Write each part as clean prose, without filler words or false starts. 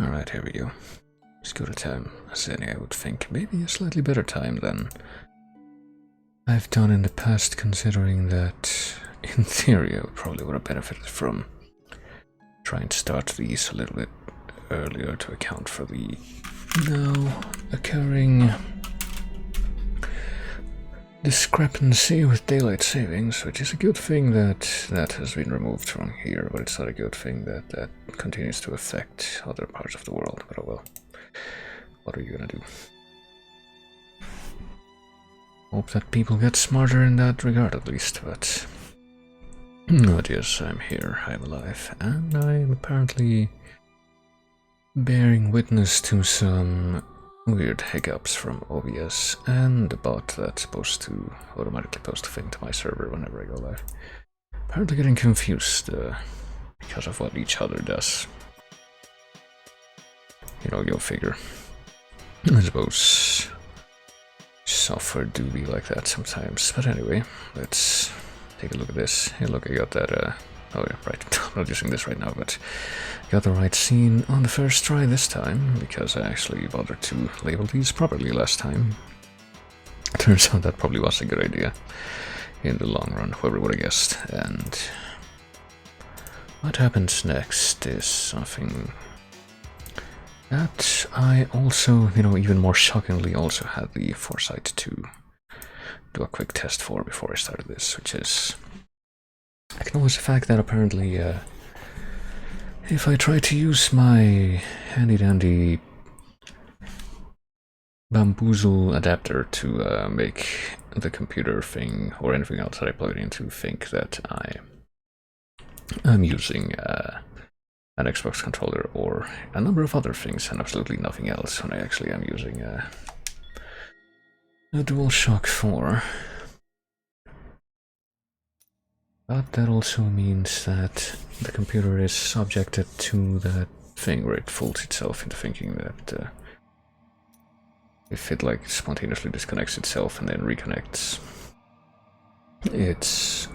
Alright, here we go. As good a time as any, I would think. Maybe a slightly better time than I've done in the past, considering that, in theory, I probably would have benefited from trying to start these a little bit earlier to account for the now occurring discrepancy with daylight savings, which is a good thing that that has been removed from here, but it's not a good thing that that continues to affect other parts of the world. But oh well, what are you gonna do? Hope that people get smarter in that regard at least, but yes, I'm here, I'm alive, and I'm apparently bearing witness to some weird hiccups from OBS and the bot that's supposed to automatically post a thing to my server whenever I go live. Apparently getting confused because of what each other does. You know, go figure. I suppose software do be like that sometimes. But anyway, let's take a look at this. Hey look, I got that, oh yeah, right, I'm not using this right now, but got the right scene on the first try this time, because I actually bothered to label these properly last time. Turns out that probably was a good idea in the long run, whoever would have guessed. And what happens next is something that I also, you know, even more shockingly also had the foresight to do a quick test for before I started this, which is acknowledge the fact that apparently if I try to use my handy-dandy bamboozle adapter to make the computer thing or anything else that I plug it into think that I'm using an Xbox controller or a number of other things and absolutely nothing else, when I actually am using a DualShock 4. But that also means that the computer is subjected to that thing where it fools itself into thinking that if it like spontaneously disconnects itself and then reconnects, it's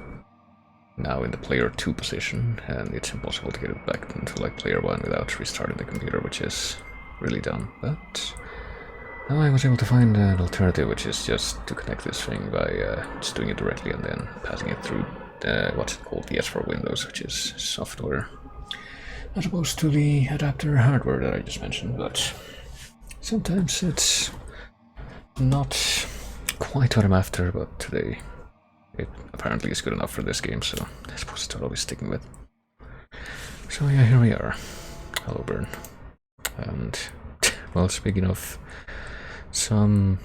now in the player 2 position, and it's impossible to get it back into like player 1 without restarting the computer, which is really dumb. But now I was able to find an alternative, which is just to connect this thing by just doing it directly and then passing it through what's it called, the S4 Windows, which is software as opposed to the adapter hardware that I just mentioned. But sometimes it's not quite what I'm after, but today it apparently is good enough for this game, so I suppose it's what I'll be sticking with. So yeah, here we are. Hello, Burn. And, well, speaking of some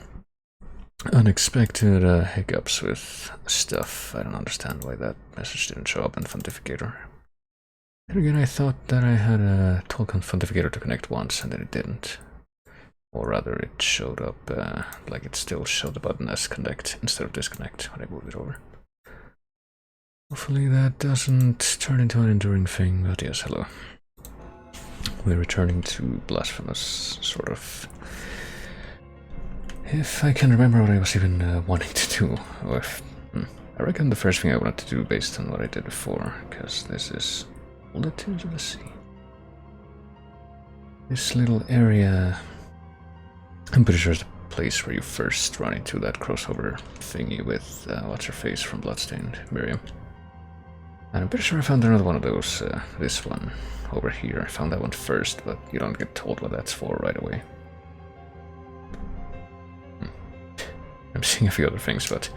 unexpected hiccups with stuff, I don't understand why that message didn't show up in Funtificator. And again, I thought that I had told Funtificator to connect once and then it didn't. Or rather, it showed up like it still showed the button as connect instead of disconnect when I moved it over. Hopefully that doesn't turn into an enduring thing, but yes, hello. We're returning to Blasphemous, sort of. If I can remember what I was even wanting to do, or if, I reckon the first thing I wanted to do based on what I did before, because this is all the Tears of the Sea. This little area, I'm pretty sure it's the place where you first run into that crossover thingy with what's-her-face from Bloodstained, Miriam. And I'm pretty sure I found another one of those, this one, over here. I found that one first, but you don't get told what that's for right away. I'm seeing a few other things, but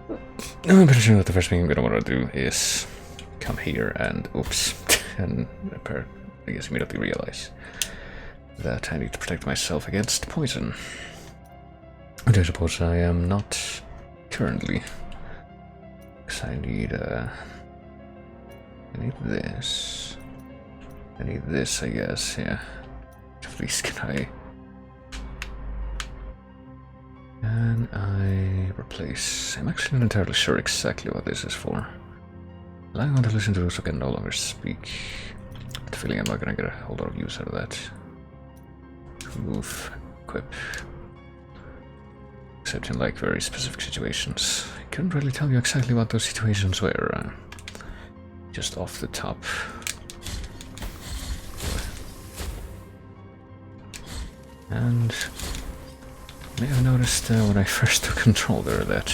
I'm pretty sure that the first thing I'm gonna want to do is come here and oops, and I guess immediately realize that I need to protect myself against poison, which I suppose I am not currently, because I need this. I need this, I guess. Yeah. At least can I replace? I'm actually not entirely sure exactly what this is for. I want to listen to this so I can no longer speak. I have the feeling I'm not gonna get a whole lot of use out of that. Move, equip. Except in like very specific situations. I couldn't really tell you exactly what those situations were. Just off the top. And you may have noticed when I first took control there that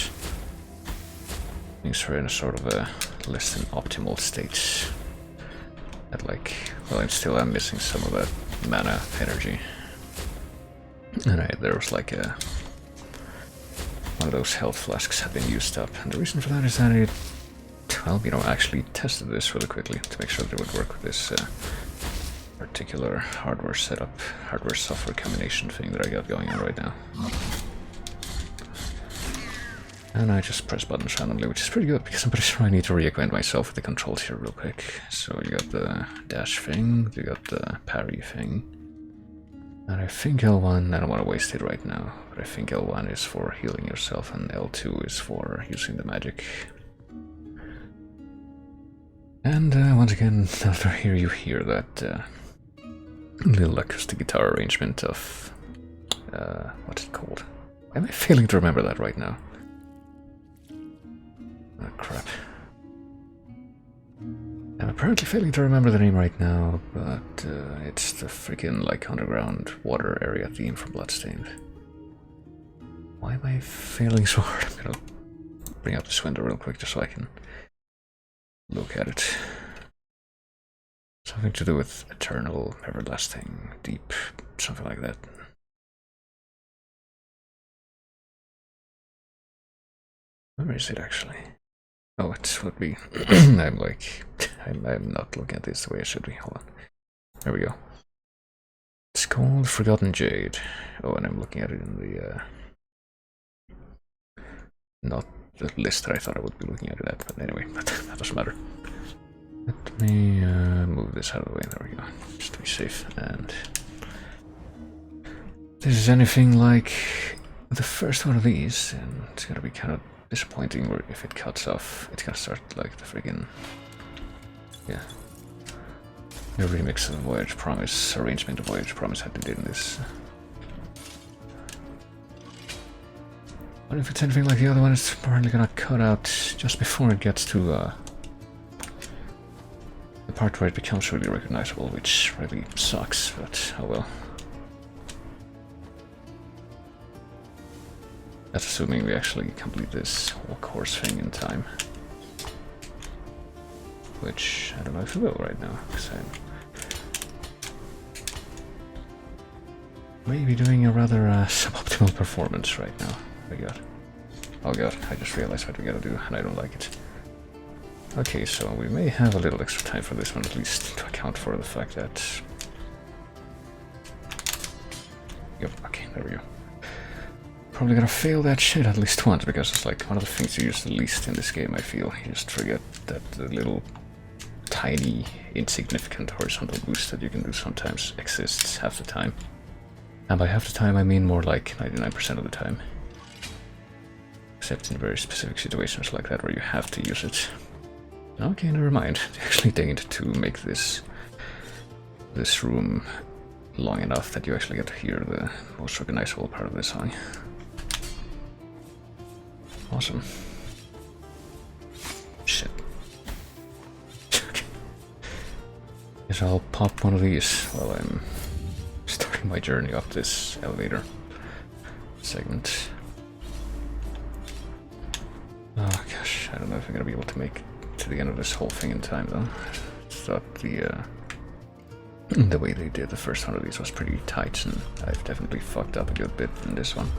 things were in a sort of a less than optimal state. That like, well, I'm missing some of that mana energy. And there was like one of those health flasks had been used up. And the reason for that is that it, well, you know, I actually tested this really quickly to make sure that it would work with this particular hardware setup, hardware-software combination thing that I got going on right now. And I just press buttons randomly, which is pretty good, because I'm pretty sure I need to reacquaint myself with the controls here real quick. So you got the dash thing, you got the parry thing. And I think L1, I don't want to waste it right now, but I think L1 is for healing yourself and L2 is for using the magic. And once again, after here you hear that little acoustic guitar arrangement of, what's it called? Am I failing to remember that right now? Oh crap. I'm apparently failing to remember the name right now, but it's the freaking like underground water area theme from Bloodstained. Why am I failing so hard? I'm gonna bring up this window real quick just so I can look at it. Something to do with eternal, everlasting, deep, something like that. Where is it actually? Oh, it would be. I'm not looking at this the way I should be. Hold on. There we go. It's called Forgotten Jade. Oh, and I'm looking at it in the not the list that I thought I would be looking at it at, but anyway, that doesn't matter. Let me move this out of the way. There we go, just to be safe. And if this is anything like the first one of these, and it's gonna be kind of disappointing where if it cuts off, it's gonna start like the friggin', yeah, the remix of Voyage Promise, arrangement of Voyage Promise had been did in this. But if it's anything like the other one, it's probably gonna cut out just before it gets to the part where it becomes really recognizable, which really sucks, but oh well. That's assuming we actually complete this whole course thing in time. Which, I don't know if we will right now, because I'm maybe doing a rather suboptimal performance right now. Oh god, I just realized what we gotta do, and I don't like it. Okay, so we may have a little extra time for this one, at least to account for the fact that... Yep, okay, there we go. Probably gonna fail that shit at least once, because it's like one of the things you use the least in this game, I feel. You just forget that the little tiny, insignificant horizontal boost that you can do sometimes exists half the time. And by half the time I mean more like 99% of the time. Except in very specific situations like that where you have to use it. Okay, never mind. They actually deigned to make this room long enough that you actually get to hear the most recognizable part of the song. Awesome. Shit. Okay. Guess I'll pop one of these while I'm starting my journey up this elevator segment. Oh gosh, I don't know if I'm gonna be able to make it to the end of this whole thing in time though. I thought the way they did the first one of these was pretty tight, and I've definitely fucked up a good bit in this one.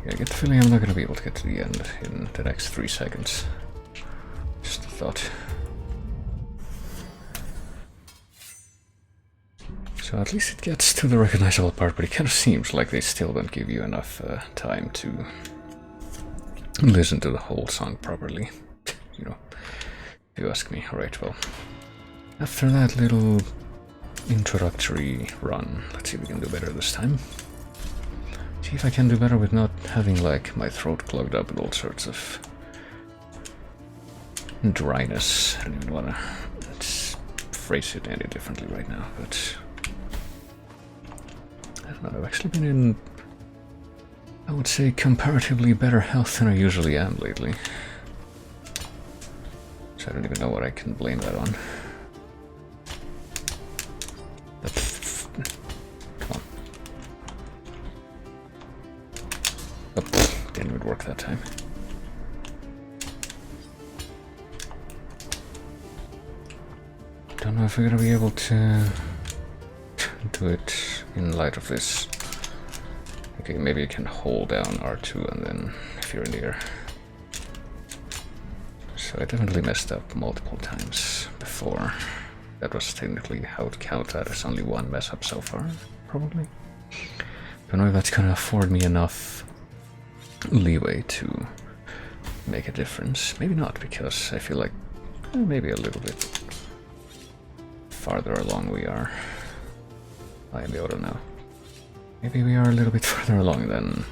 Yeah, I get the feeling I'm not gonna be able to get to the end in the next 3 seconds. Just a thought. So at least it gets to the recognizable part, but it kind of seems like they still don't give you enough time to listen to the whole song properly, you know, if you ask me. Alright, well, after that little introductory run, let's see if we can do better this time. See if I can do better with not having, like, my throat clogged up with all sorts of dryness. I don't even want to phrase it any differently right now, but I don't know, I've actually been in, I would say, comparatively better health than I usually am lately. So I don't even know what I can blame that on. But, come on. Oh, didn't even work that time. Don't know if we're gonna be able to do it in light of this. Okay, maybe you can hold down R2 and then if you're in the air. So I definitely messed up multiple times before. That was technically how to count that as only one mess up so far, probably. Don't know if that's gonna afford me enough leeway to make a difference. Maybe not, because I feel like maybe a little bit farther along we are. I am the auto now. Maybe we are a little bit further along than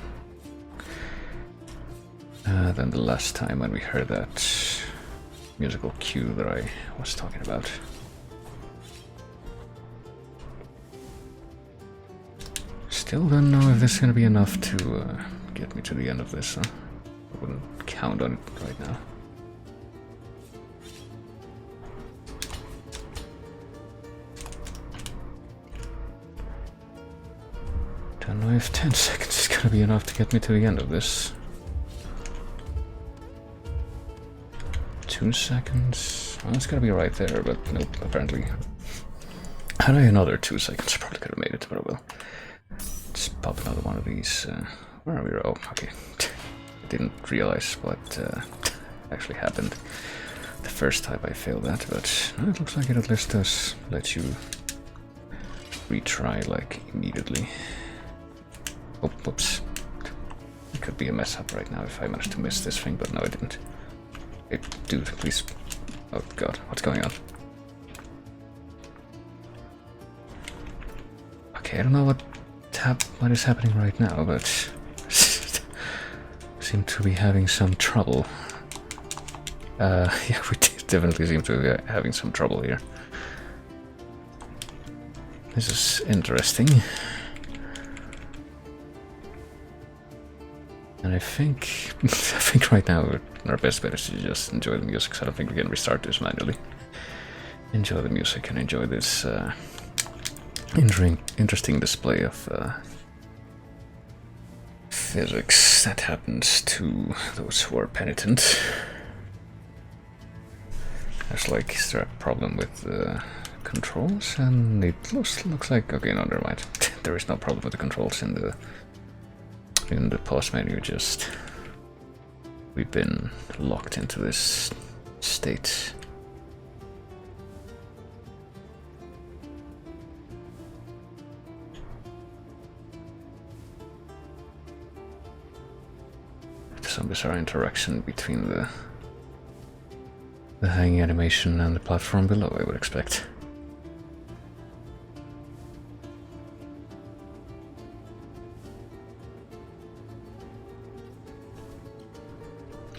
the last time when we heard that musical cue that I was talking about. Still don't know if this is gonna be enough to get me to the end of this. I wouldn't count on it right now. Don't know if 10 seconds is gonna be enough to get me to the end of this. 2 seconds? Well, it's gonna be right there, but nope, apparently. Had I another 2 seconds, I probably could have made it, but I will. Let's pop another one of these. Where are we? Oh, okay. I didn't realize what actually happened the first time I failed that, but no, it looks like it at least does let you retry, like, immediately. Oh, whoops. It could be a mess up right now if I managed to miss this thing, but no, I didn't. Hey, dude, please. Oh god, what's going on? Okay, I don't know what is happening right now, but seem to be having some trouble. Yeah, we definitely seem to be having some trouble here. This is interesting. And I think right now our best bet is to just enjoy the music, so I don't think we can restart this manually. Enjoy the music and enjoy this interesting display of physics that happens to those who are penitent. There's like, is there a problem with the controls? And it looks like, okay, no, never mind. There is no problem with the controls in the pause menu, just we've been locked into this state. Some bizarre interaction between the hanging animation and the platform below, I would expect.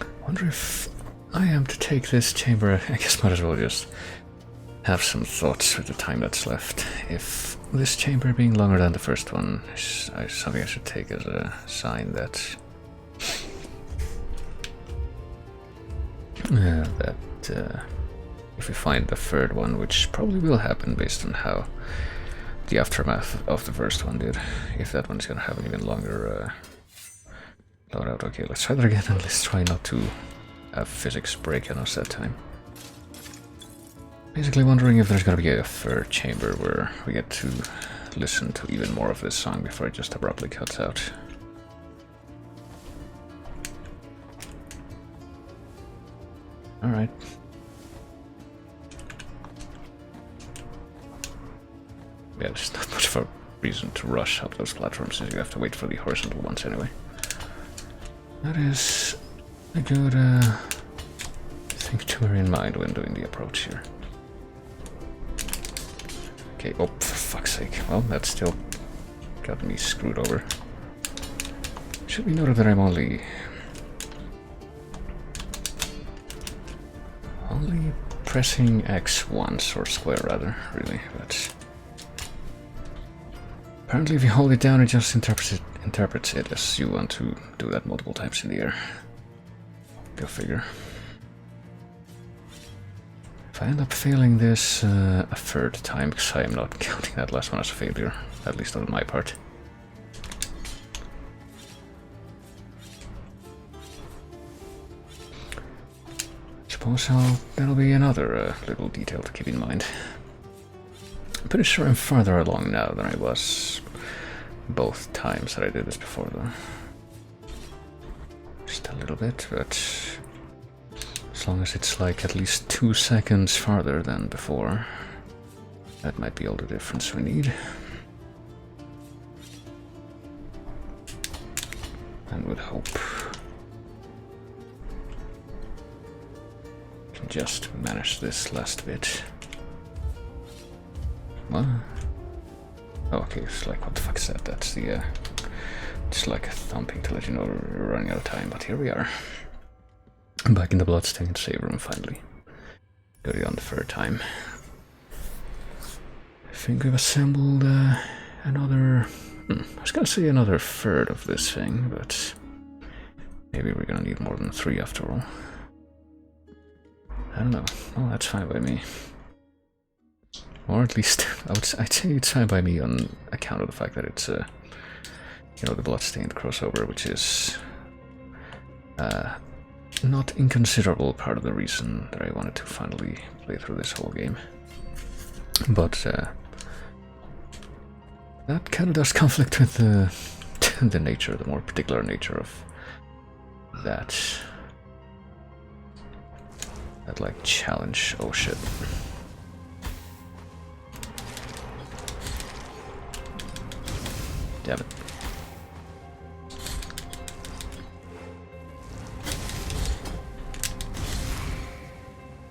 I wonder if I am to take this chamber. I guess might as well just have some thoughts with the time that's left. If this chamber being longer than the first one is something I should take as a sign that if we find the third one, which probably will happen based on how the aftermath of the first one did, if that one's gonna have an even longer loadout. Okay, let's try that again, and let's try not to have physics break on us that time. Basically wondering if there's gonna be a third chamber where we get to listen to even more of this song before it just abruptly cuts out. Alright. Yeah, there's not much of a reason to rush up those platforms since you have to wait for the horizontal ones anyway. That is a good thing to bear in mind when doing the approach here. Okay, oh, for fuck's sake. Well, that still got me screwed over. Should be noted that I'm only pressing X once, or square rather, really, but apparently if you hold it down it just interprets it as you want to do that multiple times in the air. Go figure. If I end up failing this a third time, because I am not counting that last one as a failure, at least on my part. suppose that'll be another little detail to keep in mind. I'm pretty sure I'm further along now than I was both times that I did this before, though. Just a little bit, but as long as it's like at least 2 seconds farther than before, that might be all the difference we need. And with hope, can just manage this last bit. What? Oh, okay, it's like, what the fuck is that? That's the, just like a thumping to let you know we're running out of time, but here we are. I'm back in the bloodstained save room finally. Got it on the third time. I think we've assembled another... I was gonna say another third of this thing, but maybe we're gonna need more than 3 after all. I don't know. Well, that's fine by me. Or at least, I'd say it's fine by me on account of the fact that it's, you know, the bloodstained crossover, which is not inconsiderable part of the reason that I wanted to finally play through this whole game. But that kind of does conflict with the nature, the more particular nature of that like challenge. Oh shit. Damn it.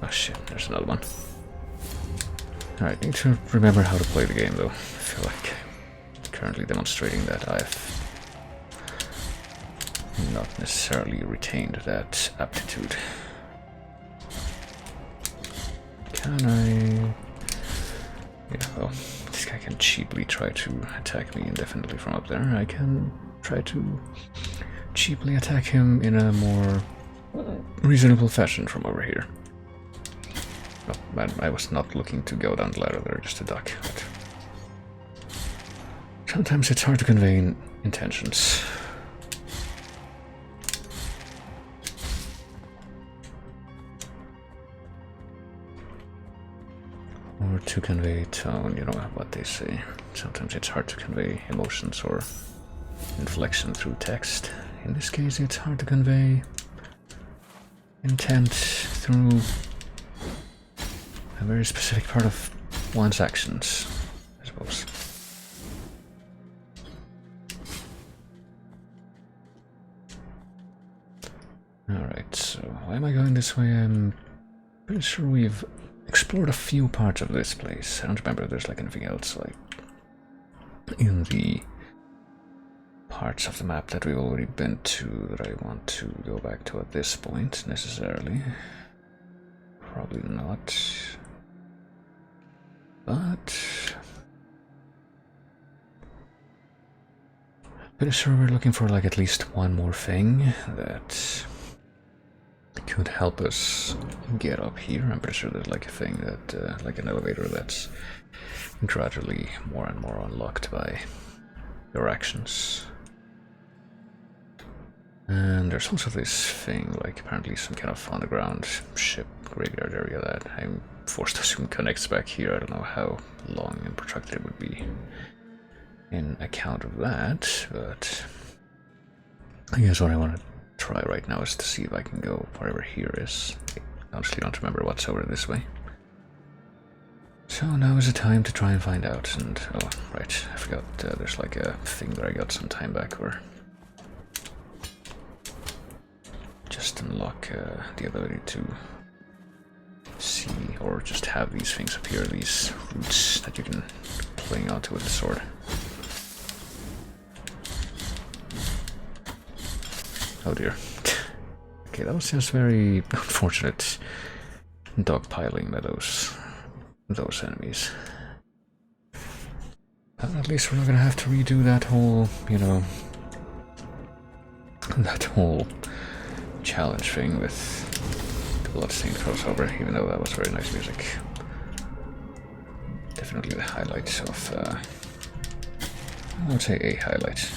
Oh shit, there's another one. Alright, need to remember how to play the game though. I feel like currently demonstrating that I've not necessarily retained that aptitude. Can I... Yeah, well, this guy can cheaply try to attack me indefinitely from up there. I can try to cheaply attack him in a more reasonable fashion from over here. Oh, I was not looking to go down the ladder there, just to duck. But sometimes it's hard to convey intentions. Or to convey tone, you know what they say. Sometimes it's hard to convey emotions or inflection through text. In this case, it's hard to convey intent through a very specific part of one's actions, I suppose. Alright, so why am I going this way? I'm pretty sure we've explored a few parts of this place. I don't remember if there's like anything else like in the parts of the map that we've already been to that I want to go back to at this point necessarily. Probably not. But pretty sure we're looking for like at least one more thing that could help us get up here. I'm pretty sure there's like a thing that, like an elevator that's gradually more and more unlocked by your actions. And there's also this thing, like apparently some kind of underground ship graveyard area that I'm forced to assume connects back here. I don't know how long and protracted it would be in account of that, but I guess what I want to try right now is to see if I can go wherever here is. I honestly don't remember what's over this way. So now is the time to try and find out. And oh right, I forgot there's like a thing that I got some time back where just unlock the ability to see or just have these things appear, these roots that you can cling onto with the sword. Oh dear. Okay, that was just very unfortunate dogpiling by those enemies. But at least we're not gonna have to redo that whole, you know, that whole challenge thing with the bloodstained crossover, even though that was very nice music. Definitely the highlight of, I would say a highlight.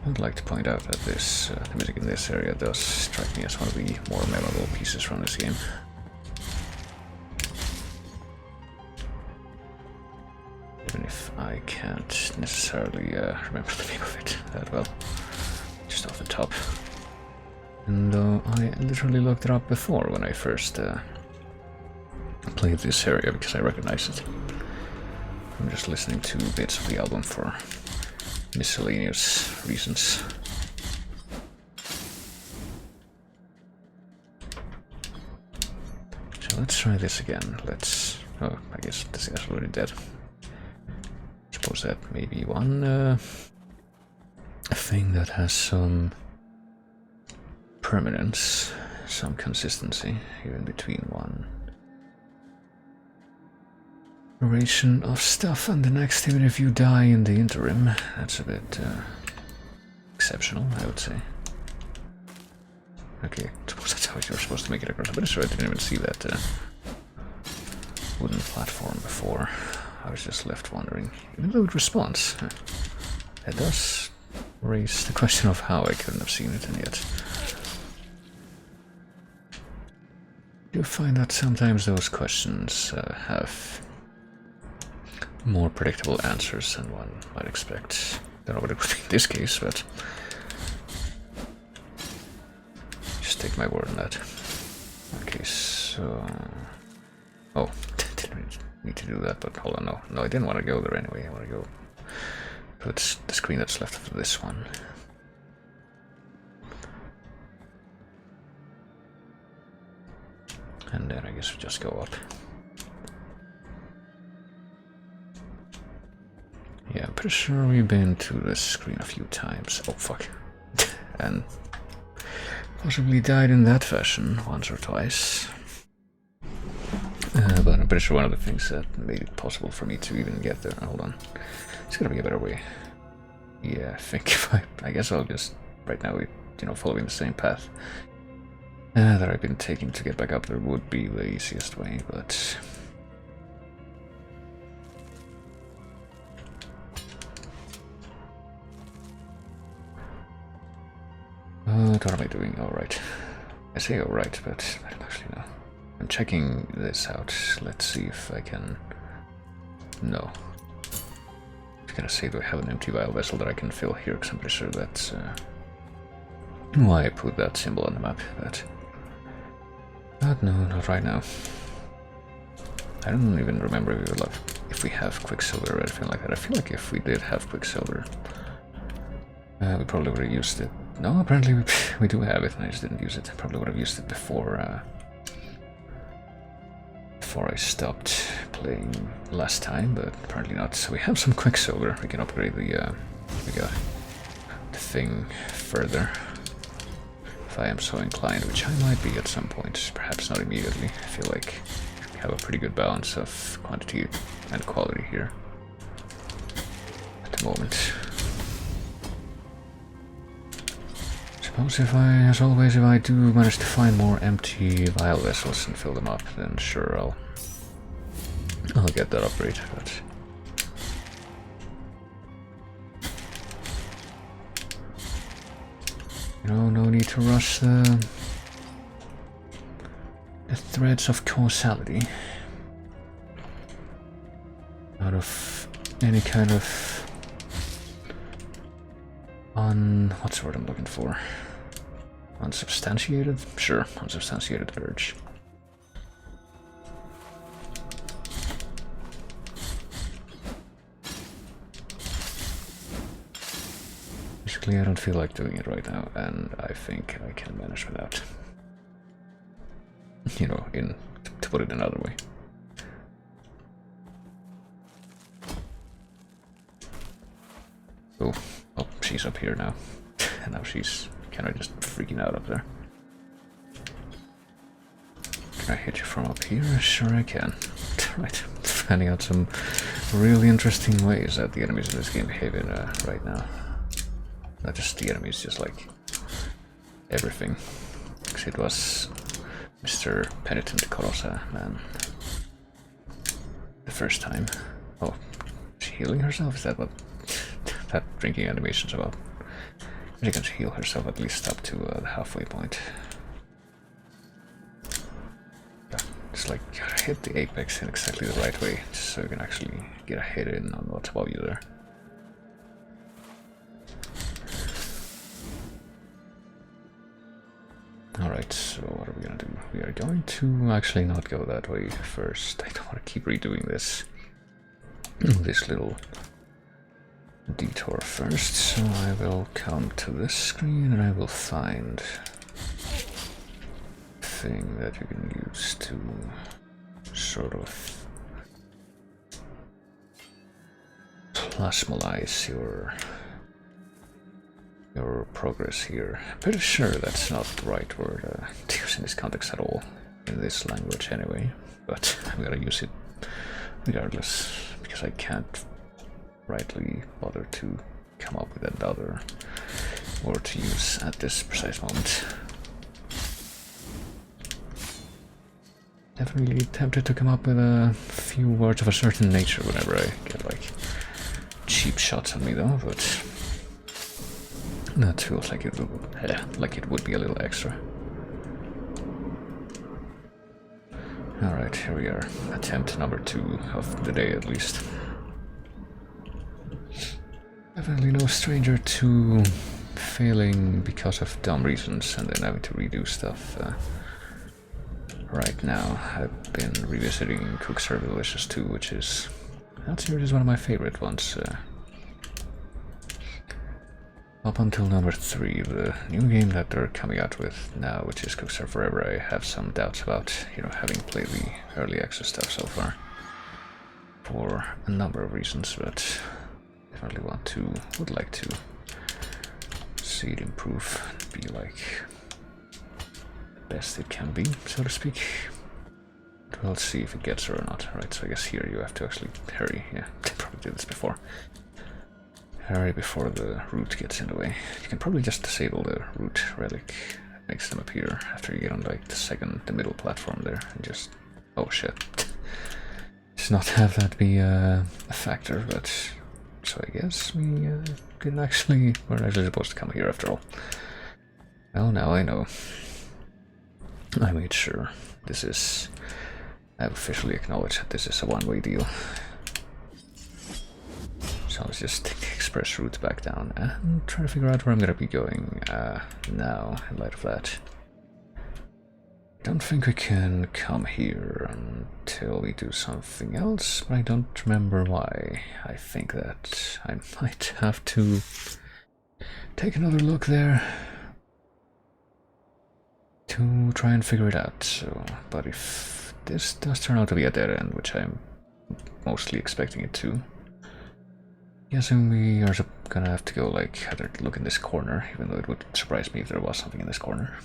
would like to point out that this the music in this area does strike me as one of the more memorable pieces from this game. Even if I can't necessarily remember the name of it that well, just off the top. And I literally looked it up before when I first played this area because I recognized it. I'm just listening to bits of the album for miscellaneous reasons. So let's try this again. Oh, I guess this guy's already dead. Suppose that may be one thing that has some permanence, some consistency, even between one duration of stuff and the next, even if you die in the interim. That's a bit exceptional, I would say. Okay, suppose that's how you're supposed to make it across. I'm pretty sure I didn't even see that wooden platform before. I was just left wondering. Even though it responds, it does raise the question of how I couldn't have seen it, and yet you find that sometimes those questions have more predictable answers than one might expect. Don't know what it would be in this case, but just take my word on that. Okay, so oh, didn't need to do that, but hold on, no, I didn't want to go there anyway. I want to go to the screen that's left of this one. And then I guess we just go up. Yeah, I'm pretty sure we've been to this screen a few times. Oh fuck. And possibly died in that fashion once or twice. But I'm pretty sure one of the things that made it possible for me to even get there. Hold on. It's gotta be a better way. Yeah, I think I guess I'll just right now, following the same path that I've been taking to get back up there would be the easiest way, but what am I doing? Alright. I say alright, but I don't actually know. I'm checking this out. Let's see if I can... No. I was gonna say, do I have an empty vial vessel that I can fill here? Because I'm pretty sure that's why I put that symbol on the map, but no, not right now. I don't even remember if we have Quicksilver or anything like that. I feel like if we did have Quicksilver, we probably would have used it. No, apparently we do have it, and I just didn't use it. I probably would have used it before I stopped playing last time, but apparently not. So we have some Quicksilver. We can upgrade the thing further if I am so inclined, which I might be at some point. Perhaps not immediately. I feel like we have a pretty good balance of quantity and quality here at the moment. Suppose as always, if I do manage to find more empty vial vessels and fill them up, then sure, I'll get that upgrade, but no need to rush the threads of causality out of any kind of what's the word I'm looking for? Unsubstantiated? Sure, unsubstantiated urge. Basically, I don't feel like doing it right now, and I think I can manage without. To put it another way. Oh, she's up here now. And now she's kind of just freaking out up there. Can I hit you from up here? Sure I can. Right, finding out some really interesting ways that the enemies in this game behave in right now. Not just the enemies, just like everything. Because it was Mr. Penitent Colossa, man. The first time. Oh, is she healing herself? Is that what that drinking animation's about? She can heal herself at least up to the halfway point. Yeah, it's like hit the apex in exactly the right way, so you can actually get a hit in on what's above you there. Alright, so what are we gonna do? We are going to actually not go that way first. I don't want to keep redoing this little detour first, so I will come to this screen and I will find a thing that you can use to sort of plasmalize your progress here. I'm pretty sure that's not the right word to use in this context at all, in this language anyway, but I'm gonna use it regardless, because I can't rightly bother to come up with another word to use at this precise moment. Definitely tempted to come up with a few words of a certain nature whenever I get like cheap shots on me though, but that feels like it would be a little extra. Alright, here we are. Attempt number 2 of the day at least. Definitely no stranger to failing because of dumb reasons and then having to redo stuff. Right now, I've been revisiting Cook Serve Delicious 2, which is, that series is one of my favorite ones. Up until number 3, the new game that they're coming out with now, which is Cook Serve Forever, I have some doubts about, having played the early access stuff so far. For a number of reasons, but definitely would like to see it improve, be like best it can be, so to speak. But we'll see if it gets there or not. Right, so I guess here you have to actually hurry. Yeah, I probably did this before. Hurry before the root gets in the way. You can probably just disable the root relic that makes them appear after you get on like the middle platform there, and just, oh shit. Just not have that be a factor, but so I guess we're actually supposed to come here after all. Well, now I know. I made sure I've officially acknowledged that this is a one-way deal. So let's just take the express route back down and try to figure out where I'm gonna be going now in light of that. I don't think we can come here until we do something else, but I don't remember why. I think that I might have to take another look there to try and figure it out. So, but if this does turn out to be a dead end, which I'm mostly expecting it to, guessing we are gonna have to go like either look in this corner, even though it would surprise me if there was something in this corner,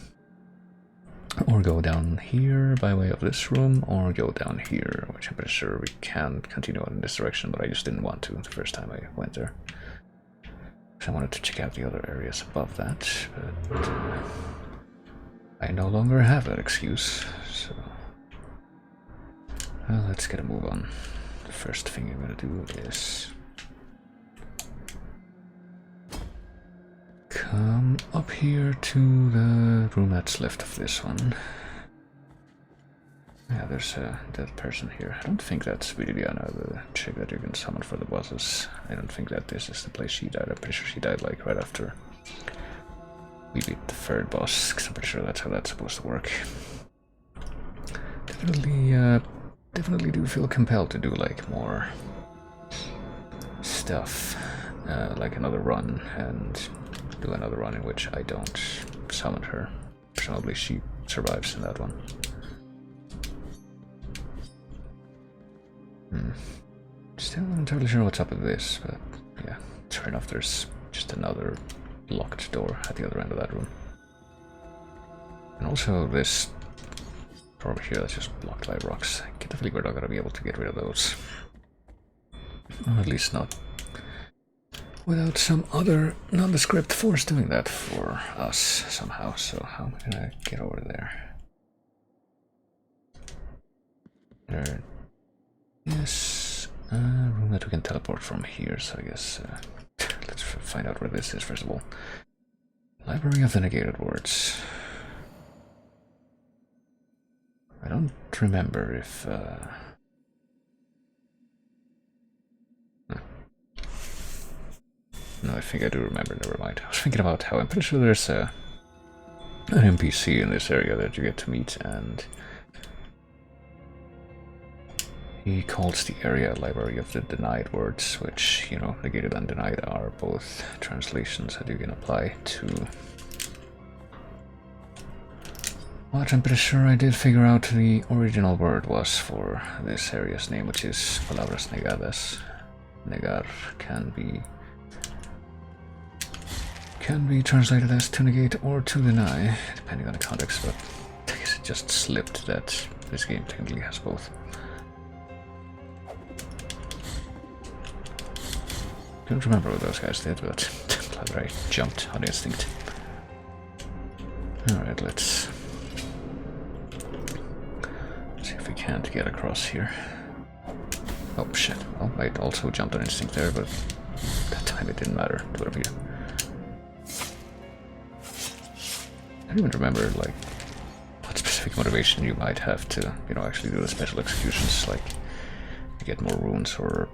or go down here by way of this room, or go down here, which I'm pretty sure we can continue on in this direction, but I just didn't want to the first time I went there. So I wanted to check out the other areas above that, but I no longer have that excuse, so well, let's get a move on. The first thing I'm gonna do is come up here to the room that's left of this one. Yeah, there's a dead person here. I don't think that's Viridiana, the chick that you can summon for the bosses. I don't think that this is the place she died. I'm pretty sure she died like right after we beat the third boss, because I'm pretty sure that's how that's supposed to work. Definitely do feel compelled to do like more stuff, like another run, and do another run in which I don't summon her. Presumably she survives in that one. Still not entirely sure what's up with this, but yeah, sure enough, there's just another locked door at the other end of that room. And also this door over here that's just blocked by rocks. I get the feeling we're not gonna be able to get rid of those. Or at least not without some other nondescript force doing that for us somehow. So how am I gonna get over there? There is a room that we can teleport from here, so I guess let's find out where this is first of all. Library of the negated words. I don't remember if... No, I think I do remember, never mind. I was thinking about how I'm pretty sure there's an NPC in this area that you get to meet, and he calls the area Library of the Denied Words, which, you know, negated and denied are both translations that you can apply to what I'm pretty sure I did figure out the original word was for this area's name, which is palabras negadas. Negar can be translated as to negate or to deny, depending on the context, but I guess it just slipped that this game technically has both. Couldn't remember what those guys did, but glad that I jumped on instinct. Alright, let's see if we can't get across here. Oh shit, well, I also jumped on instinct there, but that time it didn't matter. It would appear. I don't even remember, like, what specific motivation you might have to, you know, actually do the special executions, like, you get more runes or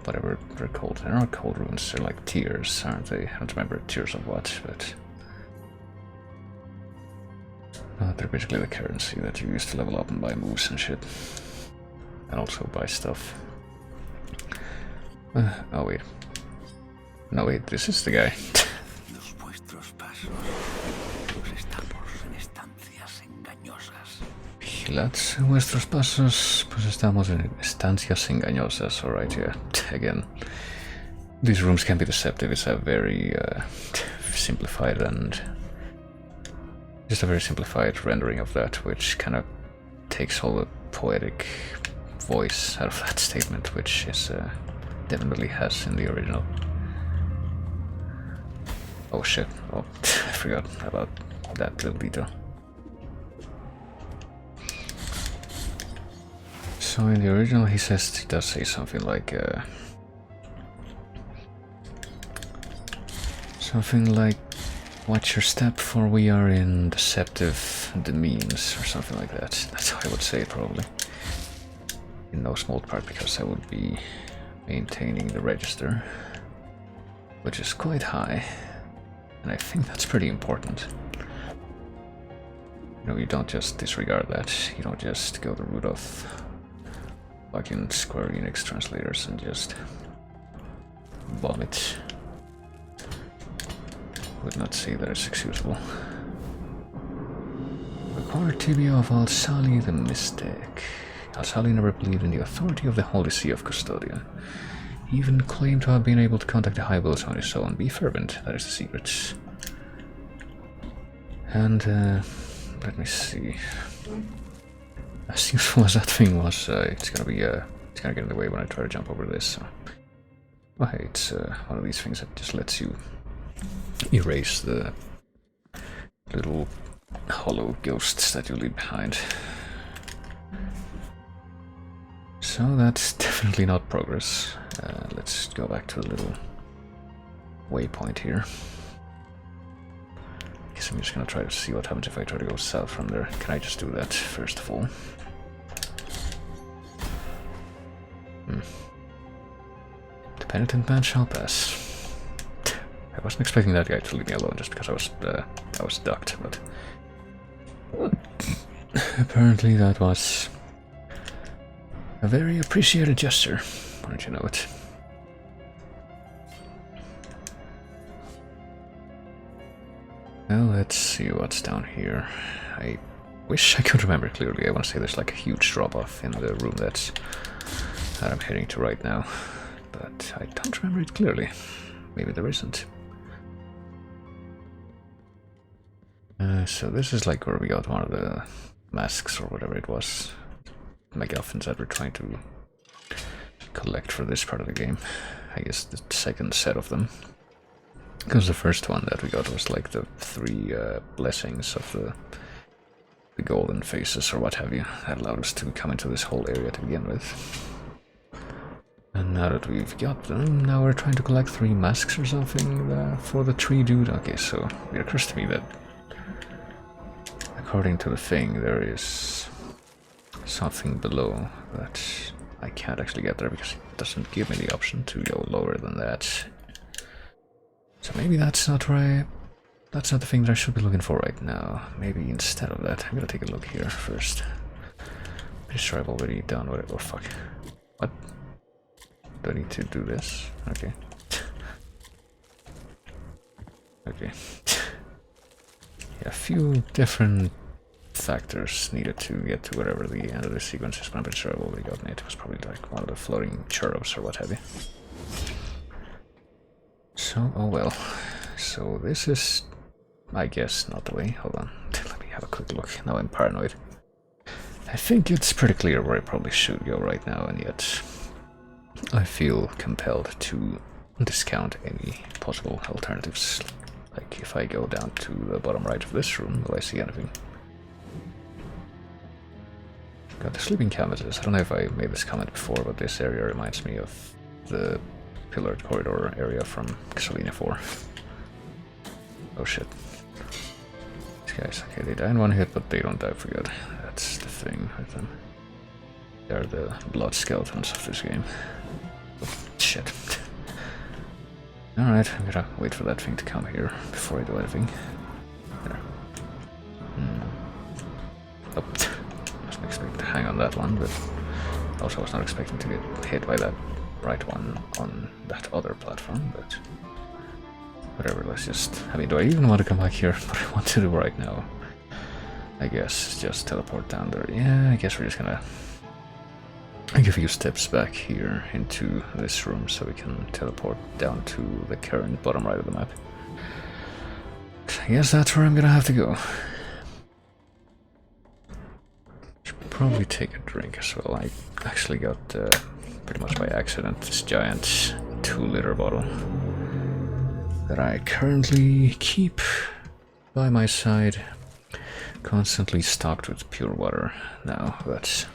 whatever they're called. They're not called runes, they're like tears, aren't they? I don't remember tears of what, but... they're basically the currency that you use to level up and buy moves and shit. And also buy stuff. Oh wait. No wait, this is the guy. Vigilad vuestros pasos, pues estamos en estancias engañosas. Alright, yeah. Again, these rooms can be deceptive. It's a very simplified and just a very simplified rendering of that, which kind of takes all the poetic voice out of that statement, which is definitely has in the original. Oh shit, oh, I forgot about that little detail. So in the original he does say something like watch your step, for we are in deceptive demeans, or something like that. That's how I would say it, probably. In no small part because I would be maintaining the register, which is quite high, and I think that's pretty important. You know, you don't just disregard that, you don't just go the route of fucking Square Enix translators and just bomb it. Would not say that it's excusable. Acquired tibia of Al-Sali the Mystic. Al-Sali never believed in the authority of the Holy See of Custodia. He even claimed to have been able to contact the High Wills on his own. Be fervent, that is the secret. And, let me see. As useful as that thing was, it's gonna get in the way when I try to jump over this. So. Oh hey, it's one of these things that just lets you erase the little hollow ghosts that you leave behind. So that's definitely not progress. Let's go back to the little waypoint here. Guess I'm just gonna try to see what happens if I try to go south from there. Can I just do that first of all? The penitent man shall pass. I wasn't expecting that guy to leave me alone just because I was ducked, but apparently that was a very appreciated gesture. Why don't you know it? Well, let's see what's down here. I wish I could remember clearly. I want to say there's like a huge drop-off in the room that I'm heading to right now, but I don't remember it clearly. Maybe there isn't. So this is like where we got one of the masks or whatever it was, MacGuffins that we're trying to collect for this part of the game. I guess the second set of them. Because the first one that we got was like the 3 blessings of the golden faces or what have you, that allowed us to come into this whole area to begin with. And now that we've got them, now we're trying to collect 3 masks or something for the tree dude. Okay, so it occurs to me that according to the thing, there is something below, but I can't actually get there because it doesn't give me the option to go lower than that. So maybe that's not right. That's not the thing that I should be looking for right now. Maybe instead of that, I'm gonna take a look here first. Pretty sure I've already done what it. Oh fuck! What? Do I need to do this? Okay. Okay. Yeah, a few different factors needed to get to wherever the end of the sequence is, but I'm pretty sure I've already gotten it. It was probably like one of the floating churros or what have you. So, oh well. So this is, I guess, not the way. Hold on. Let me have a quick look. Now I'm paranoid. I think it's pretty clear where I probably should go right now, and yet I feel compelled to discount any possible alternatives. Like, if I go down to the bottom right of this room, will I see anything? Got the sleeping canvases. I don't know if I made this comment before, but this area reminds me of the pillared corridor area from Castilian 4. Oh shit. These guys, okay, they die in one hit, but they don't die for good. That's the thing with them. They're the blood skeletons of this game. Oh, shit. Alright, I'm gonna wait for that thing to come here before I do anything. There. Oh, I wasn't expecting to hang on that one, but also I was not expecting to get hit by that right one on that other platform, but whatever, let's just... I mean, do I even want to come back here? What I want to do right now, I guess, just teleport down there. Yeah, I guess we're just gonna take a few steps back here into this room so we can teleport down to the current bottom right of the map. I guess that's where I'm gonna have to go. Should probably take a drink as well. I actually got, pretty much by accident, this giant 2-liter bottle that I currently keep by my side, constantly stocked with pure water now, but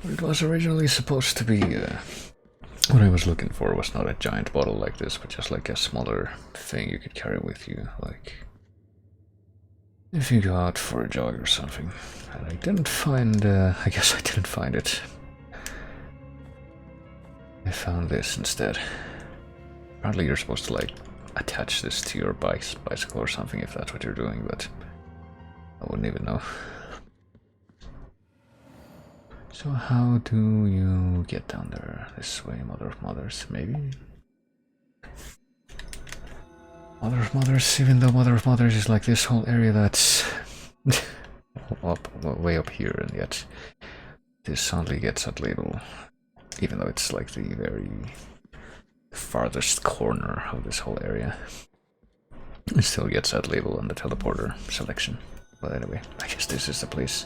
it was originally supposed to be, what I was looking for was not a giant bottle like this, but just like a smaller thing you could carry with you, like if you go out for a jog or something. And I didn't find, I guess I didn't find it. I found this instead. Apparently you're supposed to like attach this to your bicycle or something if that's what you're doing, but I wouldn't even know. So how do you get down there? This way, Mother of Mothers, maybe? Mother of Mothers, even though Mother of Mothers is like this whole area that's way up here, and yet this suddenly gets that label, even though it's like the very farthest corner of this whole area. It still gets that label on the teleporter selection. But anyway, I guess this is the place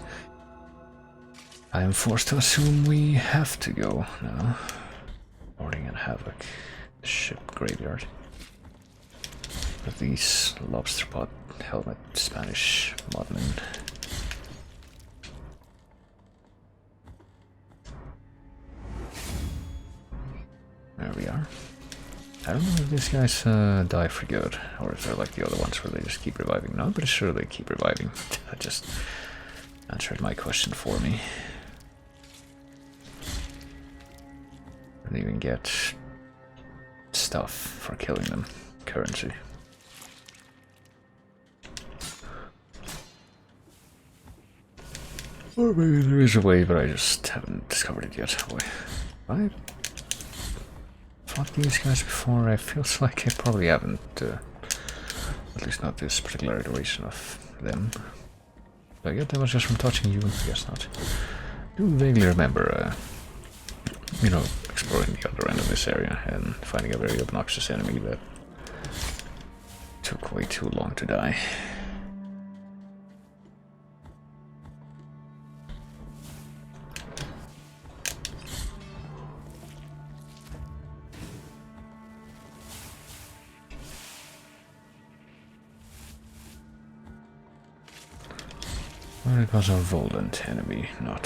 I am forced to assume we have to go now. Morning and Havoc. Ship graveyard. With these lobster pot helmet Spanish modmen. There we are. I don't know if these guys die for good, or if they're like the other ones where they just keep reviving. No, I'm pretty sure they keep reviving. That just answered my question for me. And even get stuff for killing them. Currency. Or maybe there is a way, but I just haven't discovered it yet. I fought these guys before. I feel like I probably haven't, at least not this particular iteration of them. But I get that was just from touching you. I guess not. I do vaguely remember, you know, exploring the other end of this area and finding a very obnoxious enemy that took way too long to die. But it was a Volant enemy, not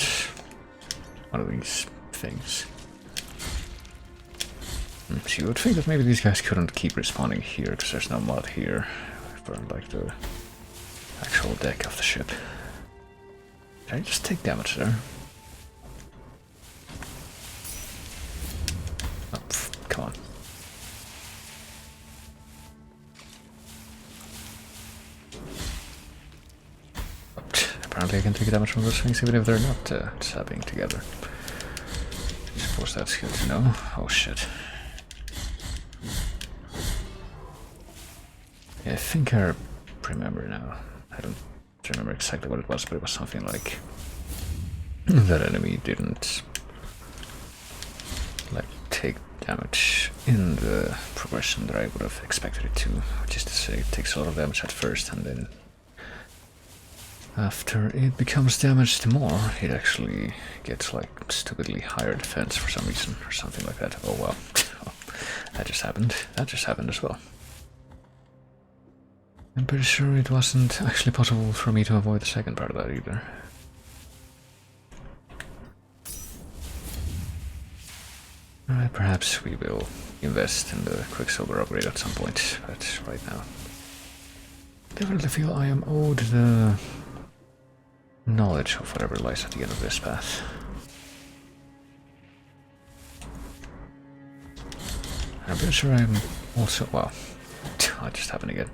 one of these things. So you would think that maybe these guys couldn't keep respawning here because there's no mod here. I burned like the actual deck of the ship. Did I just take damage there? Oh, come on. Apparently I can take damage from those things even if they're not sapping together. I suppose that's good to know. Oh shit. Yeah, I think I remember now. I don't remember exactly what it was, but it was something like that enemy didn't like take damage in the progression that I would have expected it to, which is to say it takes a lot of damage at first and then after it becomes damaged more, it actually gets like stupidly higher defense for some reason or something like that. Oh well, that just happened. That just happened as well. I'm pretty sure it wasn't actually possible for me to avoid the second part of that either. Alright, perhaps we will invest in the Quicksilver upgrade at some point, but right now I definitely feel I am owed the knowledge of whatever lies at the end of this path. I'm pretty sure I'm also... wow, that just happened again.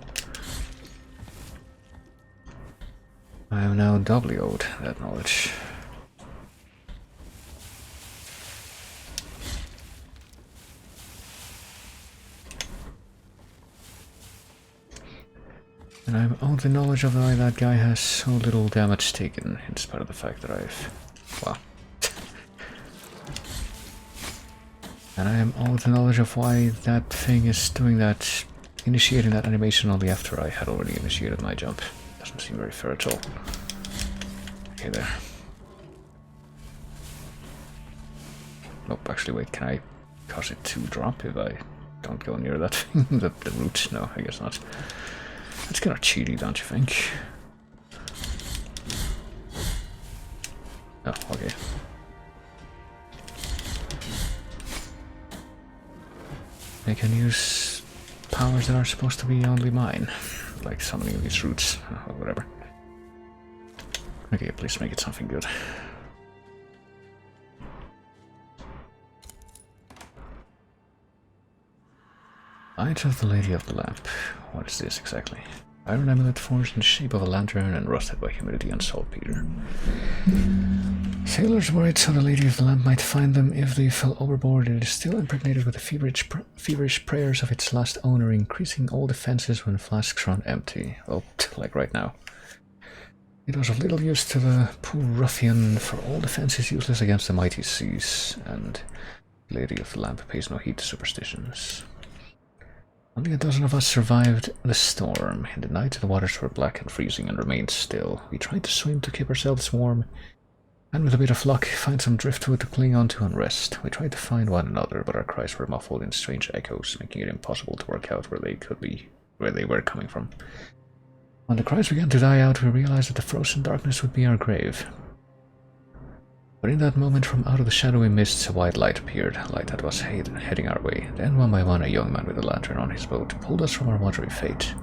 I am now doubly owed that knowledge. And I'm owed the knowledge of why that guy has so little damage taken, in spite of the fact that I've... well... and I am owed the knowledge of why that thing is doing that, initiating that animation only after I had already initiated my jump. Doesn't seem very fair at all. Okay, there. Nope, actually wait, can I cause it to drop if I don't go near that thing? the root? No, I guess not. That's kind of cheaty, don't you think? Oh, okay. I can use powers that are supposed to be only mine. Like summoning these roots, or whatever. Okay, please make it something good. Light of the Lady of the Lamp. What is this exactly? Iron amulet forged in the shape of a lantern and rusted by humidity and saltpeter. Sailors worried so the Lady of the Lamp might find them if they fell overboard. It is still impregnated with the feverish prayers of its last owner, increasing all defenses when flasks run empty. Well, like right now. It was of little use to the poor ruffian, for all defense is useless against the mighty seas, and the Lady of the Lamp pays no heed to superstitions. Only a dozen of us survived the storm. In the night the waters were black and freezing and remained still. We tried to swim to keep ourselves warm, and with a bit of luck find some driftwood to cling onto and rest. We tried to find one another, but our cries were muffled in strange echoes, making it impossible to work out where they were coming from. When the cries began to die out, we realized that the frozen darkness would be our grave. But in that moment, from out of the shadowy mists, a white light appeared, a light that was heading our way. Then, one by one, a young man with a lantern on his boat pulled us from our watery fate.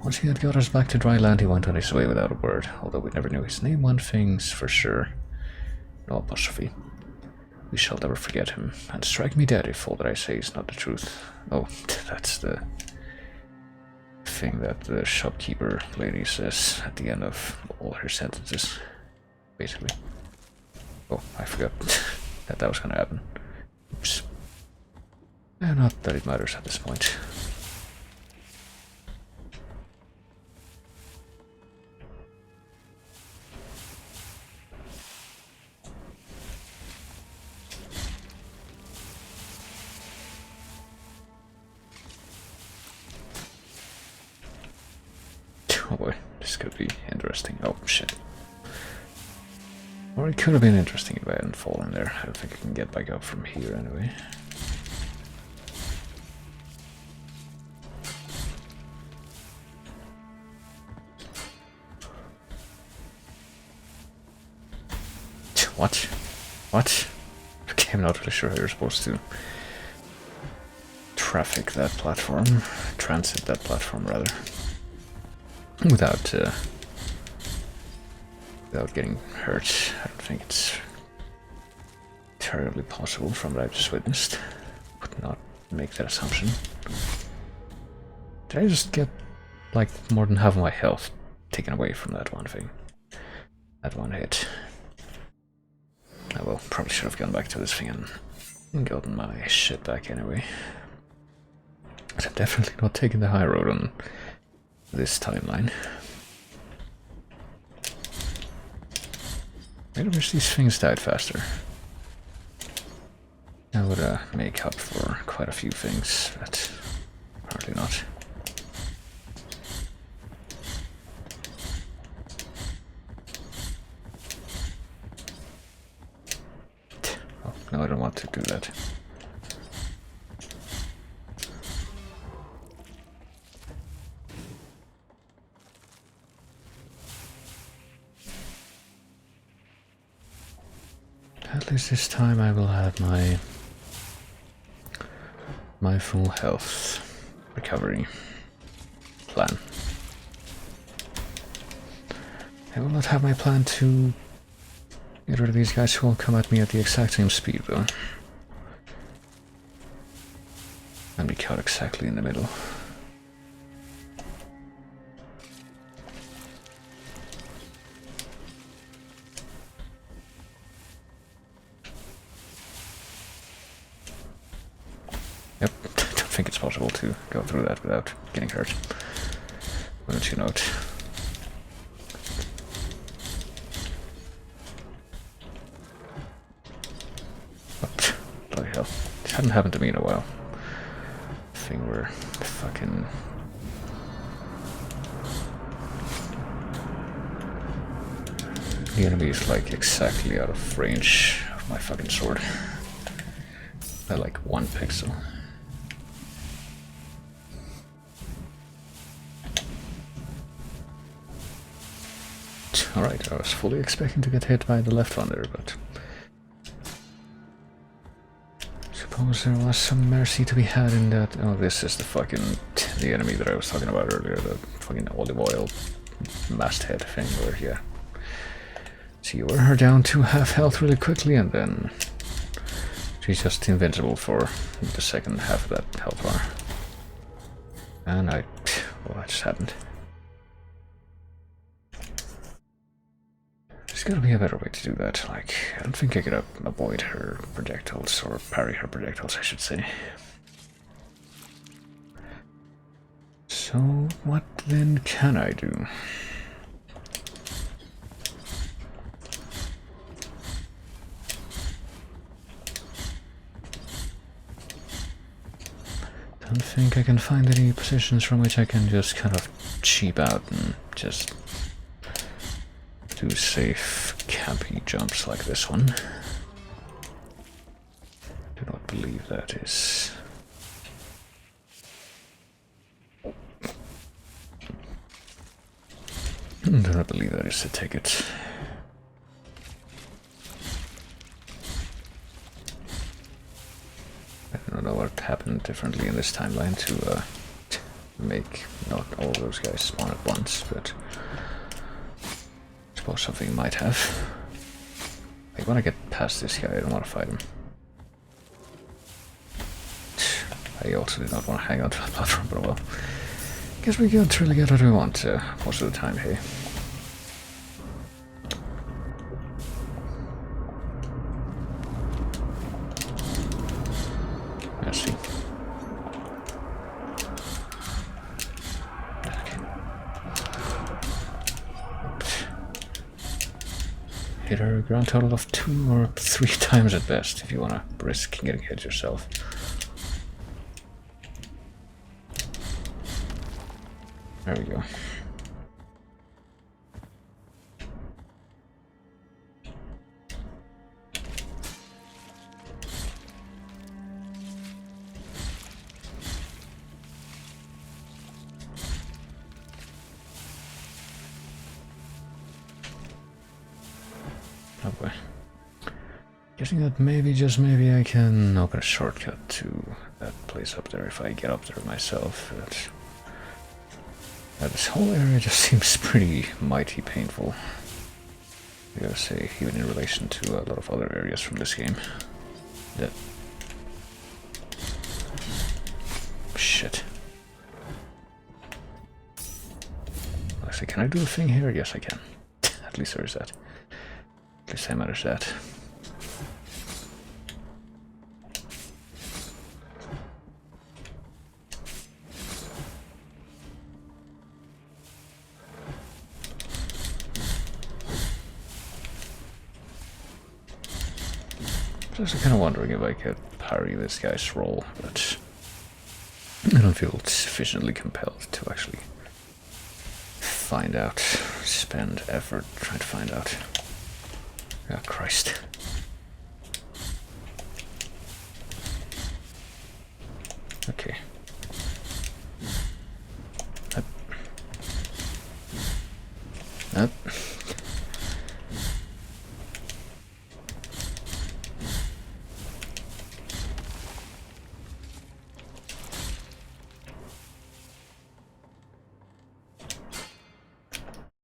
Once he had got us back to dry land, he went on his way without a word. Although we never knew his name, one thing's for sure. No apostrophe. We shall never forget him, and strike me dead if all that I say is not the truth. Oh, that's the thing that the shopkeeper lady says at the end of all her sentences, basically. Oh, I forgot that was gonna happen. Oops. Not that it matters at this point. Oh boy, this could be interesting. Oh shit. Or it could have been interesting if I hadn't fallen there. I don't think I can get back up from here anyway. What? What? Okay, I'm not really sure how you're supposed to traffic that platform, transit that platform rather, without getting hurt. I don't think it's terribly possible from what I've just witnessed. Would not make that assumption. Did I just get like more than half of my health taken away from that one thing? That one hit. I will probably should have gone back to this thing and gotten my shit back anyway. But I'm definitely not taking the high road on this timeline. I wish these things died faster. That would make up for quite a few things, but apparently not. Oh, no, I don't want to do that. At least this time I will have my full health recovery plan. I will not have my plan to get rid of these guys who will come at me at the exact same speed though. And be caught exactly in the middle. Yep, I don't think it's possible to go through that without getting hurt. Wouldn't you know it? Oh, bloody hell. It hadn't happened to me in a while. Thing where fucking... the enemy is like exactly out of range of my fucking sword. By like 1 pixel. Alright, I was fully expecting to get hit by the left one there, but... suppose there was some mercy to be had in that. Oh, this is the enemy that I was talking about earlier, the fucking olive oil masthead thing, where, yeah. So you wear her down to half health really quickly, and then she's just invincible for the second half of that health bar. And well, that just happened. There's gotta be a better way to do that. Like, I don't think I could avoid her projectiles, or parry her projectiles, I should say. So, what then can I do? Don't think I can find any positions from which I can just kind of cheap out and just do safe campy jumps like this one. Do not believe that is... do not believe that is the ticket. I don't know what happened differently in this timeline to make not all of those guys spawn at once, but I suppose something might have. I want to get past this guy, I don't want to fight him. I also did not want to hang on to the platform, but well. Guess we can't really get what we want most of the time, hey? Let's see. Hit her a grand total of 2 or 3 times at best if you want to risk getting hit yourself. There we go. Oh boy. Guessing that maybe, just maybe, I can open a shortcut to that place up there if I get up there myself. This whole area just seems pretty mighty painful. I gotta say, even in relation to a lot of other areas from this game. That... Shit. Actually, can I do a thing here? Yes, I can. At least there is that. At least I managed that. I was kind of wondering if I could parry this guy's roll, but I don't feel sufficiently compelled to actually find out, spend effort trying to find out. Oh, Christ. Okay. Up. Up.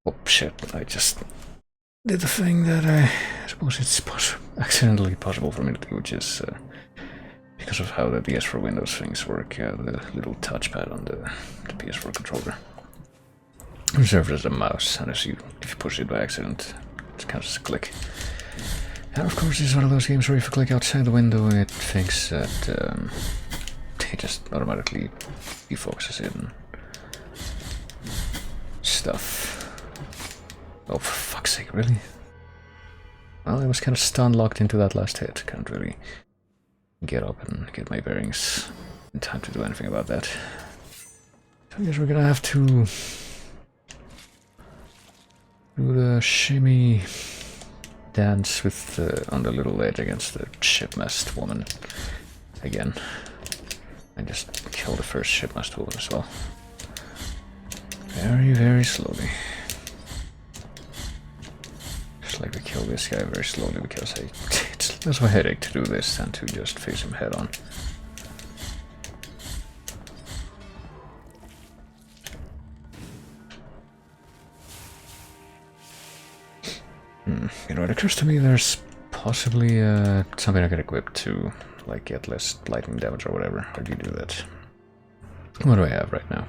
Oh shit, I just did the thing that I suppose it's accidentally possible for me to do, which is because of how the PS4 Windows things work, the little touchpad on the PS4 controller serves as a mouse, and if you push it by accident, it kind of just a click. And of course, it's one of those games where if you click outside the window, it thinks that it just automatically defocuses in stuff. Oh, for fuck's sake, really? Well, I was kind of stun locked into that last hit. Can't really get up and get my bearings in time to do anything about that. So I guess we're gonna have to do the shimmy dance with on the little ledge against the shipmast woman again. And just kill the first shipmast woman as well. Very, very slowly. Just like to kill this guy very slowly because it's less of a headache to do this than to just face him head on. You know, it occurs to me there's possibly something I can equip to like get less lightning damage or whatever. How do you do that? What do I have right now?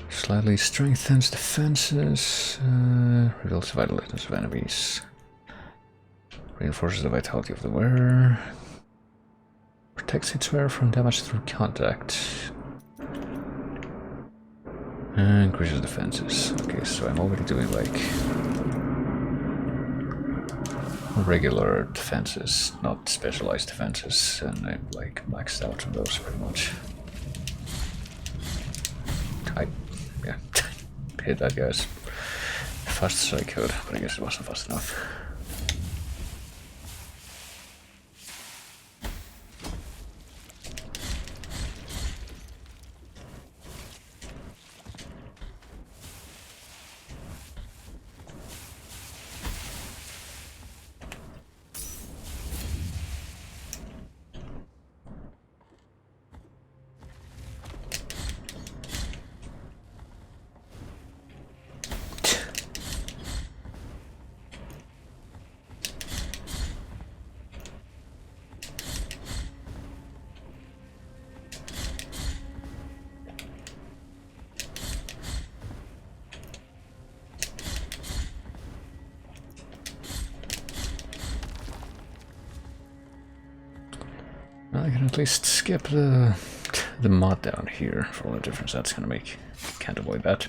Slightly strengthens defenses, reveals the vitalness of enemies, reinforces the vitality of the wearer, protects its wearer from damage through contact, and increases defenses. Okay, so I'm already doing like regular defenses, not specialized defenses, and I'm like maxed out on those pretty much. Yeah, hit that guy as fast as I could, but I guess it wasn't fast enough. I can at least skip the mod down here for all the difference that's gonna make. Can't avoid that.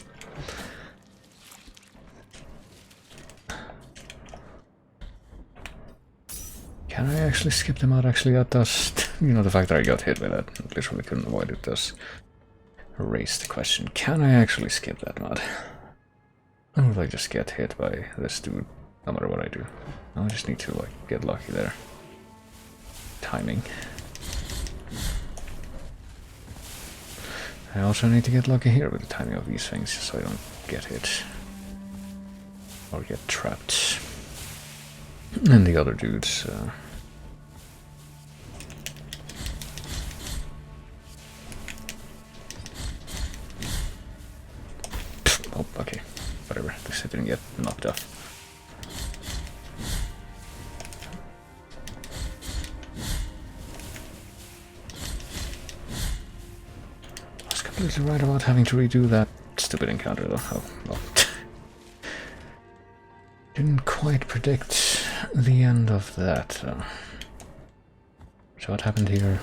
Can I actually skip the mod? Actually, that does, you know, the fact that I got hit by that, literally couldn't avoid it, does raise the question. Can I actually skip that mod? Or will I just get hit by this dude no matter what I do? No, I just need to like get lucky there. Timing. I also need to get lucky here with the timing of these things so I don't get hit or get trapped. And the other dudes... oh, okay. Whatever. At least I didn't get knocked off. I was completely right about having to redo that stupid encounter though. Oh, well. Didn't quite predict the end of that. So what happened here?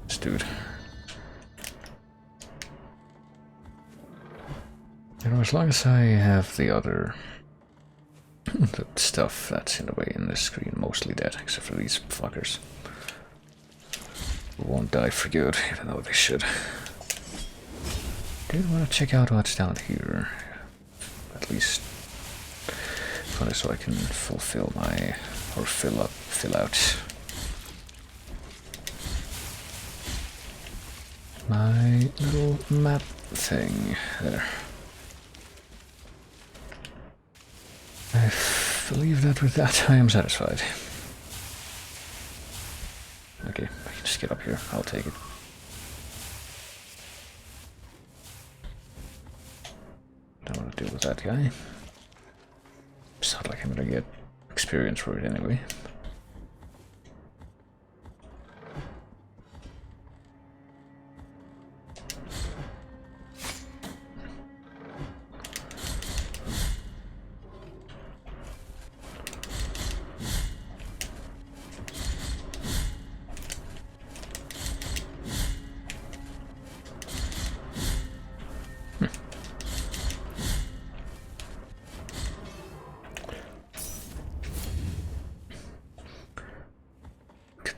This dude. You know, as long as I have the other the stuff that's in the way in this screen, mostly dead, except for these fuckers. Who won't die for good, even though they should. Do want to check out what's down here. At least so I can fulfill my, or fill out my little map thing there. I believe that with that I am satisfied. Okay, I can just get up here, I'll take it. Don't want to deal with that guy. It's not like I'm gonna get experience for it anyway.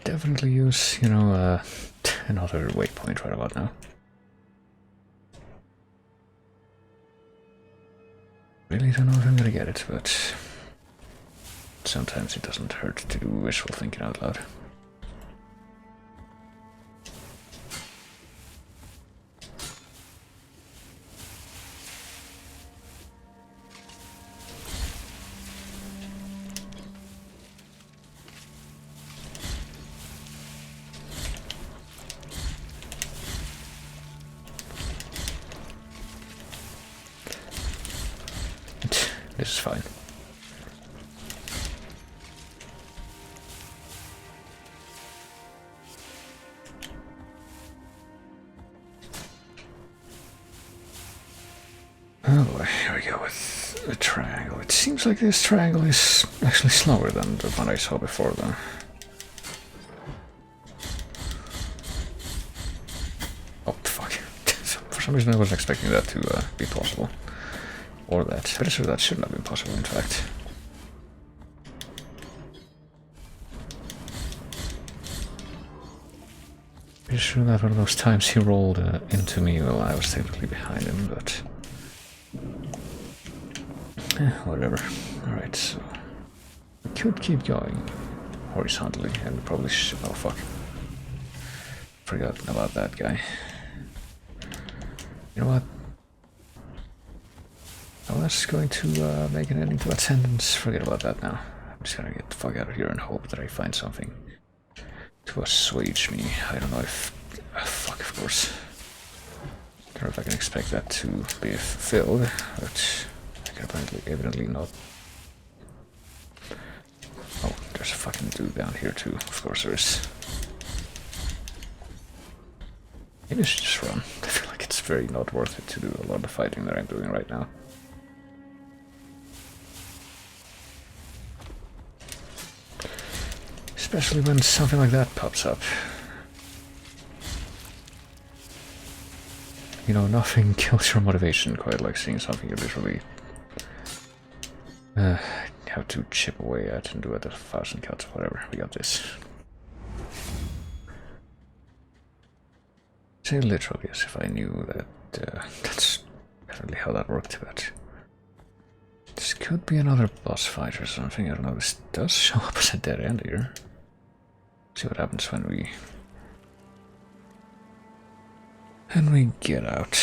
Definitely use, you know, another waypoint right about now. Really don't know if I'm gonna get it, but sometimes it doesn't hurt to do wishful thinking out loud. This is fine. Oh boy, here we go with a triangle. It seems like this triangle is actually slower than the one I saw before though. Oh fuck. For some reason I wasn't expecting that to be possible. Or that. Pretty sure that shouldn't have been possible, in fact. Pretty sure that one of those times he rolled into me while I was technically behind him, but... whatever. Alright, so... we could keep going horizontally, and we probably should... oh fuck. Forgot about that guy. You know what? I was going to make an ending to that sentence. Forget about that now. I'm just gonna get the fuck out of here and hope that I find something to assuage me. I don't know if... fuck, of course. I don't know if I can expect that to be fulfilled, but I can apparently, evidently not. Oh, there's a fucking dude down here too. Of course there is. Maybe I should just run. I feel like it's very not worth it to do a lot of fighting that I'm doing right now. Especially when something like that pops up. You know, nothing kills your motivation quite like seeing something you literally have to chip away at and do it 1,000 cuts, whatever. We got this. Say literally as if I knew that that's definitely how that worked, but this could be another boss fight or something. I don't know. This does show up as a dead end here. See what happens when we get out.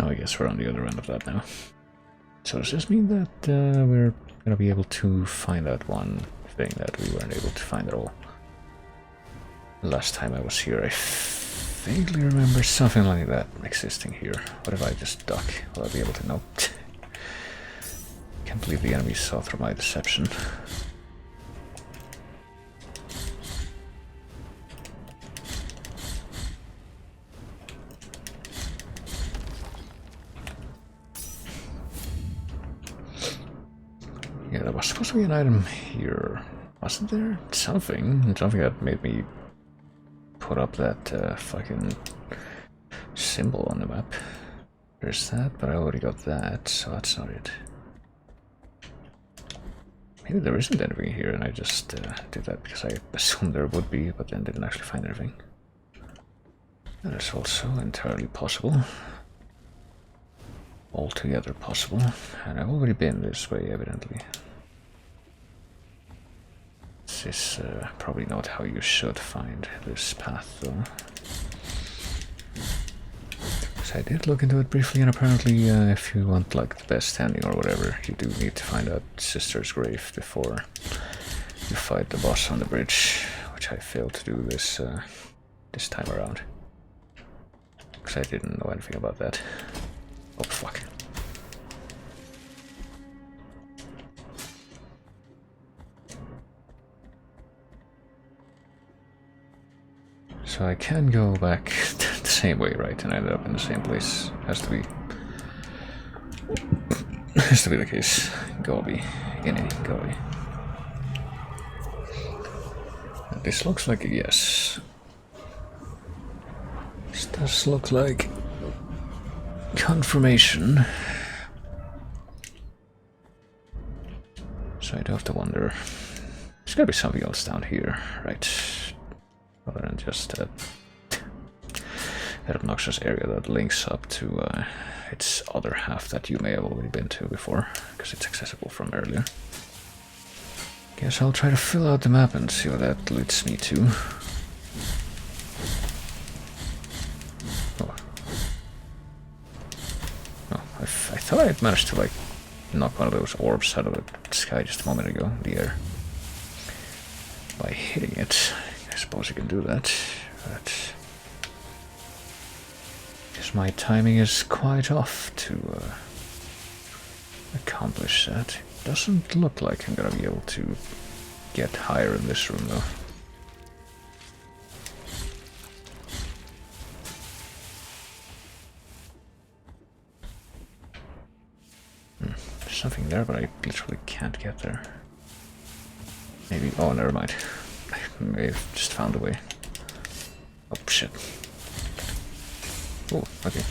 So I guess we're on the other end of that now. So does this mean that we're gonna be able to find that one thing that we weren't able to find at all? Last time I was here, I vaguely remember something like that existing here. What if I just duck? Will I be able to? Nope. Can't believe the enemy saw through my deception. Yeah, there was supposed to be an item here. Wasn't there? Something that made me put up that fucking symbol on the map. There's that, but I already got that, so that's not it. Maybe there isn't anything here and I just did that because I assumed there would be, but then didn't actually find anything. That is also entirely possible. Altogether possible. And I've already been this way, evidently. This is probably not how you should find this path, though. So I did look into it briefly, and apparently if you want like the best standing or whatever, you do need to find that sister's grave before you fight the boss on the bridge, which I failed to do this this time around. Because I didn't know anything about that. Oh fuck. So I can go back the same way, right? And I ended up in the same place. Has to be the case. Gobi. Gobi. This looks like a yes. This does look like confirmation. So I do have to wonder. There's gotta be something else down here, right? Other than just that obnoxious area that links up to its other half that you may have already been to before, because it's accessible from earlier. Guess I'll try to fill out the map and see what that leads me to. I thought I had managed to like knock one of those orbs out of the sky just a moment ago in the air by hitting it. I suppose you can do that, but just my timing is quite off to accomplish that. It doesn't look like I'm gonna be able to get higher in this room though. There's something there, but I literally can't get there. Maybe. Oh, never mind. I may have just found a way. Oh shit. Oh, okay.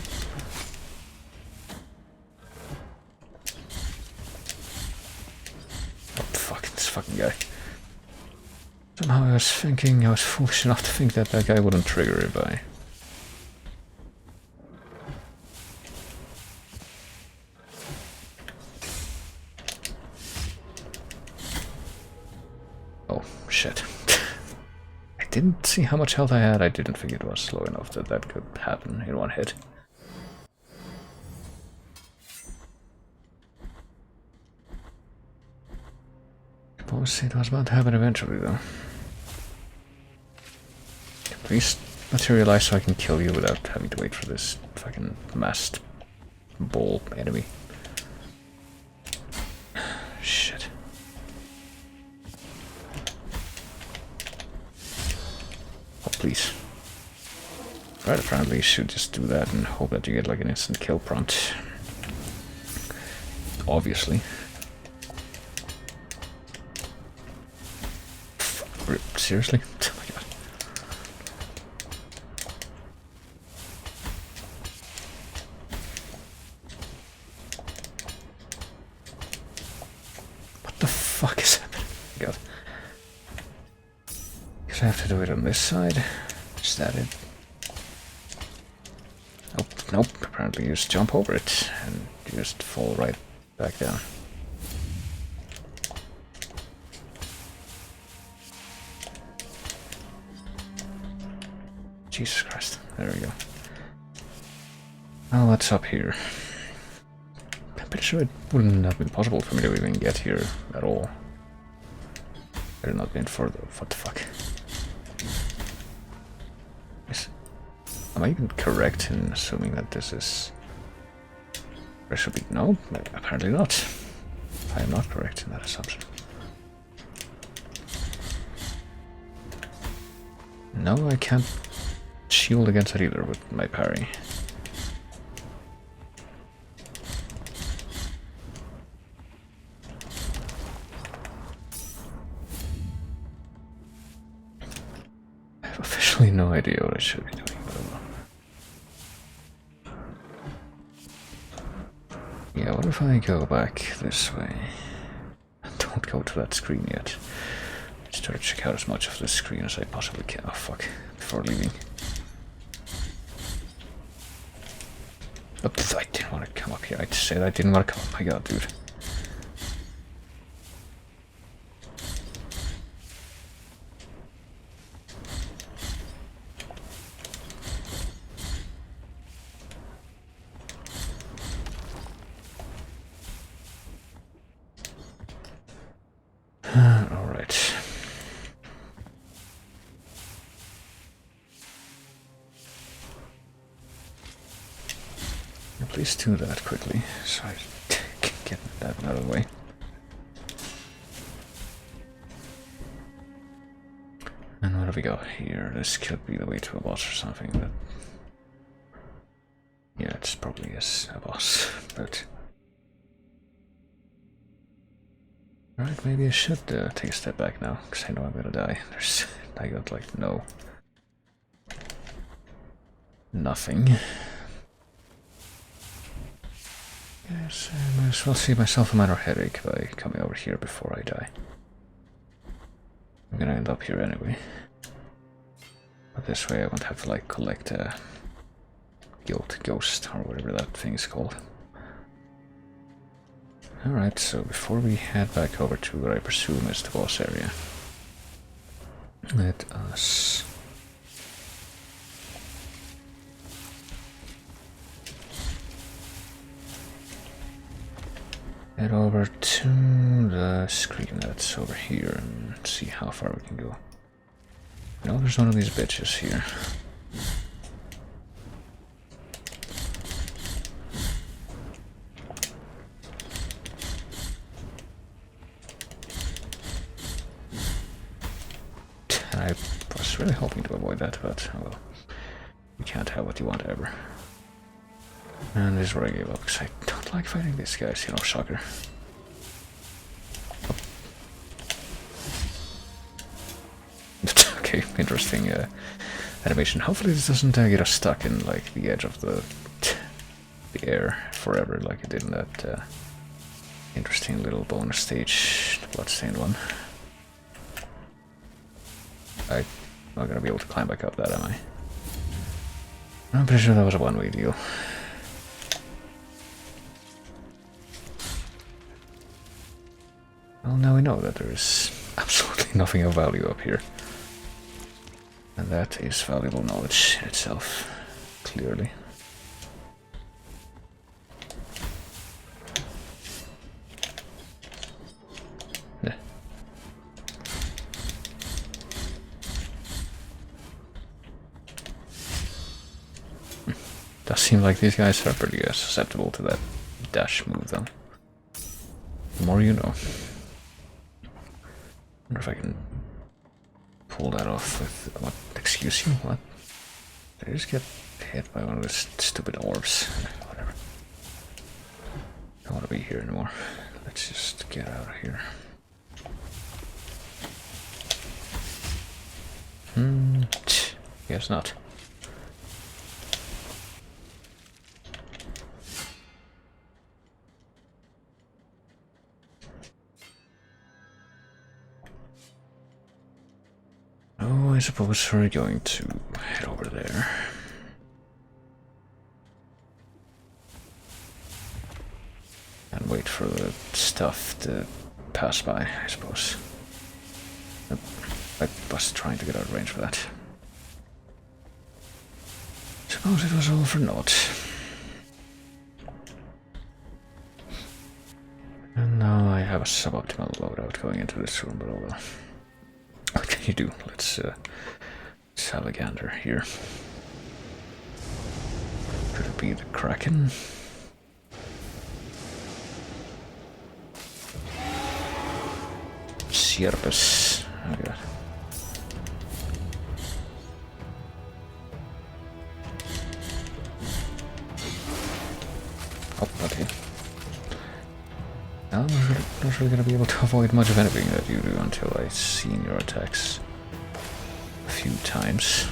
Oh fuck, this fucking guy. Somehow I was foolish enough to think that that guy wouldn't trigger if I... Oh, shit. I didn't see how much health I had. I didn't think it was slow enough that that could happen in one hit. Suppose it was about to happen eventually, though. Please materialize so I can kill you without having to wait for this fucking masked ball enemy. Shit. Oh, please. Right, apparently you should just do that and hope that you get like an instant kill prompt. Obviously. Seriously? Oh my god. What the fuck is happening? God. Guess I have to do it on this side. Is that it? Nope, nope. Apparently you just jump over it and you just fall right back down. Jesus Christ. There we go. Well, what's up here? I'm pretty sure it wouldn't have been possible for me to even get here at all. Had it not been for the... what the fuck? Am I even correct in assuming that this is... There should be... No, apparently not. I am not correct in that assumption. No, I can't shield against it either with my parry. I have officially no idea what I should be doing. Yeah, what if I go back this way? Don't go to that screen yet. Just try to check out as much of this screen as I possibly can. Oh fuck, before leaving. Oh, I didn't want to come up here. I just said I didn't want to come up. My god, dude. Alright. Please do that quickly, so I can get that out of the way. And what do we got here? This could be the way to a boss or something, but... yeah, it's probably is a boss, but... Alright, maybe I should take a step back now, because I know I'm gonna die. I got like nothing. Yes, I might as well save myself a minor headache by coming over here before I die. I'm gonna end up here anyway. But this way I won't have to like collect a ghost or whatever that thing is called. Alright, so before we head back over to what I presume is the boss area, let us... head over to the screen that's over here and see how far we can go. No, there's one of these bitches here. I was really hoping to avoid that, but oh well. You can't have what you want ever. And this is where I gave up, because I don't like fighting these guys, you know, shocker. Okay, interesting animation. Hopefully this doesn't get us stuck in like the edge of the air forever, like it did in that interesting little bonus stage, the bloodstained one. I'm not gonna be able to climb back up that, am I? I'm pretty sure that was a one-way deal. Well, now we know that there is absolutely nothing of value up here. And that is valuable knowledge in itself, clearly. Yeah. Does seem like these guys are pretty susceptible to that dash move, though. The more you know. Wonder if I can pull that off with what? Excuse you? What? Did I just get hit by one of those stupid orbs? Whatever. Don't want to be here anymore. Let's just get out of here. Guess not. Oh, I suppose we're going to head over there. And wait for the stuff to pass by, I suppose. I was trying to get out of range for that. Suppose it was all for naught. And now I have a suboptimal loadout going into this room, but oh well. What can you do? Let's have a gander here. Could it be the Kraken? Sierpes. Oh god. Oh, okay. Now I'm not really gonna be able to avoid much of anything that you do until I've seen your attacks a few times.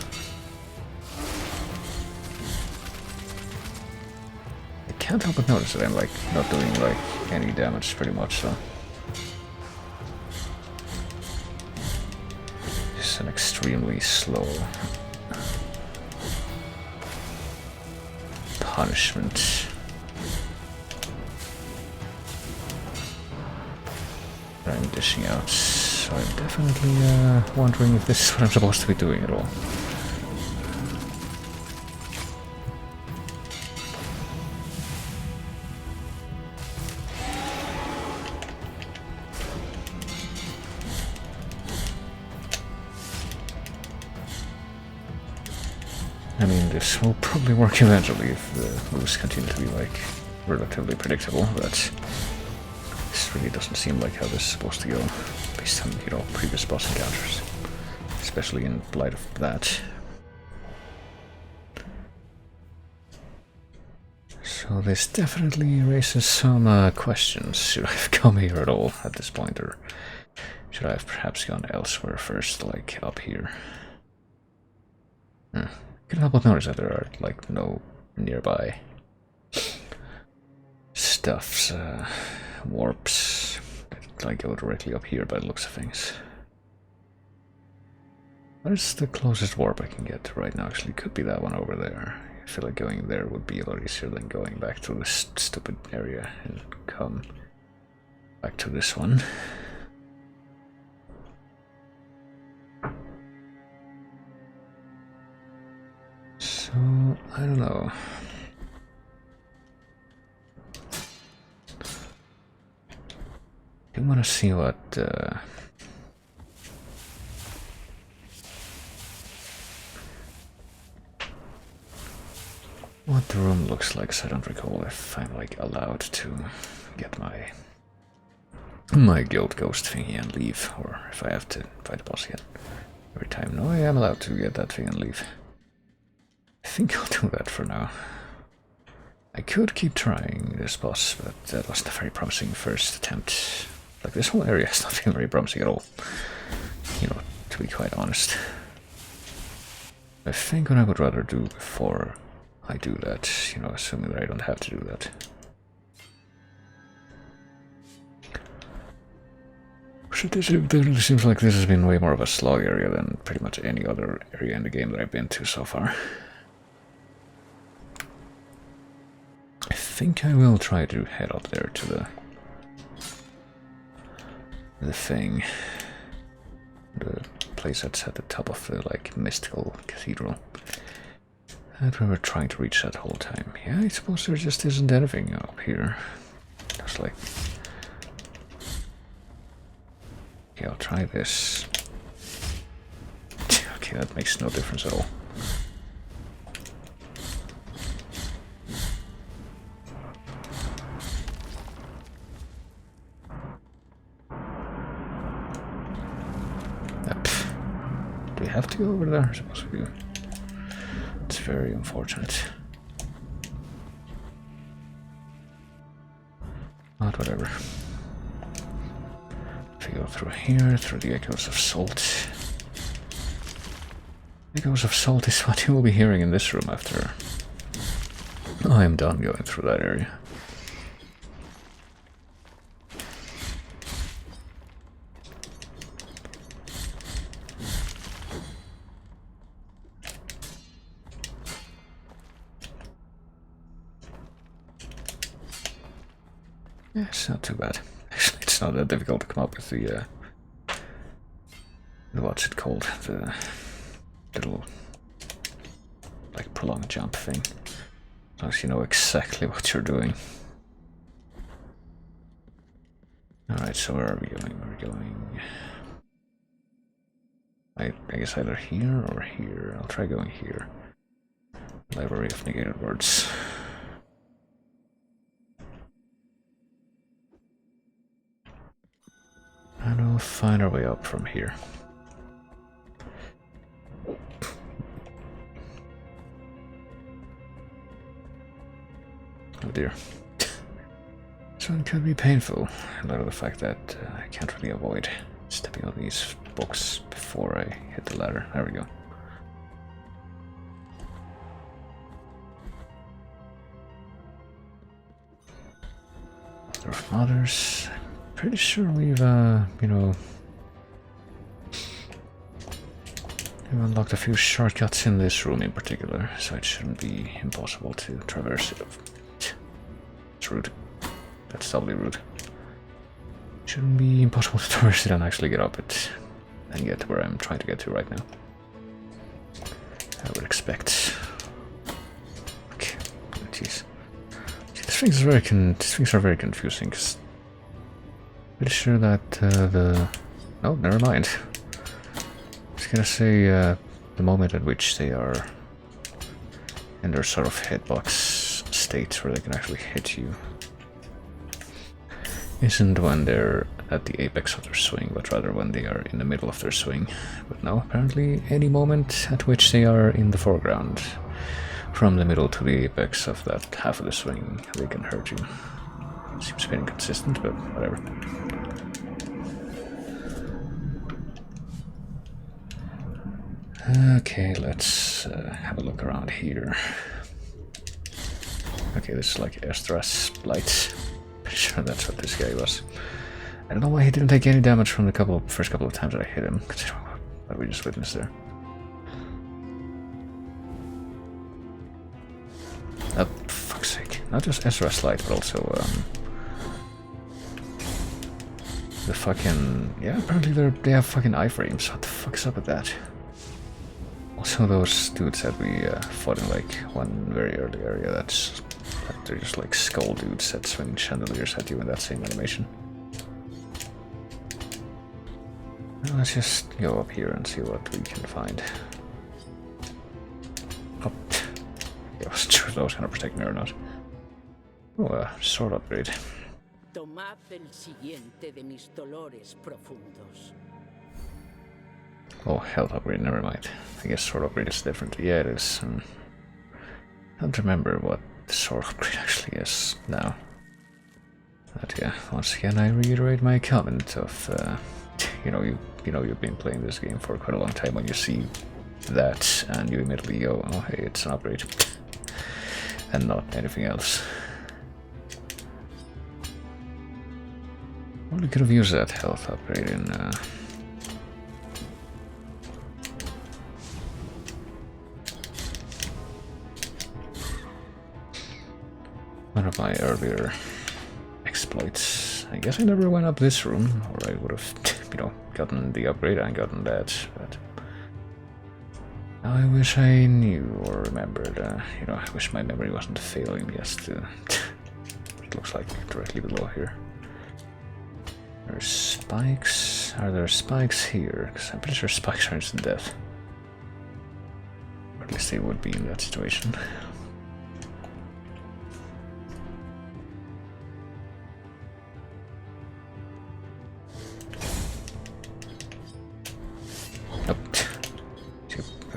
I can't help but notice that I'm like not doing like any damage pretty much, so it's an extremely slow punishment. I'm dishing out, so I'm definitely wondering if this is what I'm supposed to be doing at all. I mean, this will probably work eventually if the moves continue to be, like, relatively predictable, but this really doesn't seem like how this is supposed to go, based on, you know, previous boss encounters. Especially in light of that. So this definitely raises some questions. Should I have come here at all at this point, or should I have perhaps gone elsewhere first, like up here? I can't help but notice that there are, like, no nearby stuffs, warps that, like, go directly up here by the looks of things. What is the closest warp I can get to right now? Actually, could be that one over there. I feel like going there would be a lot easier than going back to this stupid area and come back to this one. So, I don't know. I want to see what the room looks like, so I don't recall if I'm, like, allowed to get my guild ghost thingy and leave, or if I have to fight the boss again every time. No, I am allowed to get that thing and leave. I think I'll do that for now. I could keep trying this boss, but that wasn't a very promising first attempt. Like, this whole area is not feeling very promising at all, you know, to be quite honest. I think what I would rather do before I do that, you know, assuming that I don't have to do that. It definitely seems like this has been way more of a slog area than pretty much any other area in the game that I've been to so far. I think I will try to head up there to the thing. The place that's at the top of the, like, mystical cathedral. That we were trying to reach that whole time. Yeah, I suppose there just isn't anything up here. Just like... Okay, I'll try this. Okay, that makes no difference at all. Do we have to go over there? I suppose we do. It's very unfortunate. But whatever. If we go through here, through the Echoes of Salt. Echoes of Salt is what you will be hearing in this room after I am done going through that area. Yeah, it's not too bad. Actually, it's not that difficult to come up with the what's it called? The little, like, prolonged jump thing. As long as you know exactly what you're doing. Alright, so where are we going? We're going... I guess either here or here. I'll try going here. Library of Negated Words. And we'll find our way up from here. Oh dear. So it could be painful, in light of the fact that I can't really avoid stepping on these books before I hit the ladder. There we go. Of Mothers. Pretty sure we've, you know, we've unlocked a few shortcuts in this room in particular, so it shouldn't be impossible to traverse it. It's rude. That's doubly rude. Shouldn't be impossible to traverse it and actually get up it and get to where I'm trying to get to right now. I would expect. Okay, jeez. These things are very confusing. Cause pretty sure that the oh, never mind. I was gonna say the moment at which they are in their sort of hitbox state where they can actually hit you isn't when they're at the apex of their swing, but rather when they are in the middle of their swing. But no, apparently any moment at which they are in the foreground, from the middle to the apex of that half of the swing, they can hurt you. Seems a bit inconsistent, but whatever. Okay, let's have a look around here. Okay, this is like Estra's lights. Pretty sure that's what this guy was. I don't know why he didn't take any damage from the first couple of times that I hit him, considering what we just witnessed there. Oh, for fuck's sake. Not just Ezra's light, but also, the fucking... Yeah, apparently they have fucking iframes. What the fuck's up with that? Also those dudes that we fought in, like, one very early area, they're just like skull dudes that swing chandeliers at you in that same animation. Well, let's just go up here and see what we can find. Oh, I wasn't sure if that was gonna protect me or not. Oh, sword upgrade. Tomad el siguiente de mis dolores profundos. Oh, health upgrade, never mind. I guess sword upgrade is different. Yeah, it is. I don't remember what the sword upgrade actually is now. But yeah, once again I reiterate my comment of, you've been playing this game for quite a long time when you see that and you immediately go, oh hey, it's an upgrade. And not anything else. Well, we could have used that health upgrade in, one of my earlier exploits. I guess I never went up this room, or I would have, gotten the upgrade and gotten that, but I wish I knew or remembered, I wish my memory wasn't failing me as to... It looks like directly below here. There's spikes. Are there spikes here? Because I'm pretty sure spikes are instant death. Or at least they would be in that situation.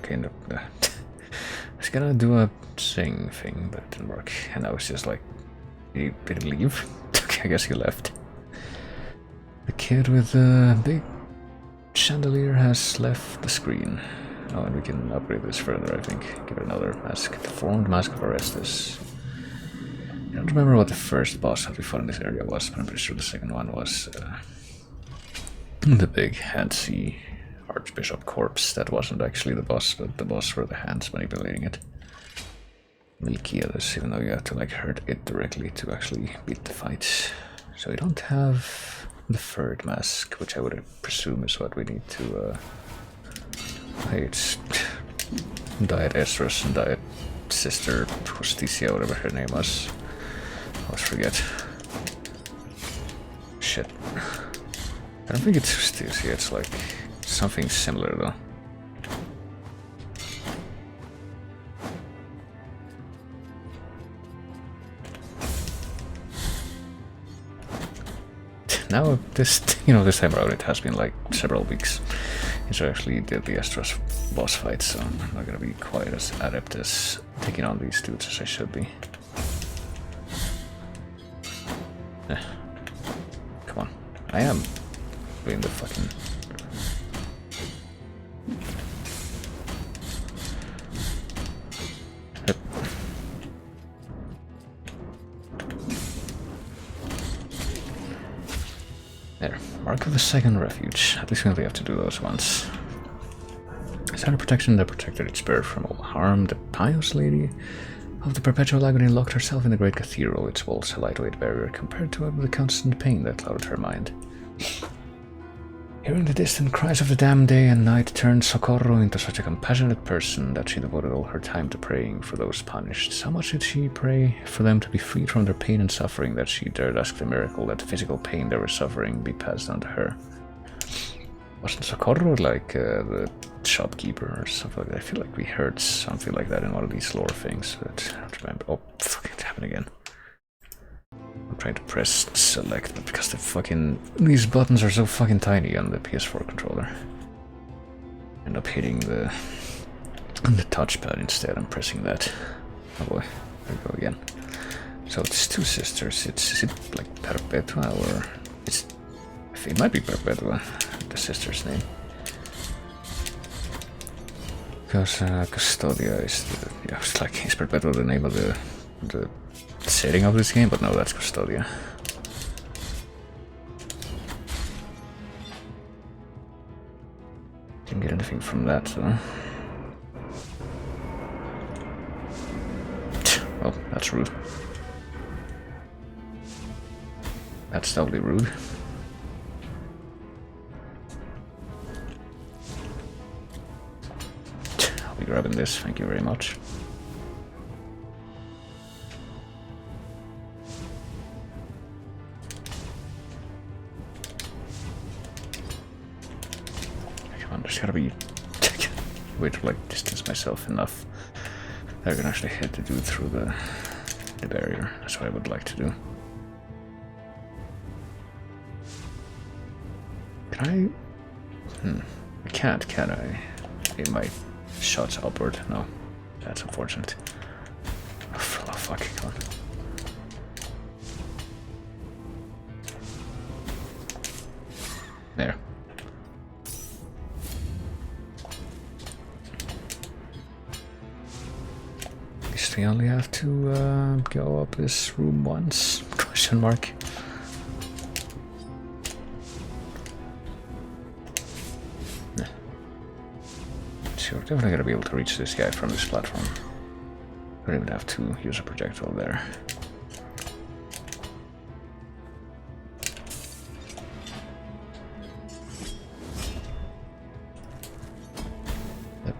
I was gonna do a sing thing, but it didn't work. And I was just like, did he leave? Okay, I guess he left. The kid with the big chandelier has left the screen. Oh, and we can upgrade this further, I think. Give it another mask. The Formed Mask of Orestes. I don't remember what the first boss that we fought in this area was, but I'm pretty sure the second one was the big handsy Archbishop corpse. That wasn't actually the boss, but the boss were the hands manipulating it. Milkiades, even though you have to like hurt it directly to actually beat the fight. So we don't have the third mask, which I would presume is what we need to hey, it's Diet Esdras and Diet Sister Justicia, whatever her name was. I always forget. Shit. I don't think it's Justicia, it's like something similar though. Now this time around it has been like several weeks since I actually did the Astros boss fight, so I'm not gonna be quite as adept as taking on these dudes as I should be. Come on, I am doing the fucking... There, Mark of the Second Refuge. At least we only have to do those once. Sign of protection that protected its spirit from all harm. The pious lady of the perpetual agony locked herself in the great cathedral, its walls a lightweight barrier compared to the constant pain that clouded her mind. Hearing the distant cries of the damned day and night turned Socorro into such a compassionate person that she devoted all her time to praying for those punished. So much did she pray for them to be freed from their pain and suffering that she dared ask the miracle that physical pain they were suffering be passed on to her. Wasn't Socorro like the shopkeeper or something like that? I feel like we heard something like that in one of these lore things, but I don't remember. Oh, fuck, it happened again. I'm trying to press select, but because these buttons are so fucking tiny on the PS4 controller, I end up hitting the touchpad instead. I'm pressing that. Oh boy, there we go again. So it's two sisters. Is it like Perpetua or it might be Perpetua, the sister's name. Because Custodia is the... Yeah, it's like, is Perpetua the name of the setting of this game? But no, that's Custodia. Didn't get anything from that, though. Well, that's rude. That's doubly rude. I'll be grabbing this, thank you very much. Come on, there's gotta be a way to like distance myself enough that I can actually hit the dude through the barrier. That's what I would like to do. Can I? I can't, can I? Aim my shots upward. No. That's unfortunate. Oh, fuck, come on. There. At least we only have to go up this room once? Question mark. We're definitely gonna be able to reach this guy from this platform. Don't even have to use a projectile there. Yep.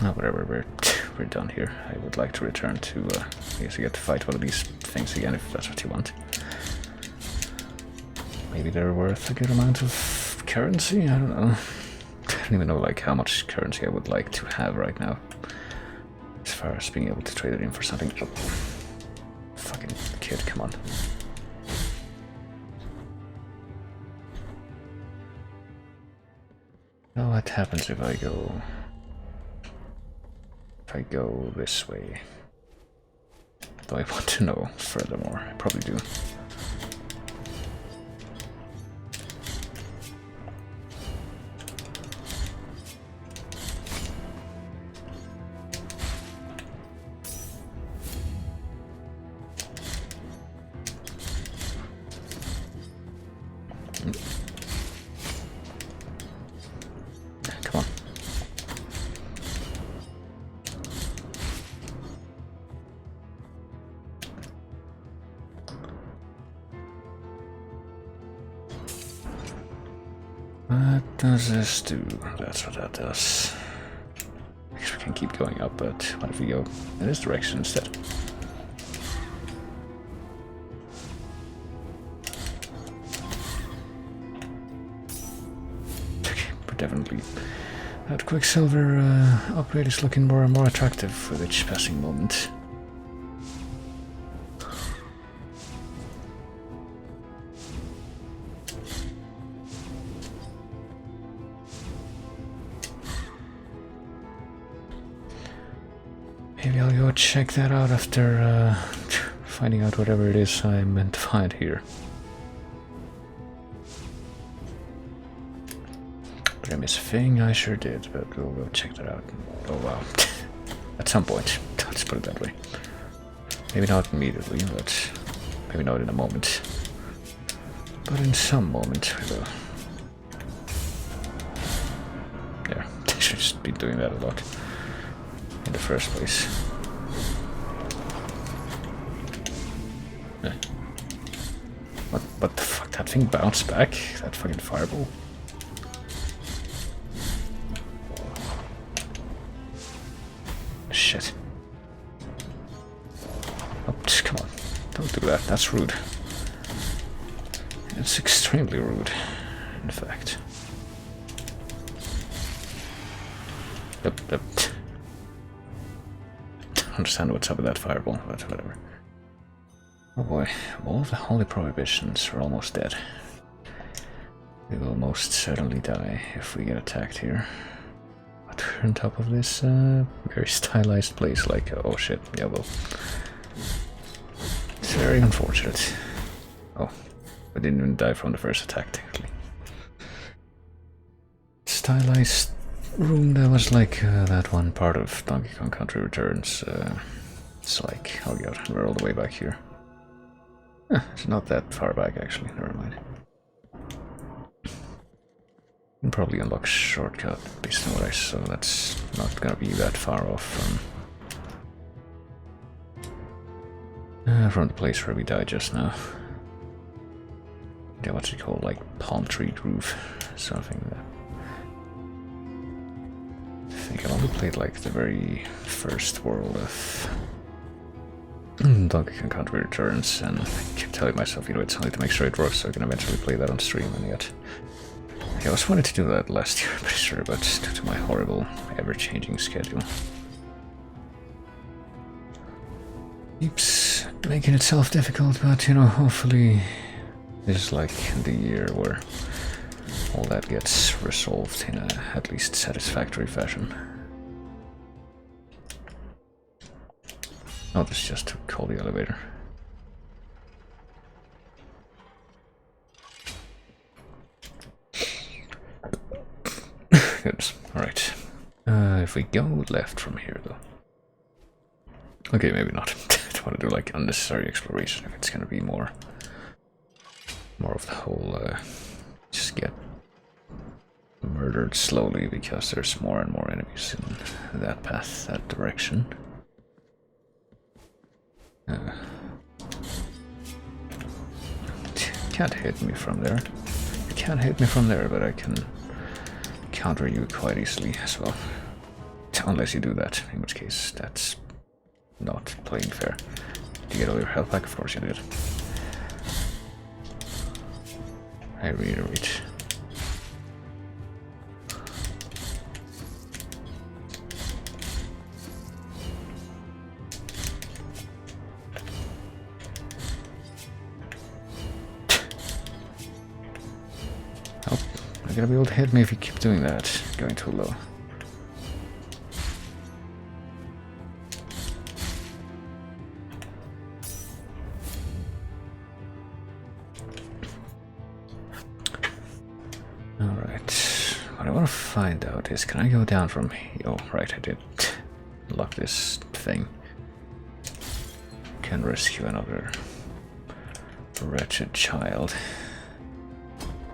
Oh, whatever, we're done here. I would like to return to, I guess you get to fight one of these things again if that's what you want. Maybe they're worth a good amount of currency? I don't know. I don't even know like how much currency I would like to have right now, as far as being able to trade it in for something. Oh, fucking kid, come on. Now what happens if I go this way? Do I want to know furthermore? I probably do. Come on. What does this do? That's what that does. I guess we can keep going up, but what if we go in this direction instead? definitely. That Quicksilver upgrade is looking more and more attractive with each passing moment. Maybe I'll go check that out after finding out whatever it is I meant to find here. Did I miss a thing? I sure did, but we'll go check that out. Oh wow. At some point. Let's put it that way. Maybe not immediately, but maybe not in a moment. But in some moment we will. Yeah, I should just be doing that a lot. In the first place. What the fuck? That thing bounced back? That fucking fireball? Shit. Oh, just come on. Don't do that. That's rude. It's extremely rude, in fact. Yep. Don't understand what's up with that fireball, but whatever. Oh boy, all of the holy prohibitions are almost dead. We will most certainly die if we get attacked here. But we're on top of this very stylized place, like, oh shit, yeah, well. It's very unfortunate. Oh, we didn't even die from the first attack, technically. Stylized room that was like that one part of Donkey Kong Country Returns. It's like, oh god, we're all the way back here. It's not that far back, actually. Never mind. Can probably unlock a shortcut based on what I saw. That's not gonna be that far off from the place where we died just now. Yeah, what's it called? Like Palm Tree Groove, something like that. I think I only played like the very first world of Donkey Kong Country Returns, and I keep telling myself, you know, it's only to make sure it works so I can eventually play that on stream, and yet I was wanting to do that last year, I'm pretty sure, but due to my horrible, ever-changing schedule. Keeps making itself difficult, but, you know, hopefully this is like the year where all that gets resolved in a at least satisfactory fashion. Oh, this is just to call the elevator. Goodness. Alright. If we go left from here, though. Okay, maybe not. I don't want to do like unnecessary exploration if it's gonna be more of the whole just get murdered slowly because there's more and more enemies in that path, that direction. Can't hit me from there. You can't hit me from there, but I can counter you quite easily as well. Unless you do that, in which case that's not playing fair. Did you get all your health back? Of course you did. I reiterate. Oh, I'm gonna be able to hit me if you keep doing that, going too low. Find out is, can I go down from here? Oh, right, I did unlock this thing. Can rescue another wretched child.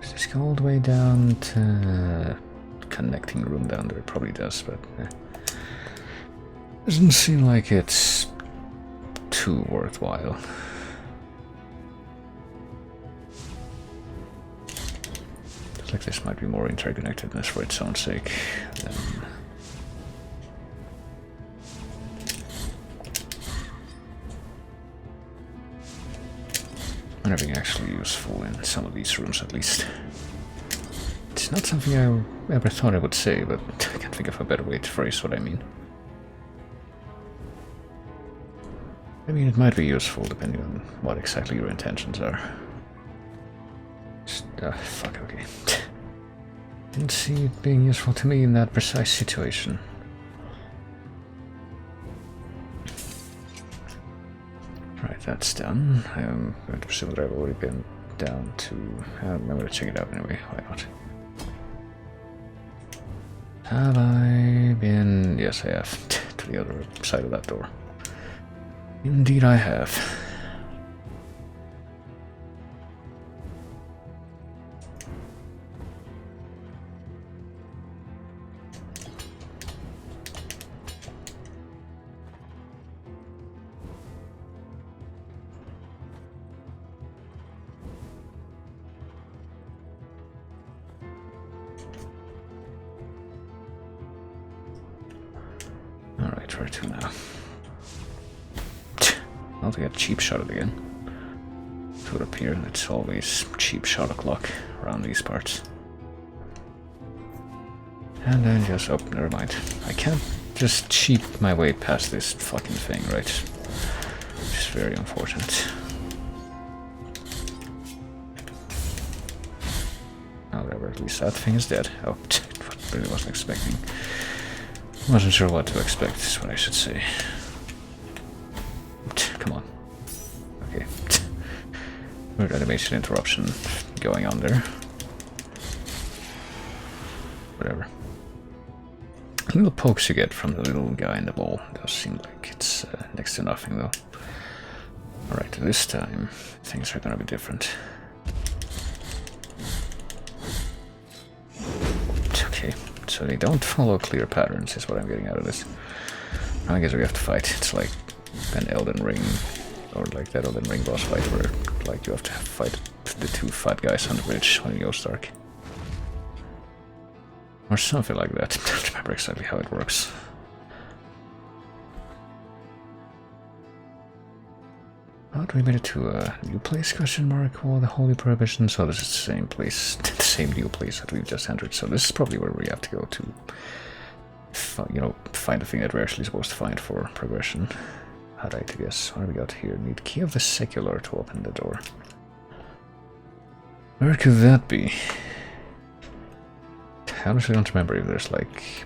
Does this go all the way down to connecting room down there? It probably does, but doesn't seem like it's too worthwhile. Like this might be more interconnectedness for its own sake than anything actually useful in some of these rooms, at least. It It's not something I ever thought I would say, but I can't think of a better way to phrase what I mean. I mean, it might be useful depending on what exactly your intentions are. Fuck, okay. Didn't see it being useful to me in that precise situation. Right, that's done. I'm going to presume that I've already been down to... I'm going to check it out anyway, why not? Have I been... Yes, I have. To the other side of that door. Indeed I have. Alright, where to now? I'll get a cheap shot at it again. It would appear it's always cheap shot o'clock around these parts. And then just... oh, never mind. I can't just cheap my way past this fucking thing, right? Which is very unfortunate. However, at least that thing is dead. Oh, really wasn't expecting. Wasn't sure what to expect, is what I should say. Come on. Okay. Weird animation interruption going on there. Whatever. The little pokes you get from the little guy in the ball does seem like it's next to nothing, though. Alright, this time things are gonna be different. Okay, so they don't follow clear patterns, is what I'm getting out of this. I guess we have to fight. It's like an Elden Ring, or like that Elden Ring boss fight where like you have to fight the two fat guys on the bridge when it goes dark. Or something like that. I don't remember exactly how it works. But we made it to a new place, question mark, or the Holy Prohibition. So this is the same place, the same new place that we've just entered. So this is probably where we have to go to, you know, find the thing that we're actually supposed to find for progression. Alright, I guess. What do we got here? Need key of the secular to open the door. Where could that be? I honestly don't remember if there's like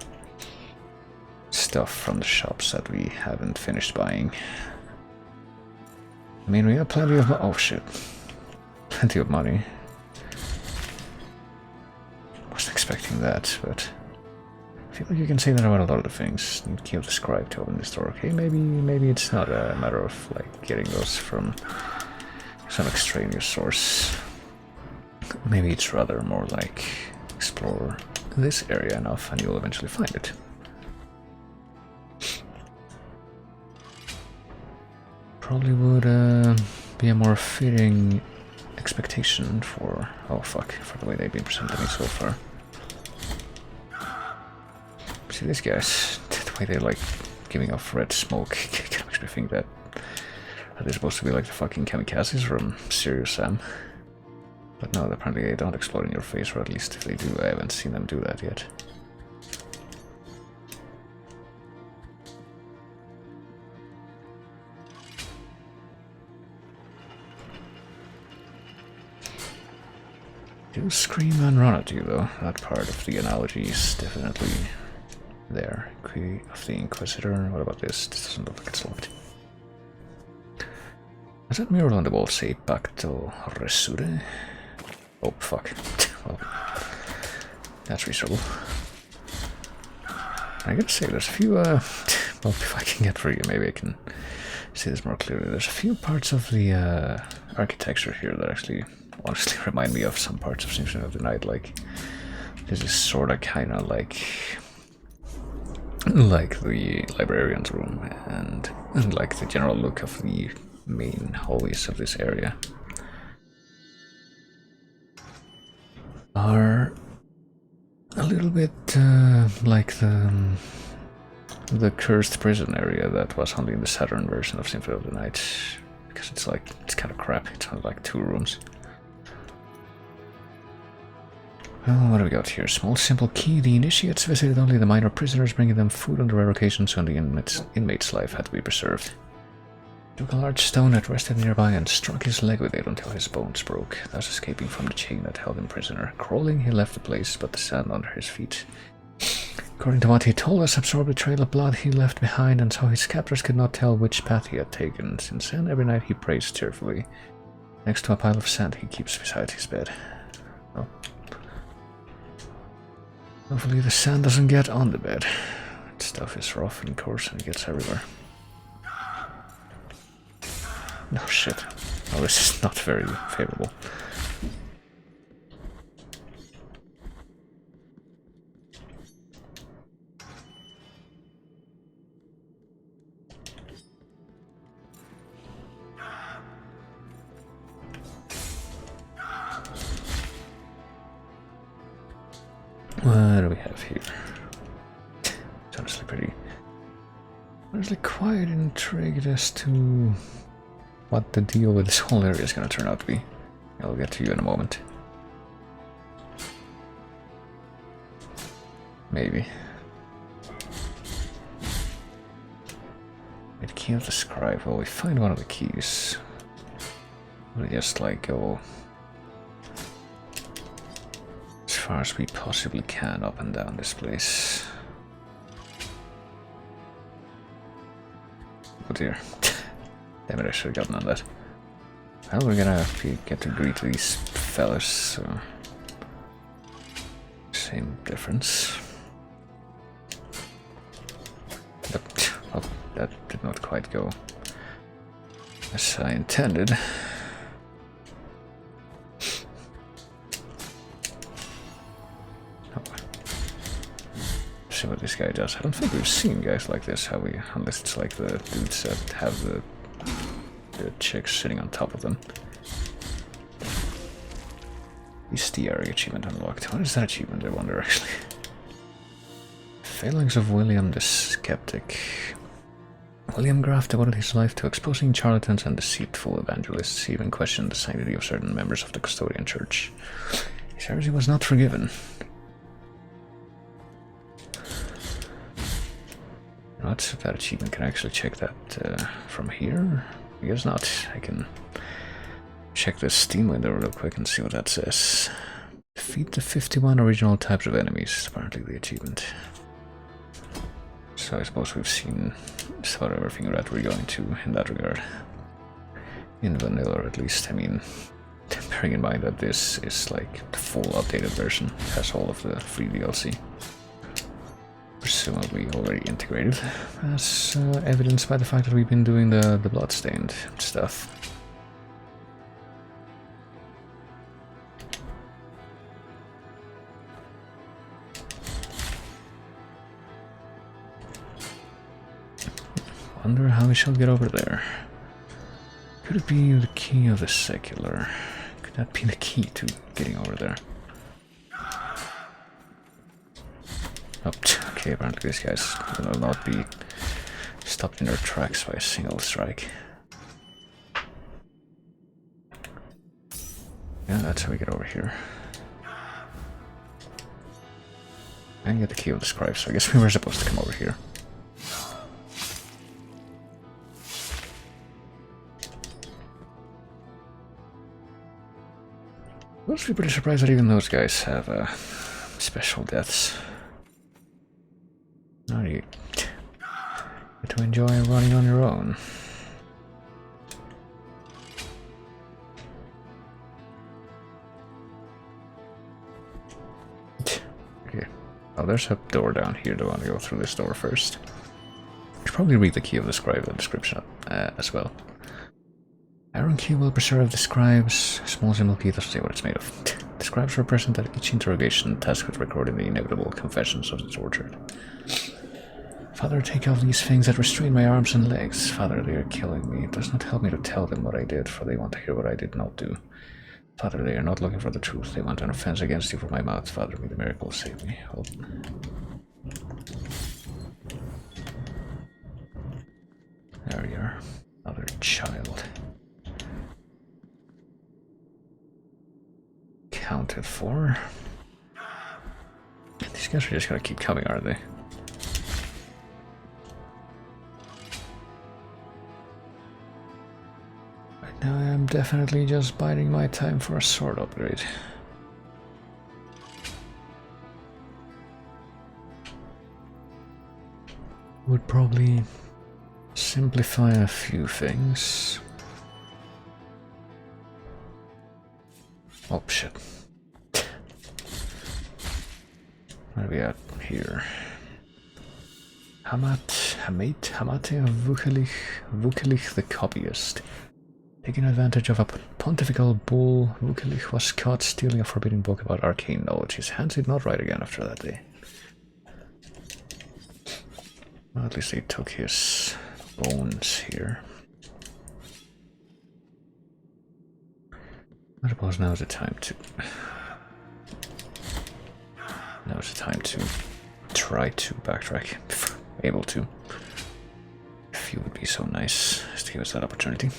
stuff from the shops that we haven't finished buying. I mean, we have plenty of oh shit. Plenty of money. Wasn't expecting that, but I feel like you can say that about a lot of the things. Need key of the scribe to open this door. Okay, maybe it's not a matter of like getting those from some extraneous source. Maybe it's rather more like explore this area enough and you'll eventually find it. Probably would be a more fitting expectation for... oh fuck, for the way they've been presenting it so far. See these guys, the way they like giving off red smoke kind of makes me think that they're supposed to be like the fucking kamikazes from Serious Sam. But no, apparently they don't explode in your face, or at least if they do, I haven't seen them do that yet. Do scream and run at you, though. That part of the analogy is definitely there. Key of the Inquisitor. What about this? This doesn't look like it's locked. Does that mural on the wall say Pacto Resure? Oh, fuck. Well, that's reasonable. I gotta say, there's a few, well, if I can get through, maybe I can see this more clearly. There's a few parts of the architecture here that actually honestly remind me of some parts of Symphony of the Night. Like, this is sort of kind of like the librarian's room and like the general look of the main hallways of this area are a little bit like the cursed prison area that was only in the Saturn version of Symphony of the Night, because it's kind of crap. It's only like 2 rooms. Oh, what do we got here? Small simple key. The initiates visited only the minor prisoners, bringing them food on the rare occasions when the inmate's life had to be preserved. Took a large stone that rested nearby and struck his leg with it until his bones broke, thus escaping from the chain that held him prisoner. Crawling, he left the place, but the sand under his feet, according to what he told us, absorbed a trail of blood he left behind, and so his captors could not tell which path he had taken. Since then, every night he prays tearfully, next to a pile of sand he keeps beside his bed. Oh. Hopefully the sand doesn't get on the bed. That stuff is rough and coarse and it gets everywhere. No shit. Oh, this is not very favorable. What do we have here? It's honestly quite intrigued as to what the deal with this whole area is going to turn out to be. I'll get to you in a moment. Maybe. The key of the scribe. Well, we find one of the keys. We just like go as far as we possibly can up and down this place. Oh dear. Damn it, I should have gotten on that. Well, we're gonna get to greet these fellas, so same difference. But, oh, that did not quite go as I intended. Oh. See what this guy does. I don't think we've seen guys like this, have we? Unless it's like the dudes that have the chicks sitting on top of them. Bestiary achievement unlocked. What is that achievement, I wonder, actually? Failings of William the Skeptic. William Graff devoted his life to exposing charlatans and deceitful evangelists. He even questioned the sanctity of certain members of the Castilian Church. His heresy was not forgiven. Not that achievement. Can I actually check that from here? I guess not. I can check the Steam window real quick and see what that says. Defeat the 51 original types of enemies, apparently the achievement. So I suppose we've seen sort of everything that we're going to in that regard. In vanilla, at least. I mean, bearing in mind that this is like the full updated version. It has all of the free DLC. Presumably already integrated, as evidenced by the fact that we've been doing the bloodstained stuff. Wonder how we shall get over there. Could it be the key of the secular? Could that be the key to getting over there? Oh, okay, apparently these guys will not be stopped in their tracks by a single strike. Yeah, that's how we get over here. And get the key of the scribe, so I guess we were supposed to come over here. I was pretty surprised that even those guys have special deaths. Now you get to enjoy running on your own. Okay. Oh, there's a door down here. Do I want to go through this door first? I should probably read the key of the scribe in the description as well. Iron key will preserve the scribe's small symbol key. Doesn't say what it's made of. The scribes were present at each interrogation, tasked with recording the inevitable confessions of the tortured. Father, take off these things that restrain my arms and legs. Father, they are killing me. It does not help me to tell them what I did, for they want to hear what I did not do. Father, they are not looking for the truth. They want an offense against you for my mouth. Father, may the miracle save me. Oh. There we are. Another child. Counted for. These guys are just gonna keep coming, aren't they? Right now I am definitely just biding my time for a sword upgrade. Would probably simplify a few things. Oh shit. What are we at here? Hamate Vukelich the copyist. Taking advantage of a pontifical bull, Vukelich was caught stealing a forbidden book about arcane knowledge. His hands did not write again after that day. Well, at least they took his bones here. I suppose now is the time to... Now is the time to try to backtrack, if we're able to. If you would be so nice as to give us that opportunity.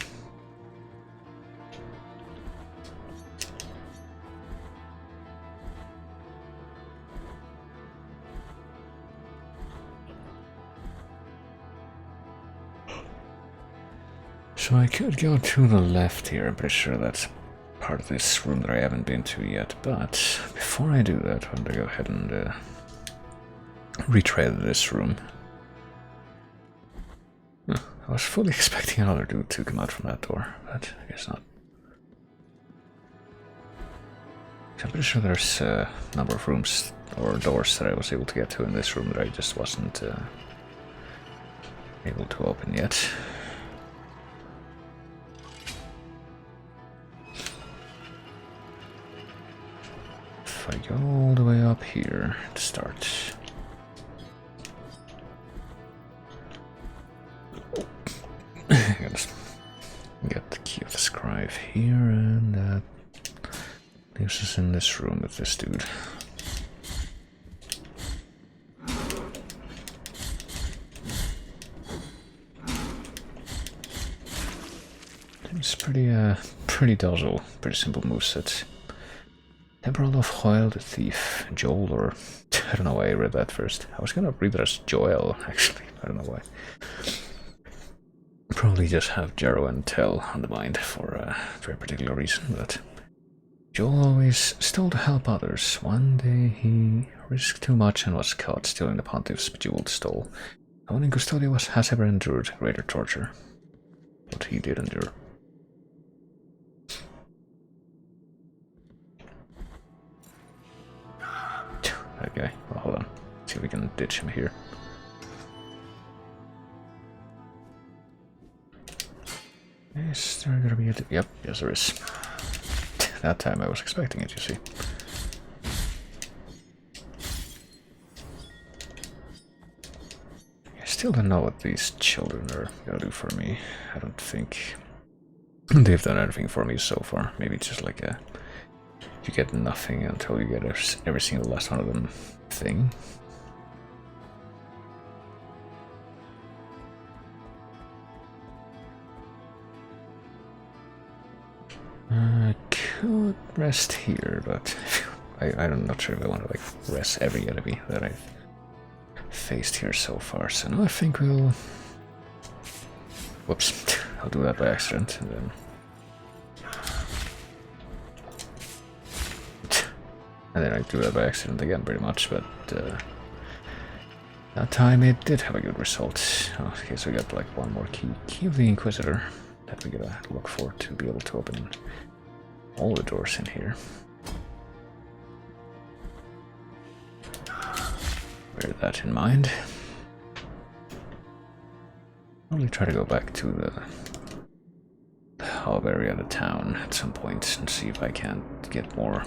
So I could go to the left here. I'm pretty sure that's part of this room that I haven't been to yet. But before I do that, I'm gonna go ahead and retread this room. I was fully expecting another dude to come out from that door, but I guess not. I'm pretty sure there's a number of rooms or doors that I was able to get to in this room that I just wasn't able to open yet. If I go all the way up here to start. I gotta get the key of the scribe here, and that leaves us in this room with this dude. It's pretty docile, pretty simple moveset. Temporal of Hoyle the Thief, Joel, or I don't know why I read that first. I was gonna read it as Joel, actually. I don't know why. Probably just have Jero and Tell on the mind for a very particular reason, but Joel always stole to help others. One day he risked too much and was caught stealing the pontiff's bejeweled stole. No one in Custodia has ever endured greater torture. But he did endure. That guy. Well, hold on. See if we can ditch him here. Is there gonna be a... Yep, yes there is. That time I was expecting it, you see. I still don't know what these children are gonna do for me. I don't think they've done anything for me so far. Maybe it's just like a... You get nothing until you get every single last one of them thing. I could rest here, but I'm not sure if I want to like rest every enemy that I've faced here so far. So now I think we'll... Whoops, I'll do that by accident and then... And then I do that by accident again, pretty much, but that time it did have a good result. Oh, okay, so we got like one more key. Key of the Inquisitor that we gotta look for to be able to open all the doors in here. Bear that in mind. Probably try to go back to the hub area of the town at some point and see if I can't get more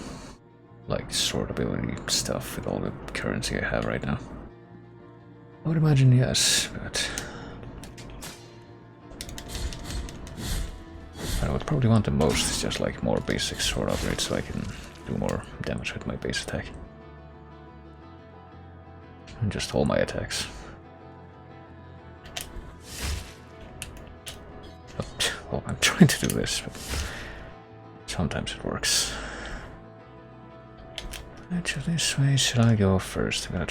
like sword ability stuff with all the currency I have right now. I would imagine yes, but I would probably want the most is just like more basic sword upgrades so I can do more damage with my base attack. And just all my attacks. Well, I'm trying to do this, but sometimes it works. Edge of this way. Should I go first? I'm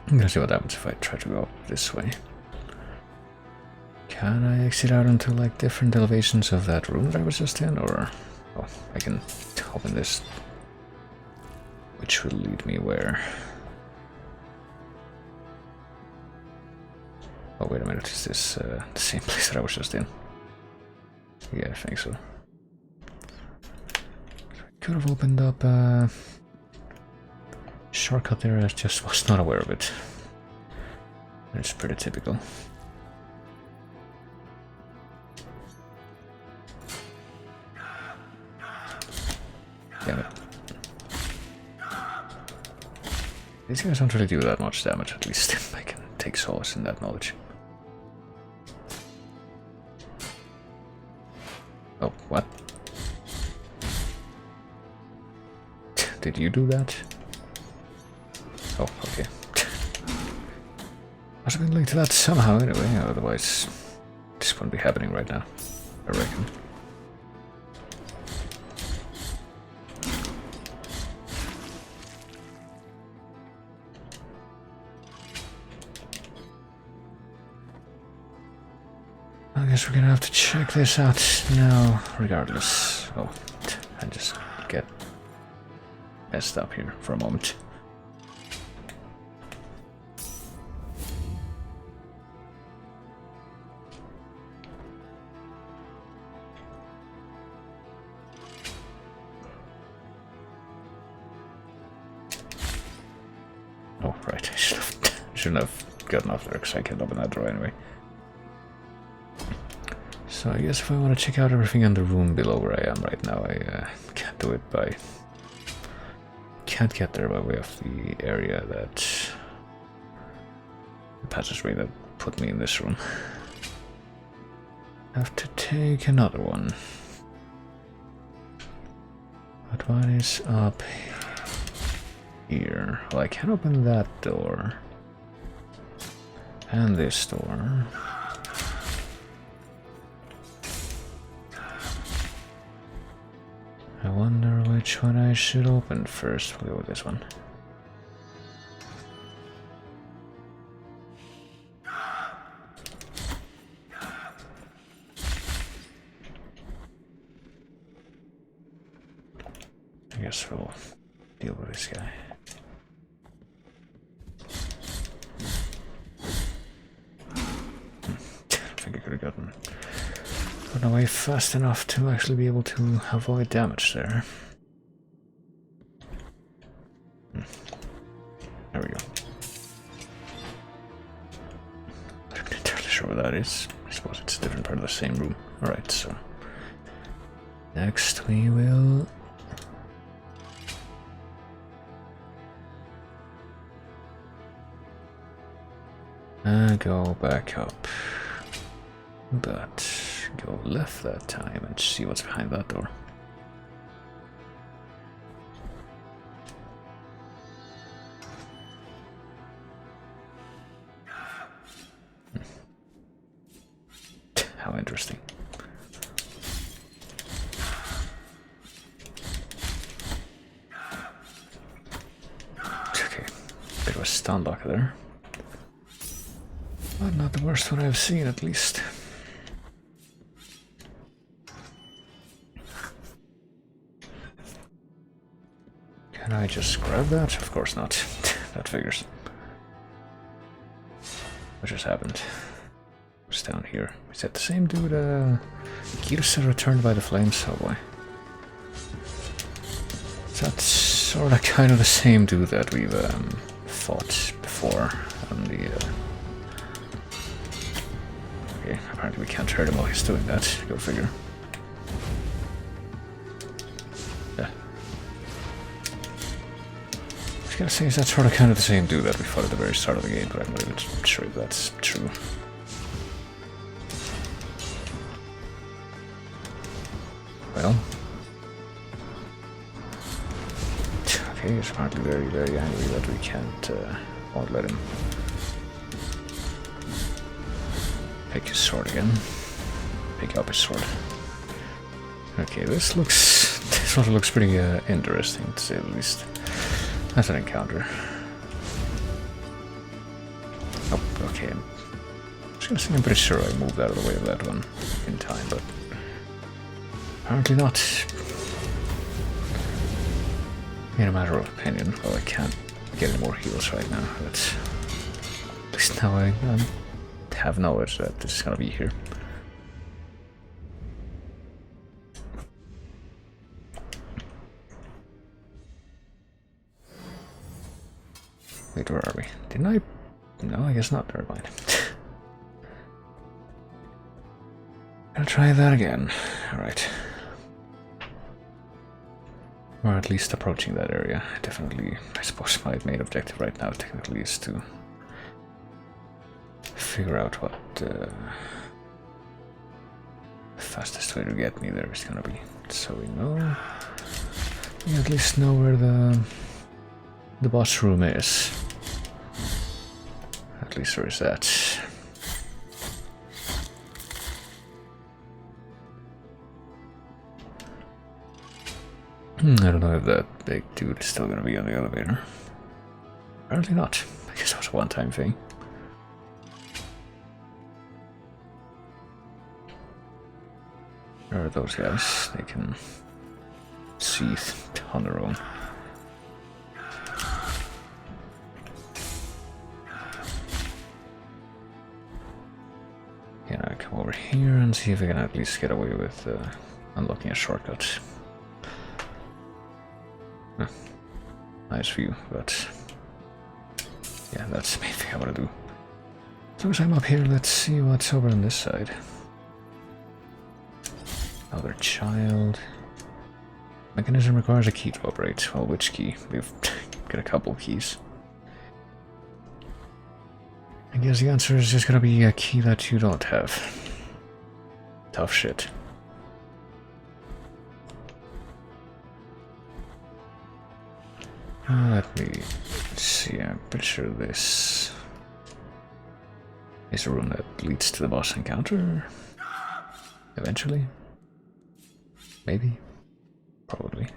gonna see what happens if I try to go this way. Can I exit out onto like different elevations of that room that I was just in, or I can open this, which will lead me where? Oh wait a minute, is this the same place that I was just in? Yeah, I think so. Could have opened up a shortcut there, I just was not aware of it. It's pretty typical. Damn it. These guys don't really do that much damage, at least I can take solace in that knowledge. Oh, what? Did you do that? Oh, okay. Must have been linked to that somehow anyway, otherwise this wouldn't be happening right now, I reckon. I guess we're gonna have to check this out now, regardless. Oh, and just get messed up here for a moment. Oh, right, I shouldn't have gotten off there because I can't open that door anyway. So I guess if I want to check out everything in the room below where I am right now, I can't do it by... Can't get there by way of the area that... the passageway that put me in this room. Have to take another one. But what is up here? Well, I can open that door. And this door. I wonder which one I should open first. We'll go with this one. I guess we'll deal with this guy. I think I could have gotten away fast enough to actually be able to avoid damage there. There we go. I'm not entirely sure what that is. I suppose it's a different part of the same room. Alright, so next we will go back up, but go left that time and see what's behind that door. How interesting. Okay, bit of a stun lock there. But not the worst one I've seen, at least. Can I just grab that? Of course not. That figures. What just happened? What's down here? Is that the same dude? Girsa returned by the flames? Oh boy. Is that sort of kind of the same dude that we've fought before on the... Okay, apparently we can't hurt him while he's doing that. Go figure. Yeah. I was gonna say, is that sort of kind of the same dude that we fought at the very start of the game, but I'm not even sure if that's true. Well. Okay, he's apparently very, very angry that we can't, won't let him pick his sword again. Pick up his sword. Okay, this looks this also looks pretty interesting, to say the least. That's an encounter. Oh, okay. I was gonna say I'm pretty sure I moved out of the way of that one in time, but apparently not. In a matter of opinion, well, I can't get any more heals right now, but at least now I have knowledge that this is gonna be here. Wait, where are we? Didn't I? No, I guess not. Never mind. I'll try that again. Alright. Or at least approaching that area. Definitely, I suppose my main objective right now technically is to figure out what the fastest way to get me there is gonna be. So we know. We at least know where the boss room is. At least there is that. I don't know if that big dude is still gonna be on the elevator. Apparently not. I guess it was a one-time thing. Where are those guys? They can see on their own. Can I come over here and see if I can at least get away with unlocking a shortcut? Nice view, but yeah, that's the main thing I want to do. As long as I'm up here, let's see what's over on this side. Another child. Mechanism requires a key to operate. Well, which key? We've got a couple keys. I guess the answer is just gonna be a key that you don't have. Tough shit. Let me see, I'm pretty sure this is a room that leads to the boss encounter. Eventually. Maybe. Probably.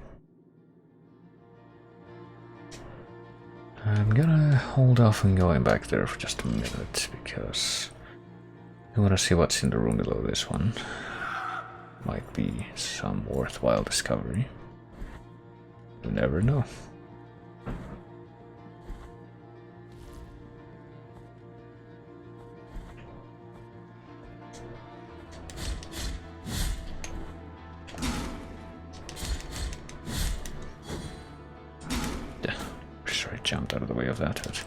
I'm gonna hold off on going back there for just a minute, because I wanna see what's in the room below this one. Might be some worthwhile discovery. You never know. Jumped out of the way of that, but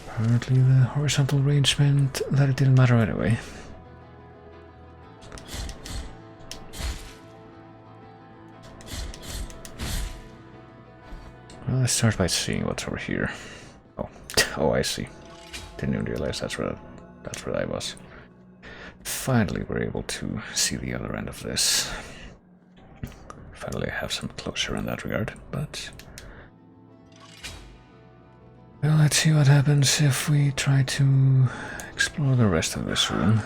apparently the horizontal range meant that it didn't matter anyway. Well, let's start by seeing what's over here. Oh, I see. Didn't even realize that's where I was. Finally, we're able to see the other end of this. Finally, I have some closure in that regard, but. Well, let's see what happens if we try to explore the rest of this room.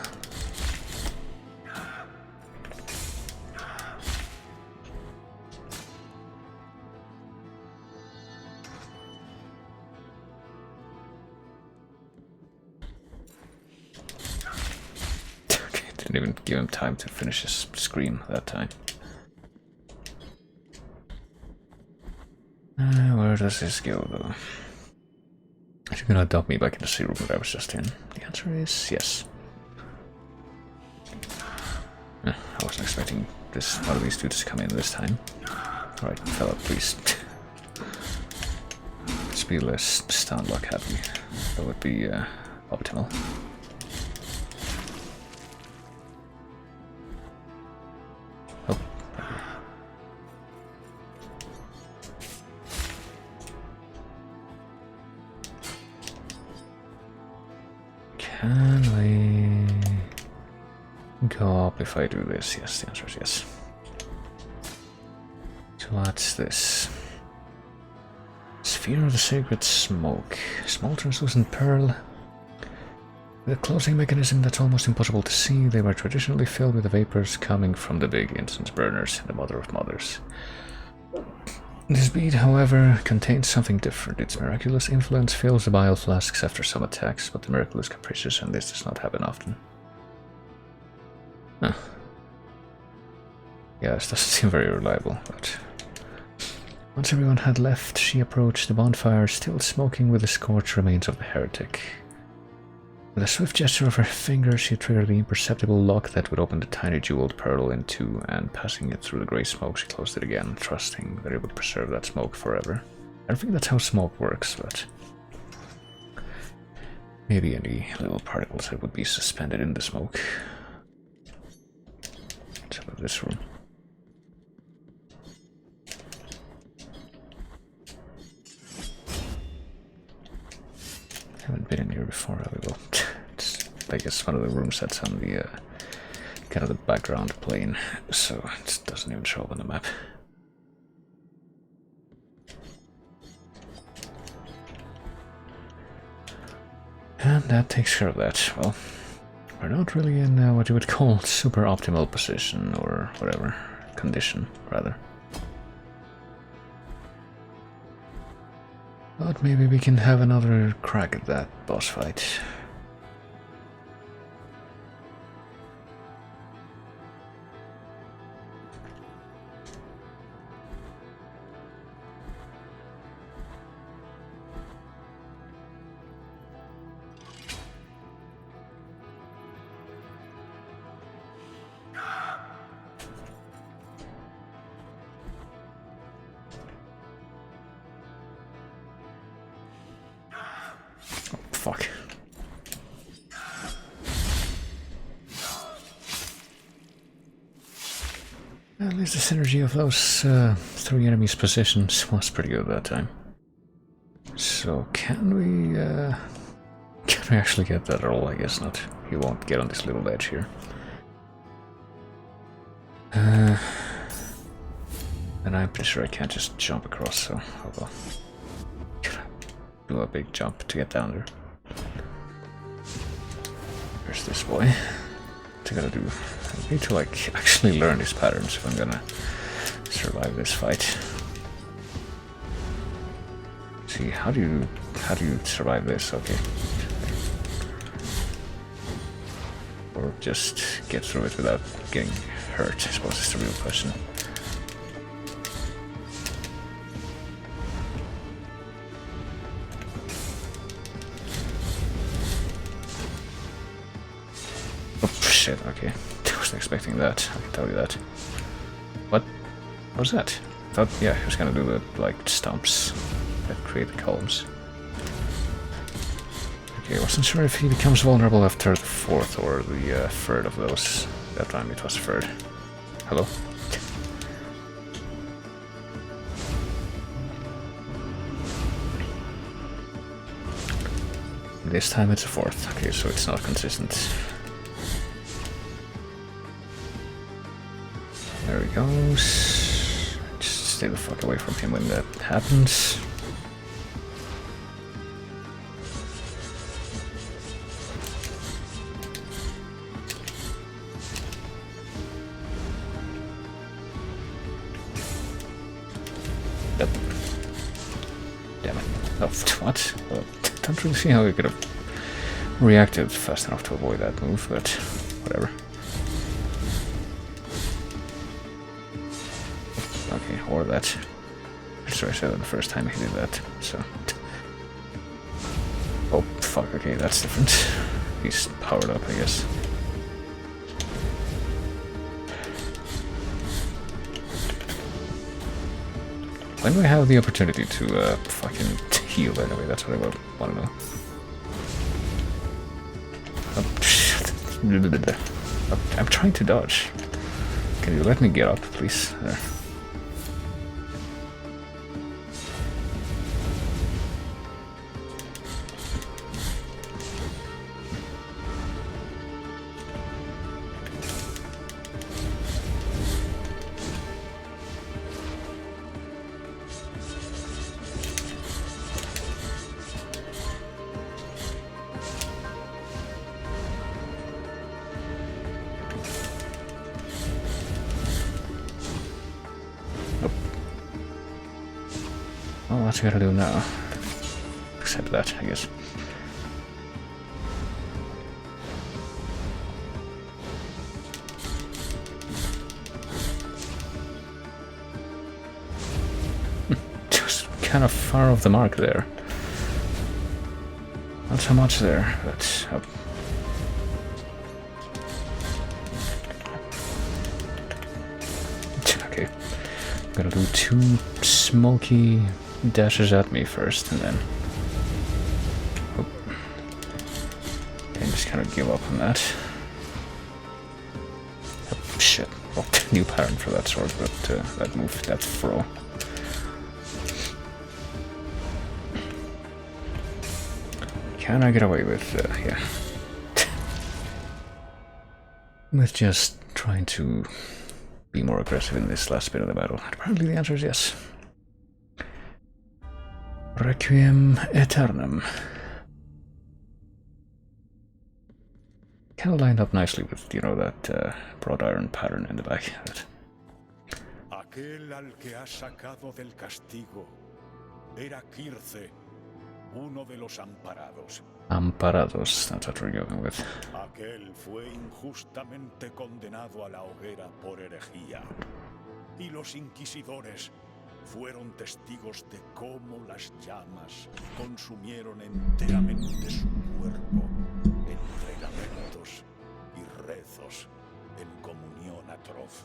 Okay, didn't even give him time to finish his scream that time. Where does this go, though? Is he gonna dump me back in the sea room that I was just in? The answer is yes. I wasn't expecting one of these dudes to come in this time. Alright, fella, please. Let's be less stun lock happy. That would be optimal. Oh. Can I go up if I do this? Yes, the answer is yes. So what's this? Sphere of the Sacred Smoke. Small translucent pearl. With a closing mechanism that's almost impossible to see, they were traditionally filled with the vapors coming from the big incense burners in the Mother of Mothers. This bead, however, contains something different. Its miraculous influence fills the bile flasks after some attacks, but the miracle is capricious and this does not happen often. Huh. Yeah, this doesn't seem very reliable, but... Once everyone had left, she approached the bonfire, still smoking with the scorched remains of the heretic. With a swift gesture of her finger, she triggered the imperceptible lock that would open the tiny jeweled pearl in two, and passing it through the grey smoke, she closed it again, trusting that it would preserve that smoke forever. I don't think that's how smoke works, but... maybe any little particles that would be suspended in the smoke. Let's have this room. Haven't been in here before, have we? Well, it's, I guess, one of the rooms that's on the kind of the background plane, so it doesn't even show up on the map. And that takes care of that. Well, we're not really in what you would call super optimal position, or whatever, condition, rather. But maybe we can have another crack at that boss fight. Fuck. At least the synergy of those three enemies' positions was pretty good that time. So can we actually get that roll? I guess not. He won't get on this little ledge here. And I'm pretty sure I can't just jump across, so I'll do a big jump to get down there. Where's this boy? What I gotta do? I need to like actually learn these patterns if I'm gonna survive this fight. See, how do you survive this? Okay. Or just get through it without getting hurt, I suppose is the real question. Shit, okay. I wasn't expecting that, I can tell you that. What? What was that? I thought, yeah, he was gonna do the, like, stumps that create the columns. Okay, I wasn't sure if he becomes vulnerable after the fourth or the third of those. That time it was third. Hello? This time it's a fourth. Okay, so it's not consistent. There he goes. Just stay the fuck away from him when that happens. Yep. Damn it. Oh, what? Well, I don't really see how he could have reacted fast enough to avoid that move, but whatever. Okay, or that. That's what I said the first time he did that, so... Oh, fuck, okay, that's different. He's powered up, I guess. When do I have the opportunity to fucking heal anyway? That's what I want to know. Oh, I'm trying to dodge. Can you let me get up, please? There. else we gotta do now? Except that, I guess. Just kind of far off the mark there. Not so much there, but... Okay. Gotta do 2 smoky dashes at me first, and then... Oh. And just kind of give up on that. Oh, shit. Well, new pattern for that sword, but that move, that throw. Can I get away with, yeah. With just trying to be more aggressive in this last bit of the battle? Apparently the answer is yes. Requiem Aeternam. Kind of lined up nicely with, you know, that broad iron pattern in the back. Aquel al que has sacado del castigo era Circe, uno de los amparados. Amparados, that's what we're going with. Aquel fue injustamente condenado a la hoguera por herejía. Y los inquisidores fueron testigos de cómo las llamas consumieron enteramente su cuerpo entre lamentos y rezos en comunión atroz.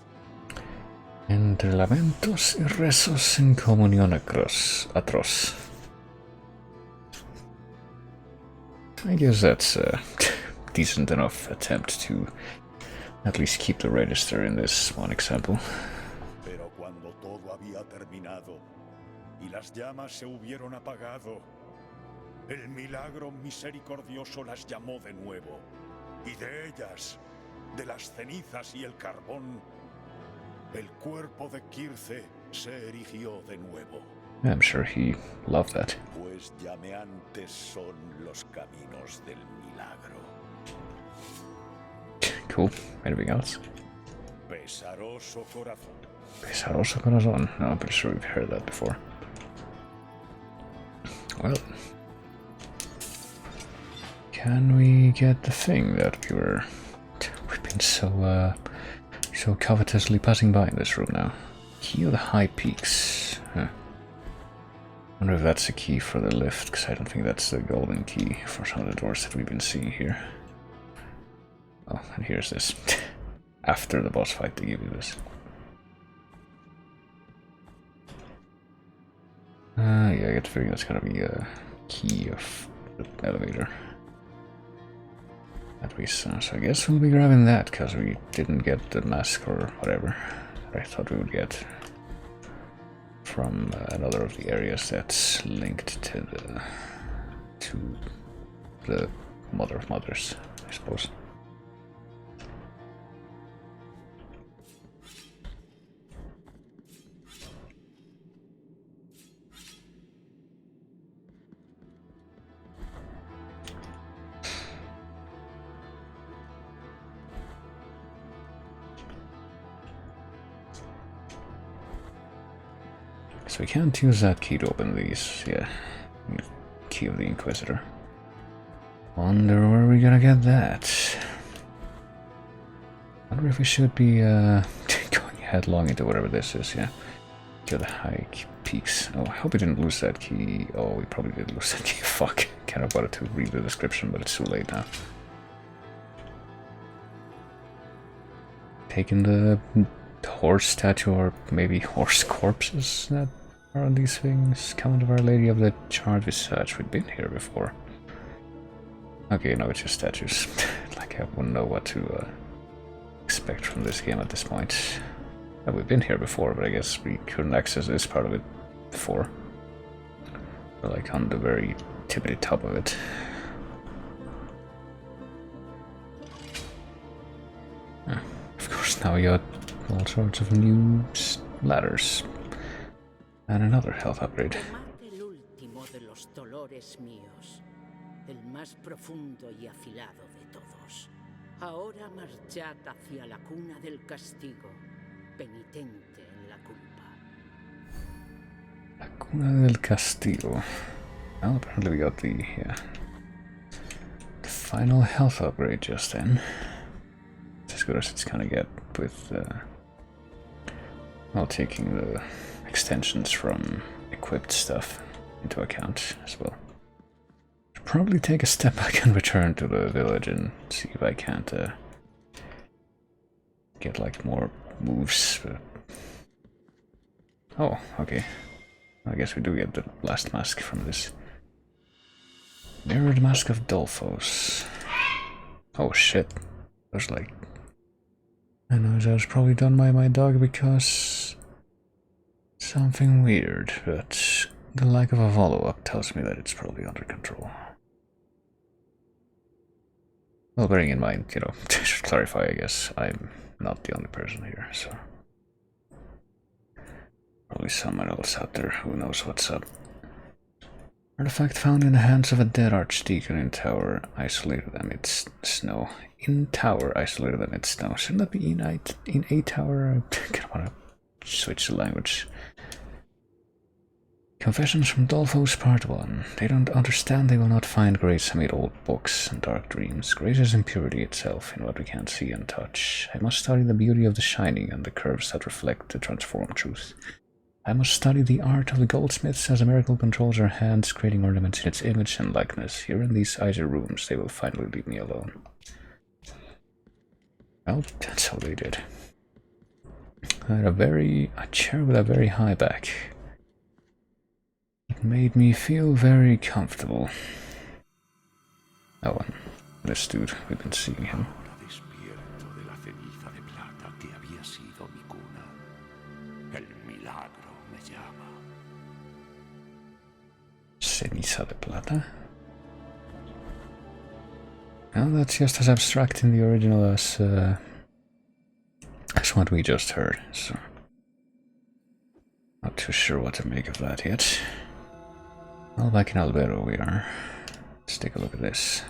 Entre lamentos y rezos en comunión atroz. I guess that's a decent enough attempt to at least keep the register in this one example. Pero cuando todo había terminado y las llamas se hubieron apagado, el milagro misericordioso las llamó de nuevo, y de ellas, de las cenizas y el carbón, el cuerpo de Circe se erigió de nuevo. I'm sure he loved that. Pues llameantes son los caminos del milagro. Cool. Anything else? Pesaroso corazón. Pesaroso corazón. No, I'm pretty sure we've heard that before. Well, can we get the thing that we've been so covetously passing by in this room now? Key of the High Peaks. Huh. I wonder if that's the key for the lift, because I don't think that's the golden key for some of the doors that we've been seeing here. Oh, and here's this. After the boss fight, they give you this. Yeah, I get the feeling that's gonna be a key of the elevator. At least, so I guess we'll be grabbing that, because we didn't get the mask or whatever I thought we would get from another of the areas that's linked to the Mother of Mothers, I suppose. So we can't use that key to open these, yeah. Key of the Inquisitor. Wonder where we're gonna get that. Wonder if we should be going headlong into whatever this is, yeah. Key of the High Peaks. Oh, I hope we didn't lose that key. Oh, we probably did lose that key. Fuck. Kind of wanted to read the description, but it's too late now. Taking the horse statue, or maybe horse corpses that are on these things. Comment of Our Lady of the Charge Visage. We've been here before. Okay, no, it's just statues. Like, I wouldn't know what to expect from this game at this point. We've been here before, but I guess we couldn't access this part of it before. We're like on the very tippity top of it. Of course, now we got all sorts of new ladders. And another health upgrade. Tomad el último de los dolores míos, el más profundo y afilado de todos. Ahora marchad hacia la cuna del castigo, penitente en la culpa. Laguna del Castillo. Well, apparently we got the final health upgrade just then. It's as good as it's gonna get with well, taking the extensions from equipped stuff into account as well. Should probably take a step back and return to the village and see if I can't get like more moves. Oh, okay. I guess we do get the last mask from this. Mirrored Mask of Dolphos. Oh shit. I was like... I know that was probably done by my dog because... something weird, but the lack of a follow-up tells me that it's probably under control. Well, bearing in mind, you know, I should clarify, I guess, I'm not the only person here, so... probably someone else out there who knows what's up. Artifact found in the hands of a dead archdeacon in tower, isolated amidst snow. In tower, isolated amidst snow. Shouldn't that be in a tower? I kind of want to switch the language. Confessions from Dolphos, Part 1. They don't understand they will not find grace amid old books and dark dreams. Grace is impurity itself in what we can't see and touch. I must study the beauty of the shining and the curves that reflect the transformed truth. I must study the art of the goldsmiths as a miracle controls our hands, creating ornaments in its image and likeness. Here in these icy rooms, they will finally leave me alone. Well, that's how they did. I had a chair with a very high back. It made me feel very comfortable. Oh, and this dude, we've been seeing him. Ceniza de plata. Well, that's just as abstract in the original as what we just heard, so not too sure what to make of that yet. Well, back in Albero we are. Let's take a look at this.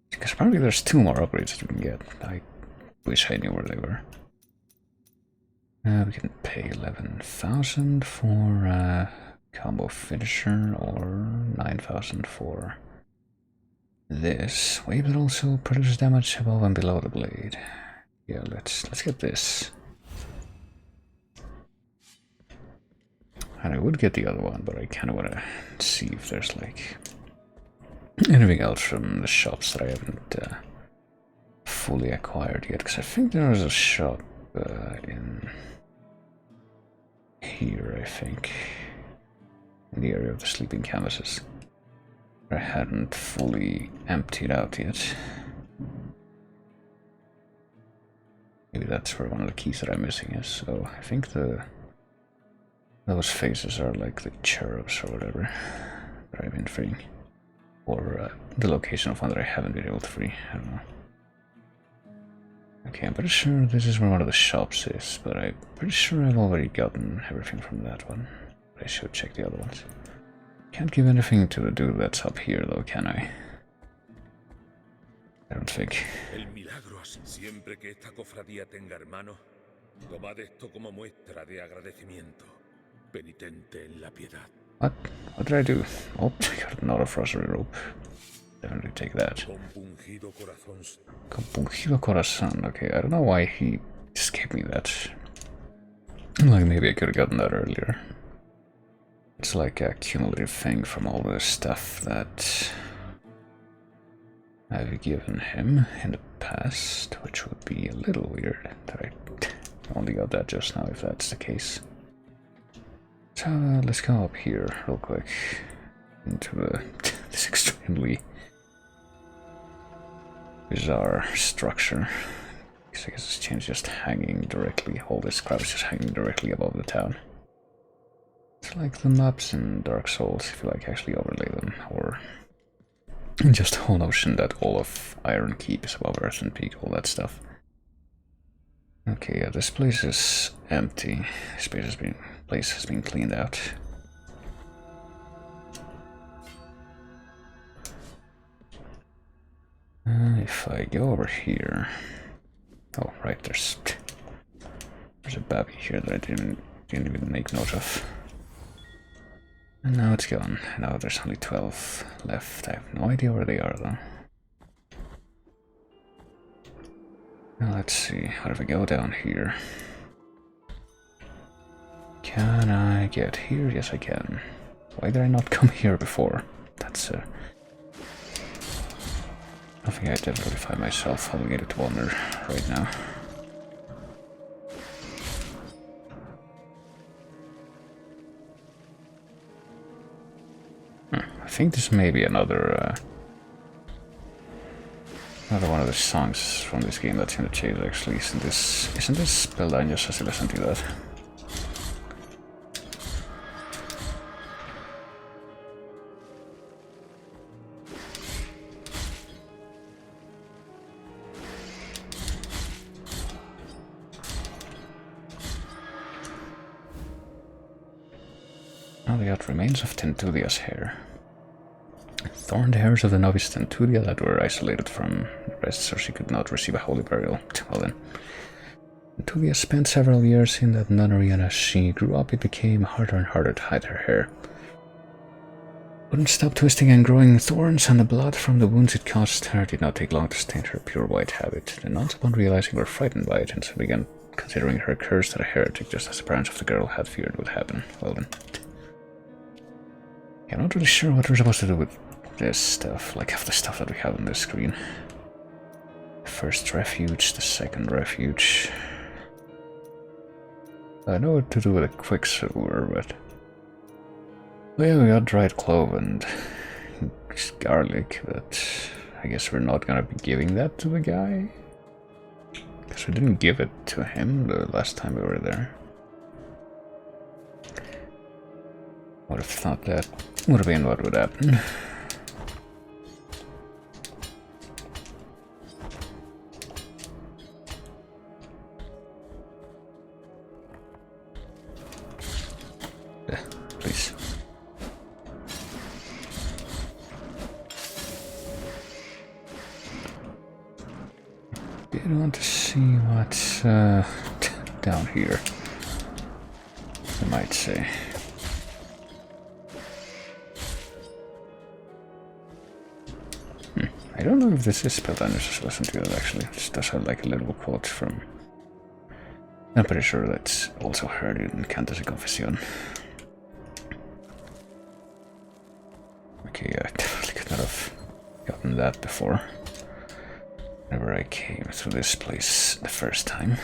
Because apparently there's 2 more upgrades that we can get. I wish I knew where they were. We can pay 11,000 for combo finisher, or 9,000 for this. Wave that also produces damage above and below the blade. Yeah, let's get this. And I would get the other one, but I kind of want to see if there's like anything else from the shops that I haven't fully acquired yet. Because I think there was a shop in here, I think. In the area of the sleeping canvases. I hadn't fully emptied out yet. Maybe that's where one of the keys that I'm missing is. So I think those faces are like the cherubs or whatever that I've been freeing. Or the location of one that I haven't been able to free. I don't know. Okay, I'm pretty sure this is where one of the shops is, but I'm pretty sure I've already gotten everything from that one. I should check the other ones. Can't give anything to the dude that's up here though, can I? I don't think. El milagro así. Siempre que esta cofradía tenga hermano, tomad esto como muestra de agradecimiento, penitente en la piedad. What? What did I do? Oh, I got another rosary rope. Definitely take that. Compungido corazón. Compungido corazón. Okay, I don't know why he just gave me that. Like maybe I could have gotten that earlier. It's like a cumulative thing from all the stuff that I've given him in the past, which would be a little weird that I only got that just now if that's the case. So let's go up here real quick into this extremely bizarre structure. I guess this chain's just hanging directly, all this crap is just hanging directly above the town. It's like the maps in Dark Souls, if you like actually overlay them, or just the whole notion that all of Iron Keep is above Earth and Peak, all that stuff. Okay, yeah, this place is empty. This place has been cleaned out. If I go over here... Oh, right, there's a babby here that I didn't didn't even make note of. And now it's gone. Now there's only 12 left. I have no idea where they are though. Now let's see, how do we go down here? Can I get here? Yes I can. Why did I not come here before? That's I think I definitely find myself obligated to wander right now. I think this may be another one of the songs from this game that's in the chase actually. Isn't this Spellline just as I listen to that? Now we got remains of Tentudia's hair. Thorned hairs of the novice Tentudia that were isolated from the rest so she could not receive a holy burial. Well then. Tentudia spent several years in that nunnery, and as she grew up it became harder and harder to hide her hair. Wouldn't stop twisting and growing thorns, and the blood from the wounds it caused her did not take long to stain her pure white habit. The nuns, upon realizing, were frightened by it, and so began considering her cursed and a heretic, just as the parents of the girl had feared would happen. Well then. Yeah, I'm not really sure what we're supposed to do with this stuff, like half the stuff that we have on this screen. The first refuge, the second refuge. I know what to do with a quicksilver, but... well, yeah, we got dried clove and garlic, but I guess we're not gonna be giving that to the guy. Because we didn't give it to him the last time we were there. Would have thought that would have been what would happen. Please. Did want to see what's down here, I might say. I don't know if this is Spellbinder's listen to it actually. This does have like a little quote from... I'm pretty sure that's also heard in Cantus y Confession. Okay, I definitely could not have gotten that before. Whenever I came through this place the first time.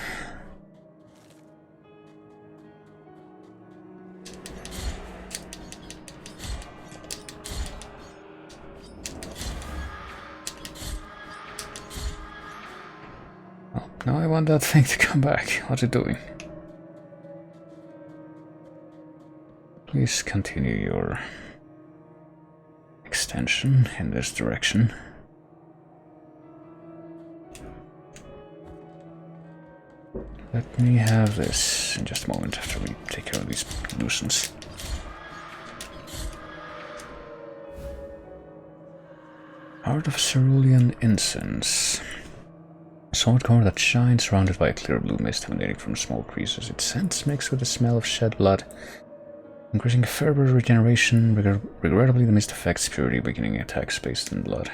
Now I want that thing to come back. What's it doing? Please continue your extension in this direction. Let me have this in just a moment after we take care of these nuisance. Heart of Cerulean Incense. Sword core that shines, surrounded by a clear blue mist emanating from small creases. Its scent mixed with the smell of shed blood, increasing fervor, regeneration. Regrettably, the mist affects purity, beginning attacks based on blood.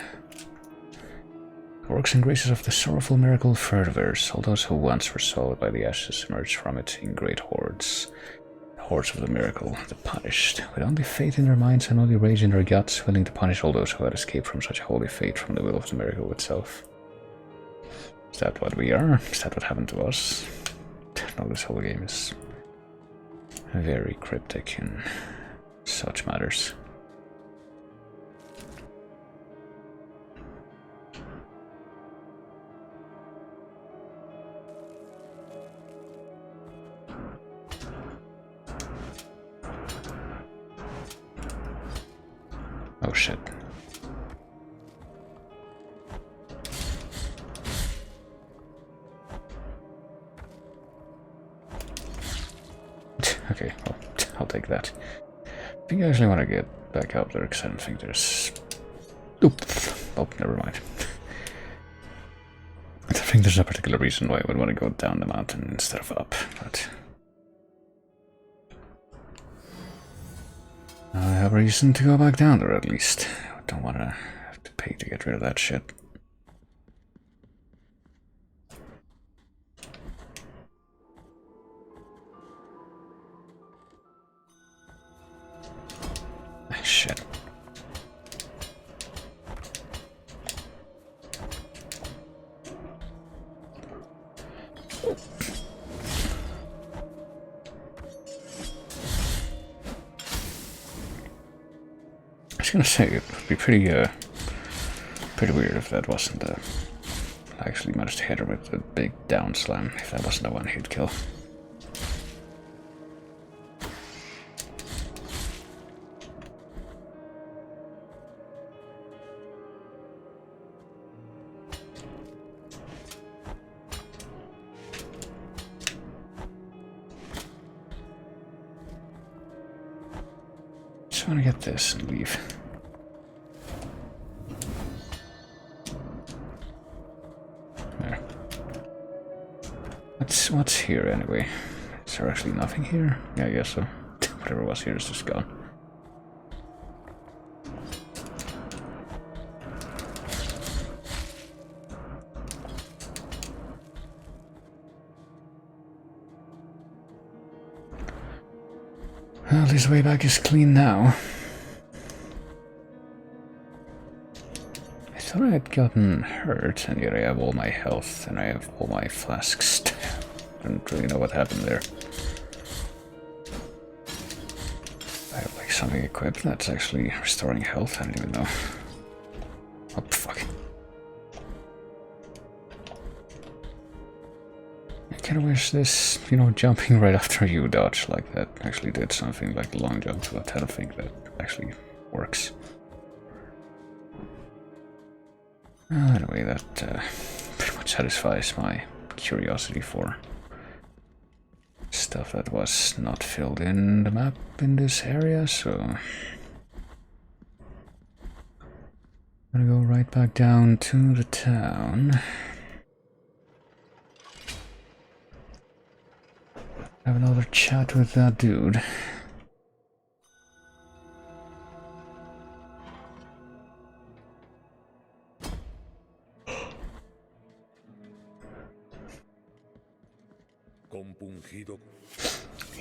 The works and graces of the sorrowful miracle fervors. All those who once were swallowed by the ashes emerge from it in great hordes. The hordes of the miracle, the punished, with only faith in their minds and only rage in their guts, willing to punish all those who had escaped from such a holy fate from the will of the miracle itself. Is that what we are? Is that what happened to us? No, this whole game is very cryptic in such matters. Oh shit. Okay, well, I'll take that. I think I actually want to get back up there because I don't think there's... Oop! Oh, never mind. I think there's a particular reason why I would want to go down the mountain instead of up, but... reason to go back down there at least. I don't want to have to pay to get rid of that shit. Shit. I was gonna say it would be pretty weird if that wasn't I actually managed to hit her with a big down slam, if that wasn't a one-hit kill. Just want to get this and leave. There. What's here anyway? Is there actually nothing here? Yeah, I guess so. Whatever was here is just gone. Well, this way back is clean now. I thought I had gotten hurt, and yet I have all my health, and I have all my flasks. I don't really know what happened there. I have like something equipped that's actually restoring health, I don't even know. Oh, fuck. I kind of wish this, you know, jumping right after you dodge like that actually did something like a long jump, but I don't think that actually works. Anyway, that pretty much satisfies my curiosity for stuff that was not filled in the map in this area, so I'm gonna go right back down to the town. Have another chat with that dude.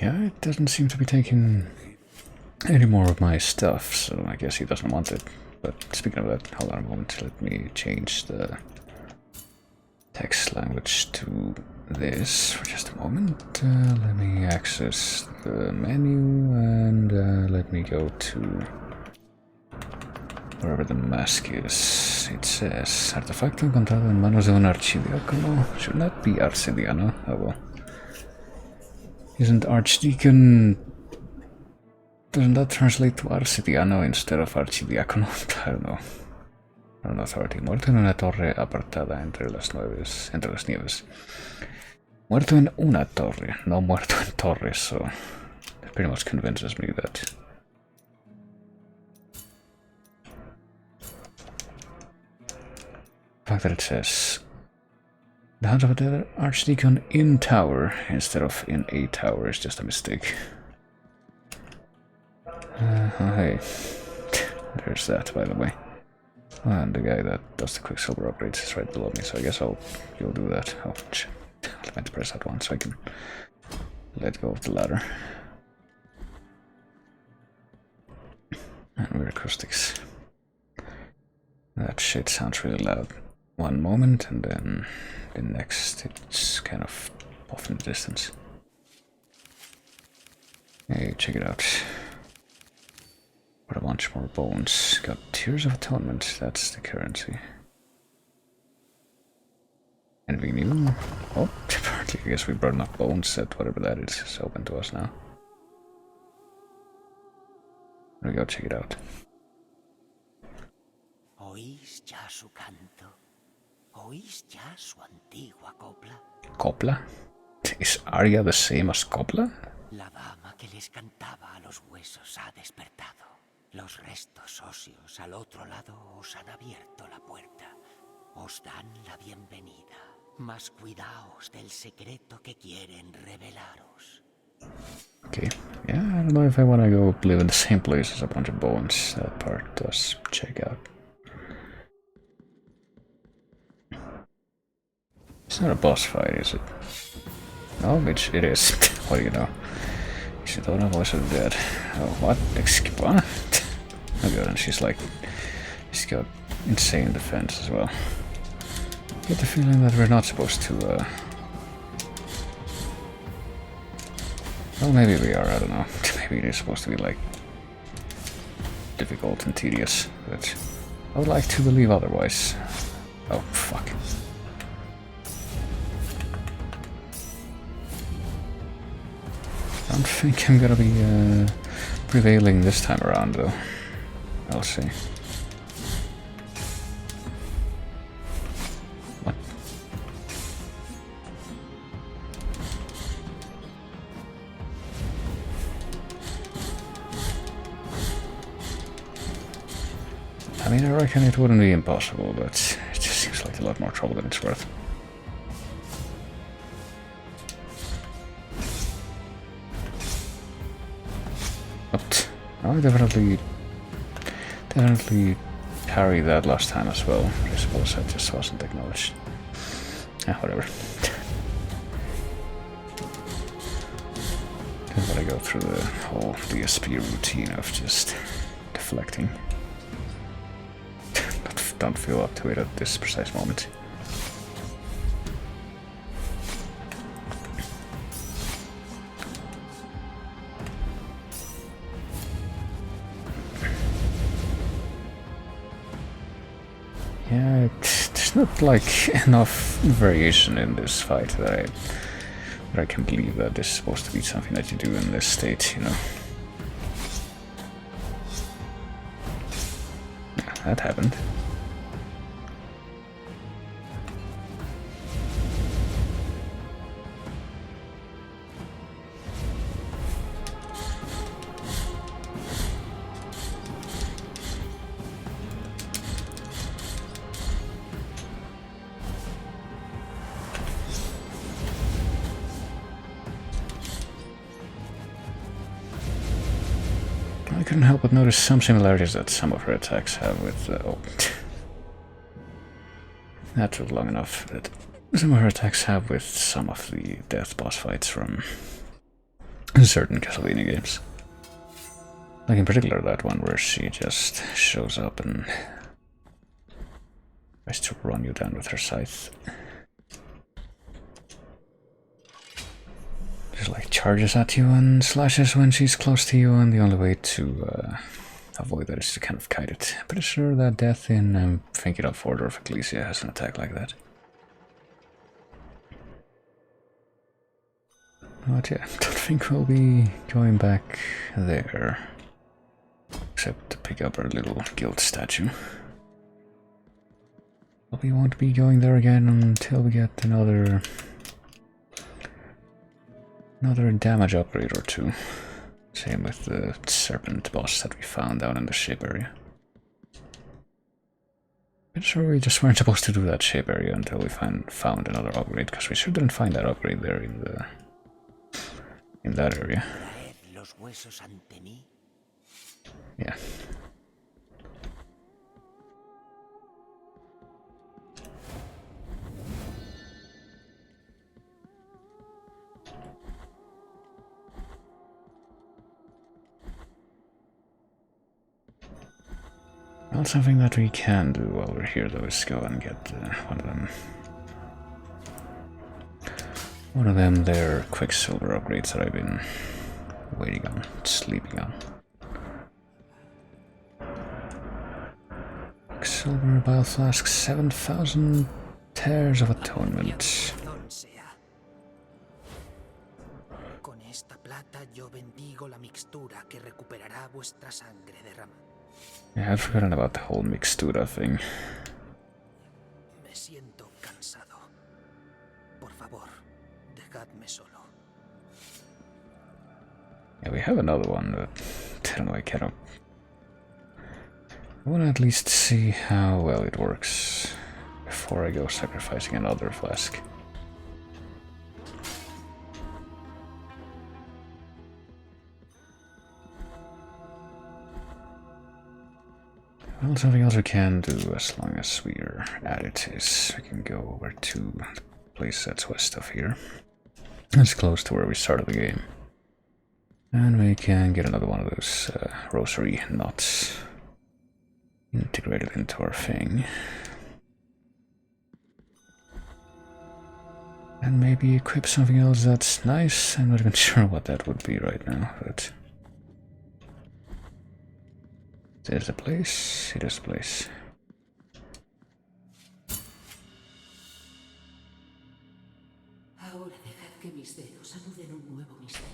Yeah, it doesn't seem to be taking any more of my stuff, so I guess he doesn't want it. But speaking of that, hold on a moment, let me change the text language to this for just a moment. Let me access the menu and let me go to wherever the mask is. It says artefacto encontrado en manos de un archidiácono. Shouldn't that be arcidiano? Oh well. Isn't archdeacon... Doesn't that translate to arcidiano instead of archidiácono? I don't know. An authority. Muerto en una torre apartada entre las nieves. Muerto en una torre, no muerto en torres, so it pretty much convinces me that the fact that it says the House of the Archdeacon in tower instead of in a tower is just a mistake. Hey, there's that, by the way. And the guy that does the Quicksilver upgrades is right below me, so I guess you'll do that. Oh, shit. I meant to press that one so I can let go of the ladder. And weird acoustics. That shit sounds really loud one moment, and then the next it's kind of off in the distance. Hey, check it out. Got a bunch more bones. Got Tears of Atonement, that's the currency. Anything new? Oh, apparently I guess we brought enough bones that whatever that is open to us now. There we go, check it out. ¿Oís ya su canto? ¿Oís ya su antigua copla? Copla? Is Arya the same as Copla? La dama que les cantaba a los huesos ha despertado. Los restos óseos al otro lado os han abierto la puerta. Os dan la bienvenida. Mas cuidaos del secreto que quieren revelaros. Okay. Yeah, I don't know if I want to go live in the same place as a bunch of bones. That part does check out. It's not a boss fight, is it? No, which it is. What do you know? You should thought I was dead. Oh, what? What? Oh god, and she's got insane defense as well. I get the feeling that we're not supposed to, well, maybe we are, I don't know. Maybe it is supposed to be, like, difficult and tedious, but I would like to believe otherwise. Oh, fuck. I don't think I'm gonna be, prevailing this time around, though. I'll see. What? I mean, I reckon it wouldn't be impossible, but it just seems like a lot more trouble than it's worth. But I definitely parried that last time as well. I suppose I just wasn't acknowledged. Ah, whatever. Then gotta go through the whole DSP routine of just deflecting. Don't feel up to it at this precise moment. Yeah, there's not like enough variation in this fight that I can believe that this is supposed to be something that you do in this state, you know. Yeah, that happened. I couldn't help but notice some similarities that some of her attacks have with... oh. That took long enough. That some of her attacks have with some of the death boss fights from certain Castlevania games. Like in particular that one where she just shows up and tries to run you down with her scythe. Just like charges at you and slashes when she's close to you, and the only way to avoid that is to kind of kite it. I'm pretty sure that death in thinking of Order of Iglesia has an attack like that. But yeah, I don't think we'll be going back there. Except to pick up our little guild statue. But we won't be going there again until we get another damage upgrade or two. Same with the serpent boss that we found down in the ship area. I'm sure we just weren't supposed to do that ship area until we found another upgrade, because we sure didn't find that upgrade there in that area. Yeah. Well, something that we can do while we're here, though, is go and get one of them their Quicksilver upgrades that I've been waiting on, sleeping on. Quicksilver Bile Flask, 7,000 Tears of Atonement. Con esta plata yo bendigo la mixtura que recuperará vuestra sangre derramada. Yeah, I'd forgotten about the whole mixtura thing. Me siento cansado. Por favor, dejadme solo. Yeah, we have another one, but I don't know, I want to at least see how well it works before I go sacrificing another flask. Well, something else we can do as long as we're at it is we can go over to the place that's west of here. It's close to where we started the game. And we can get another one of those rosary knots integrated into our thing. And maybe equip something else that's nice. I'm not even sure what that would be right now, but... There's a place. It is a place. Ahora dejad que mis dedos anuden un nuevo misterio.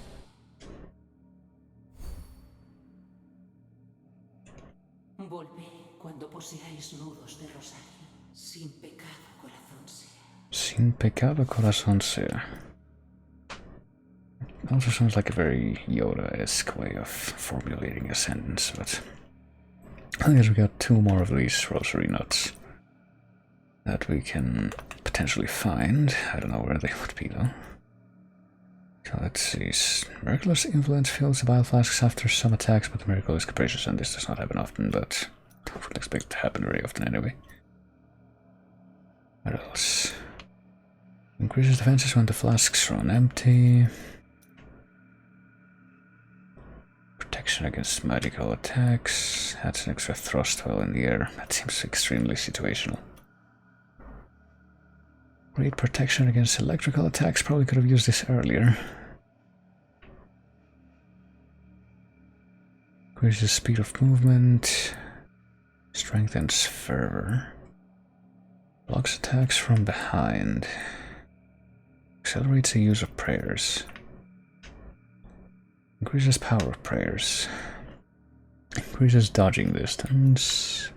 Volveré cuando poseáis nudos de rosario. Sin pecado, corazón sea. Sin pecado, corazón sea. Also sounds like a very Yoda-esque way of formulating a sentence, but... I guess we got 2 more of these rosary nuts that we can potentially find. I don't know where they would be though. So let's see. Miraculous influence fills the bile flasks after some attacks, but the miracle is capricious and this does not happen often, but I would expect it to happen very often anyway. What else? Increases defenses when the flasks run empty. Protection against magical attacks. Adds an extra thrust while in the air. That seems extremely situational. Great protection against electrical attacks. Probably could have used this earlier. Increases speed of movement. Strengthens fervor. Blocks attacks from behind. Accelerates the use of prayers. Increases power of prayers. Increases dodging distance.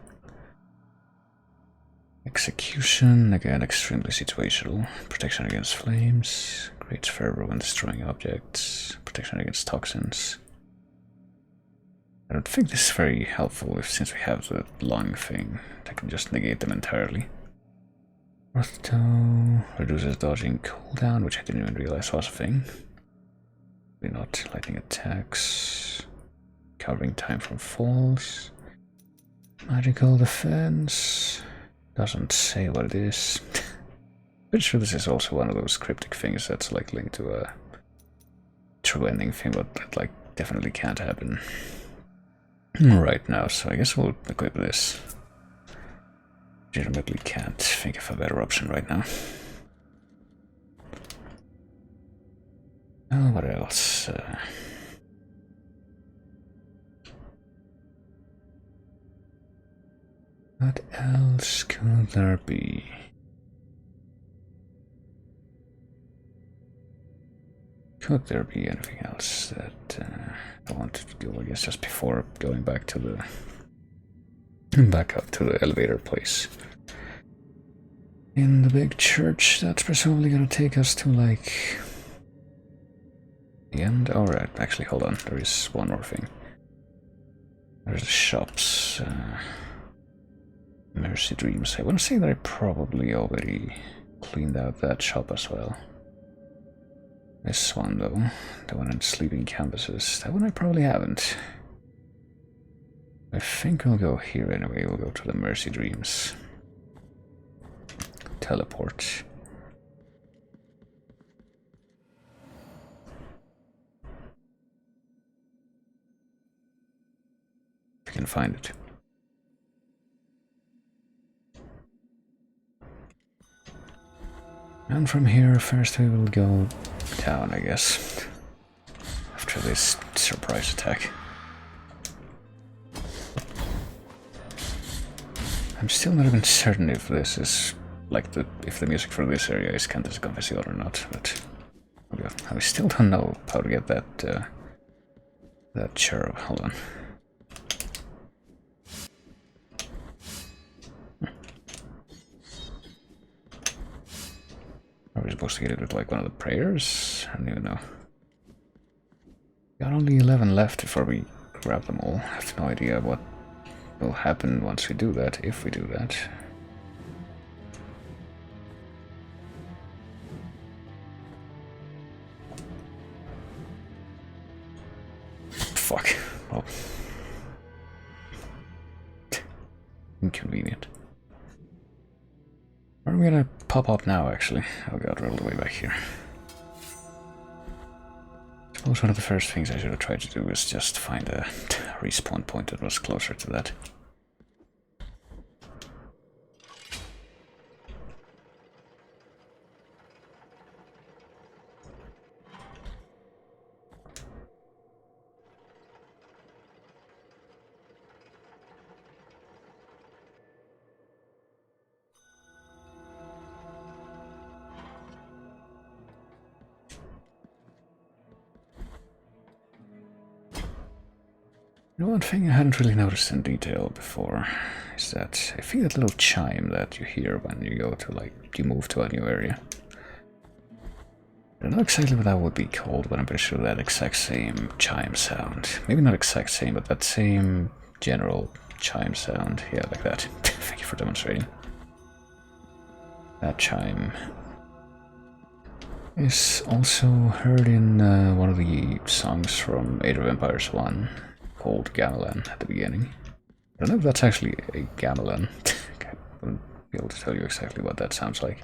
Execution, again extremely situational. Protection against flames. Creates fervor when destroying objects. Protection against toxins. I don't think this is very helpful since we have the lung thing. I can just negate them entirely. Ortho reduces dodging cooldown, which I didn't even realize was a thing. We're not lightning attacks. Covering time from falls. Magical defense. Doesn't say what it is. Pretty sure this is also one of those cryptic things that's like linked to a true ending thing, but that like definitely can't happen right now, so I guess we'll equip this. Legitimately can't think of a better option right now. Oh, what else? What else could there be? Could there be anything else that I wanted to do? I guess just before going back to the back up to the elevator place in the big church. That's presumably gonna take us to like the end. All right, actually, hold on. There is one more thing. There's the shops. Mercy Dreams. I want to say that I probably already cleaned out that shop as well. This one though, the one in Sleeping Canvases, that one I probably haven't. I think we'll go here anyway. We'll go to the Mercy Dreams. Teleport. If I can find it. And from here, first we will go down, I guess, after this surprise attack. I'm still not even certain if this is, like, if the music for this area is Cantus Confession or not, but I still don't know how to get that, that cherub. Hold on. Are we supposed to get it with like one of the prayers? I don't even know. Got only 11 left before we grab them all. I have no idea what will happen once we do that, if we do that. Fuck. Well. inconvenient. Where are we gonna pop up now, actually? Oh god, we're all the way back here. I suppose one of the first things I should have tried to do is just find a respawn point that was closer to that. One thing I hadn't really noticed in detail before is that I think that little chime that you hear when you go to, like, you move to a new area. I don't know exactly what that would be called, but I'm pretty sure that exact same chime sound. Maybe not exact same, but that same general chime sound. Yeah, like that. Thank you for demonstrating. That chime is also heard in one of the songs from Age of Empires 1. Called gamelan at the beginning. I don't know if that's actually a gamelan. I wouldn't be able to tell you exactly what that sounds like.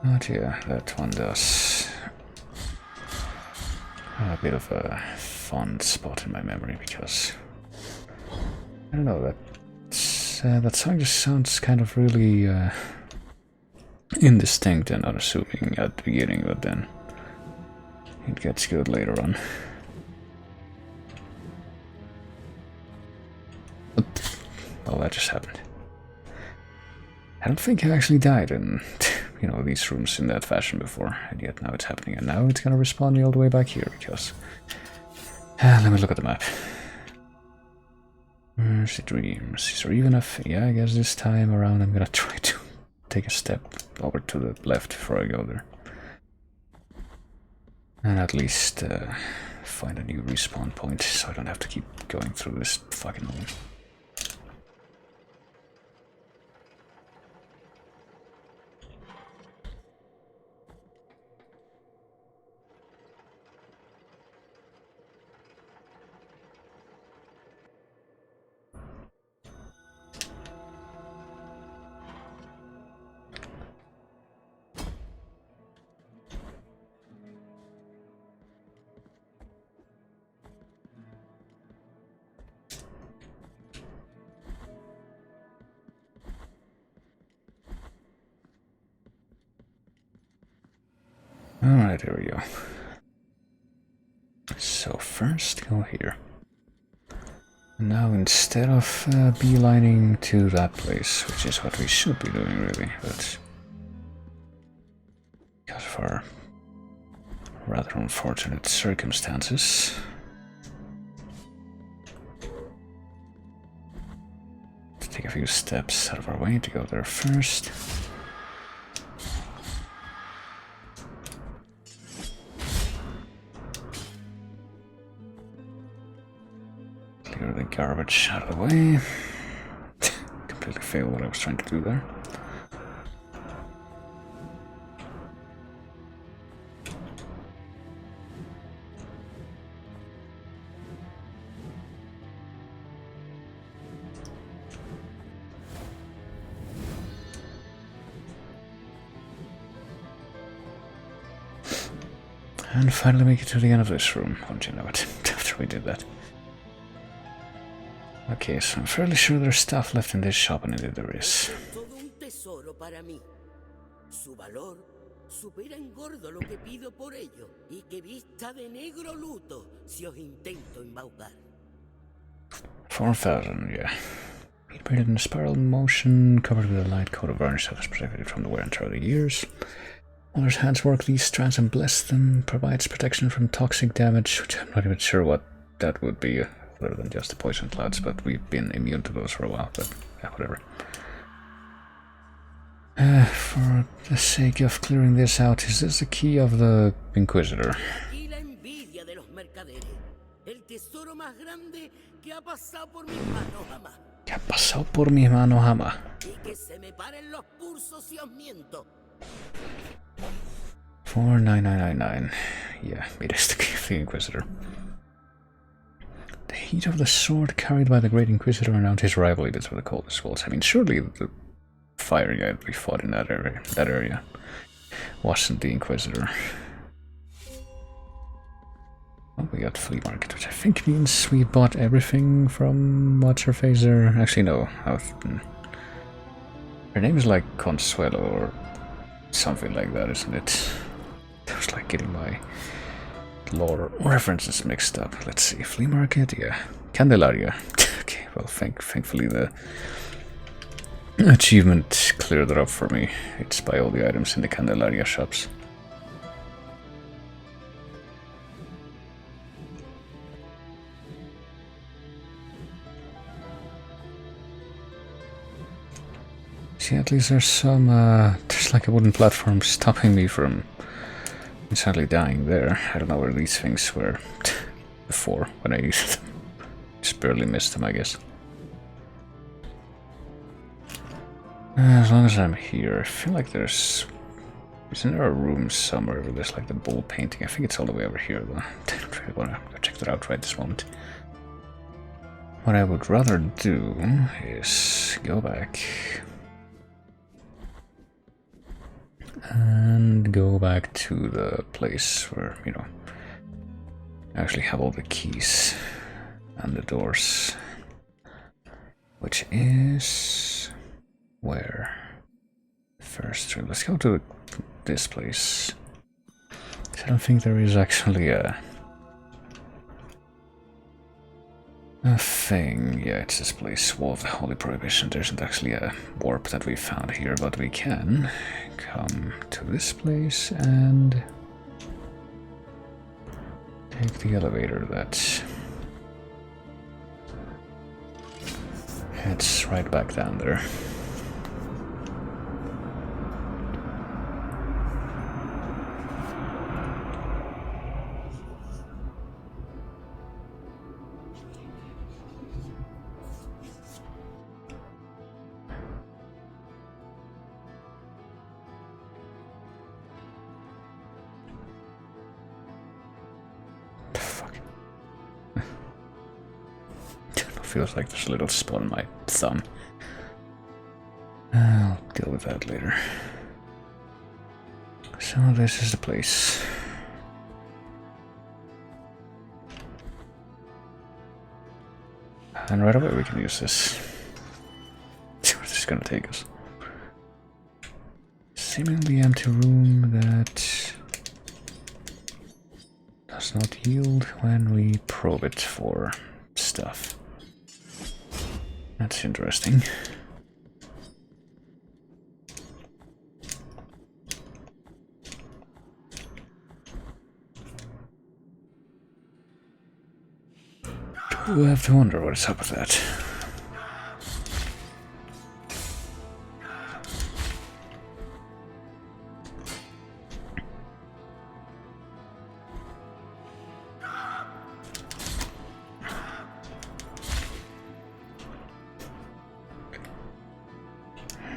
But yeah, that one does a bit of a fond spot in my memory because I don't know, that song just sounds kind of really indistinct and unassuming at the beginning, but then it gets good later on. Well, that just happened. I don't think I actually died in, these rooms in that fashion before, and yet now it's happening, and now it's gonna respawn me all the way back here, because... let me look at the map. Where's the dreams? Is there even a... Yeah, I guess this time around I'm gonna try to take a step over to the left before I go there. And at least find a new respawn point, so I don't have to keep going through this fucking room. Alright, here we go. So first go here. Now instead of beelining to that place, which is what we should be doing really, but because of our rather unfortunate circumstances, let's take a few steps out of our way to go there first. Clear the garbage out of the way. Completely failed what I was trying to do there. And finally make it to the end of this room, won't you know it, after we did that. Okay, so I'm fairly sure there's stuff left in this shop, and indeed there is. Todo un tesoro para mí. Su valor supera en gordo lo que pido por ello, y que vista de negro luto si os intento embaucar. 4,000, yeah. It painted in a spiral motion, covered with a light coat of varnish that has protected it from the wear and tear of the years. Owner's hands work these strands and bless them, provides protection from toxic damage, which I'm not even sure what that would be, other than just the poison clouds, but we've been immune to those for a while, but yeah, whatever. For the sake of clearing this out, is this the key of the Inquisitor? Y la envidia de los mercaderes. El tesoro más grande que ha pasado por mis manos jamás. Que ha pasado por mis manos jamás. Y que se me paren los pulsos si os miento. 49999. Yeah, it is the key of the Inquisitor. The heat of the sword carried by the Great Inquisitor announced his rivalry between the coldest worlds. I mean, surely the fire guy that we fought in that area wasn't the Inquisitor. Well, we got flea market, which I think means we bought everything from what's her face there. Actually, no. Her name is like Consuelo or something like that, isn't it? I was like getting my lore references mixed up. Let's see, flea market, yeah, Candelaria. Okay, well, thankfully the achievement cleared it up for me. It's buy all the items in the Candelaria shops. See, at least there's some, there's like a wooden platform stopping me from instantly dying there. I don't know where these things were before when I used them. Just barely missed them, I guess. As long as I'm here, I feel like isn't there a room somewhere where there's like the bull painting? I think it's all the way over here though. I don't really want to check that out right this moment. What I would rather do is go back and go back to the place where, you know, I actually have all the keys and the doors, which is where? First, let's go to this place. I don't think there is actually a thing. Yeah, it's this place, Wall of the Holy Prohibition. There isn't actually a warp that we found here, but we can come to this place and take the elevator that heads right back down there. Feels like there's a little spot on my thumb. I'll deal with that later. So this is the place. And right away we can use this. See where this is gonna take us. Seemingly empty room that does not yield when we probe it for stuff. That's interesting. We'll have to wonder what's up with that.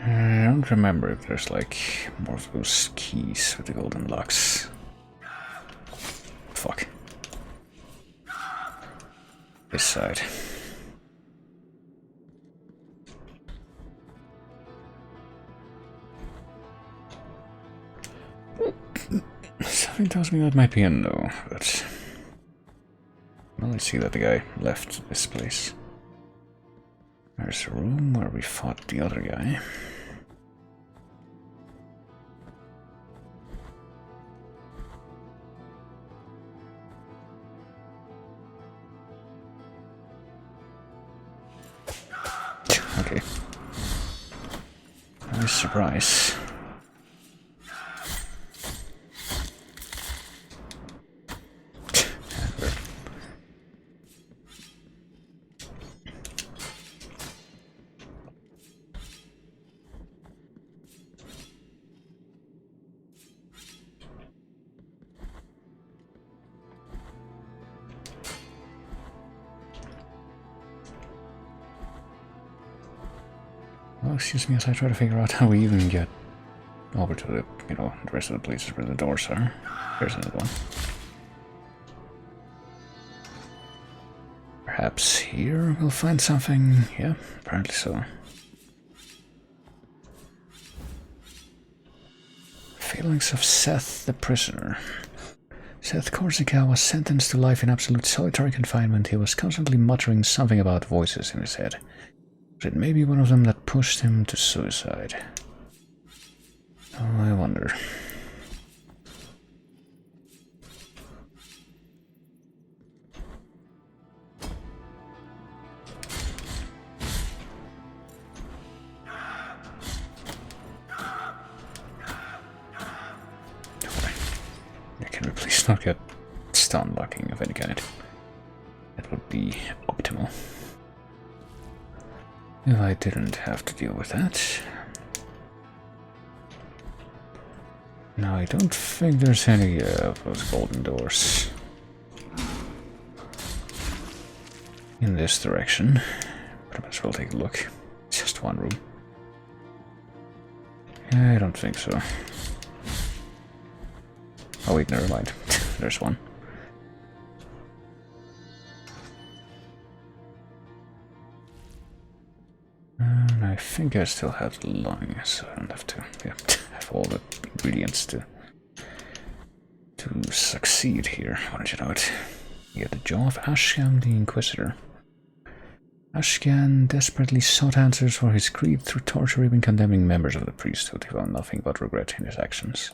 I don't remember if there's like more of those keys with the golden locks. Fuck. This side. Something tells me that might be a no, but well, I see that the guy left this place. There's a room where we fought the other guy. Okay. Nice surprise. Well, excuse me as I try to figure out how we even get over to the, you know, the rest of the places where the doors are. There's another one. Perhaps here we'll find something. Yeah, apparently so. Feelings of Seth the prisoner. Seth Corsica was sentenced to life in absolute solitary confinement. He was constantly muttering something about voices in his head. But it may be one of them that pushed him to suicide. Oh, I wonder. Can we please not get stun locking of any kind? That would be optimal. If I didn't have to deal with that. Now I don't think there's any of those golden doors in this direction, but I might as well take a look. It's just one room. I don't think so. Oh wait, never mind. There's one. And I think I still have the lung, so I don't have to have all the ingredients to succeed here. Why don't you know it? You get the jaw of Ashkan the Inquisitor. Ashkan desperately sought answers for his creed through torture, even condemning members of the priesthood. He found nothing but regret in his actions.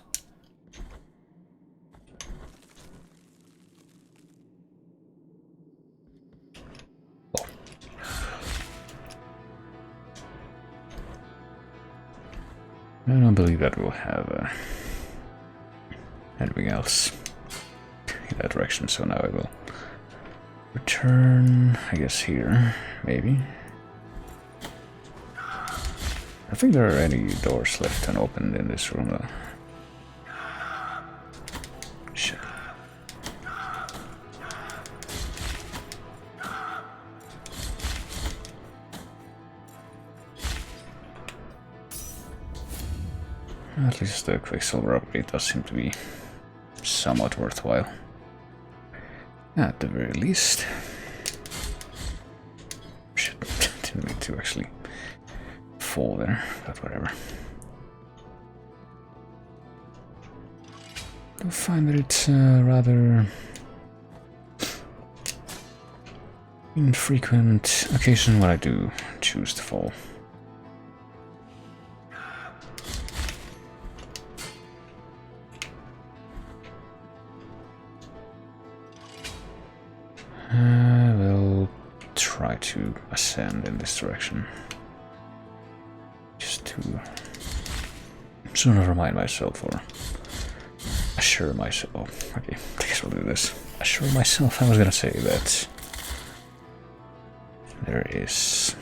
I don't believe that we'll have anything else in that direction, so now I will return, I guess here, maybe. I think there are any doors left unopened in this room though. Shit. At least the Quicksilver upgrade does seem to be somewhat worthwhile. At the very least. Shit, didn't mean to actually fall there, but whatever. I find that it's rather infrequent occasion when I do choose to fall. I will try to ascend in this direction. Just to sort of remind myself or assure myself. Oh, okay, I guess we'll do this. Assure myself, I was gonna say that there is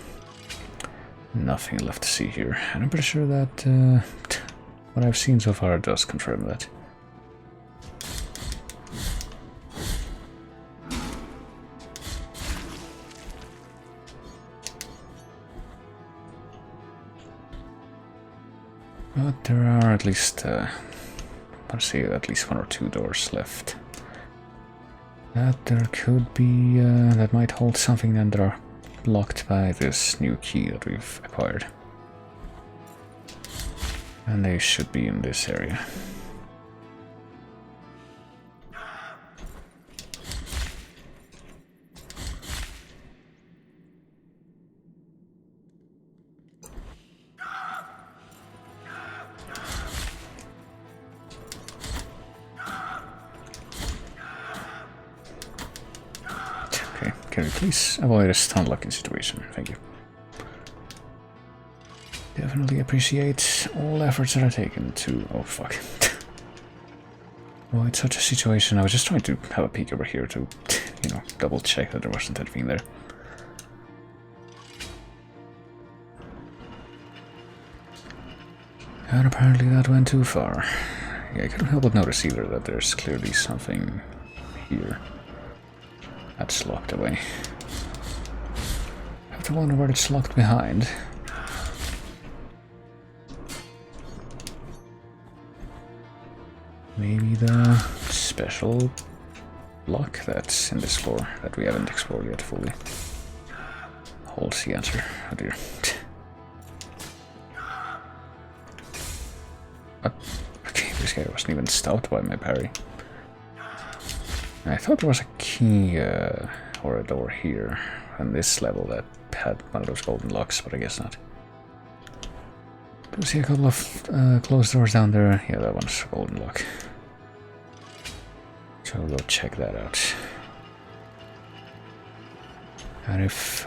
nothing left to see here. And I'm pretty sure that what I've seen so far does confirm that. But there are at least, let's see, at least one or two doors left. That there could be, that might hold something that are blocked by this new key that we've acquired. And they should be in this area. Can we please avoid a stun locking situation? Thank you. Definitely appreciate all efforts that are taken to... Oh, fuck. Well, it's such a situation. I was just trying to have a peek over here to, you know, double check that there wasn't anything there. And apparently that went too far. Yeah, I couldn't help but notice either that there's clearly something here. That's locked away. I have to wonder what it's locked behind. Maybe the special block that's in this floor that we haven't explored yet fully. Holds the answer. Oh dear. Okay, this guy wasn't even stopped by my parry. I thought there was a key or a door here on this level that had one of those golden locks, but I guess not. Do see a couple of closed doors down there? Yeah, that one's a golden lock. So we'll go check that out. And if,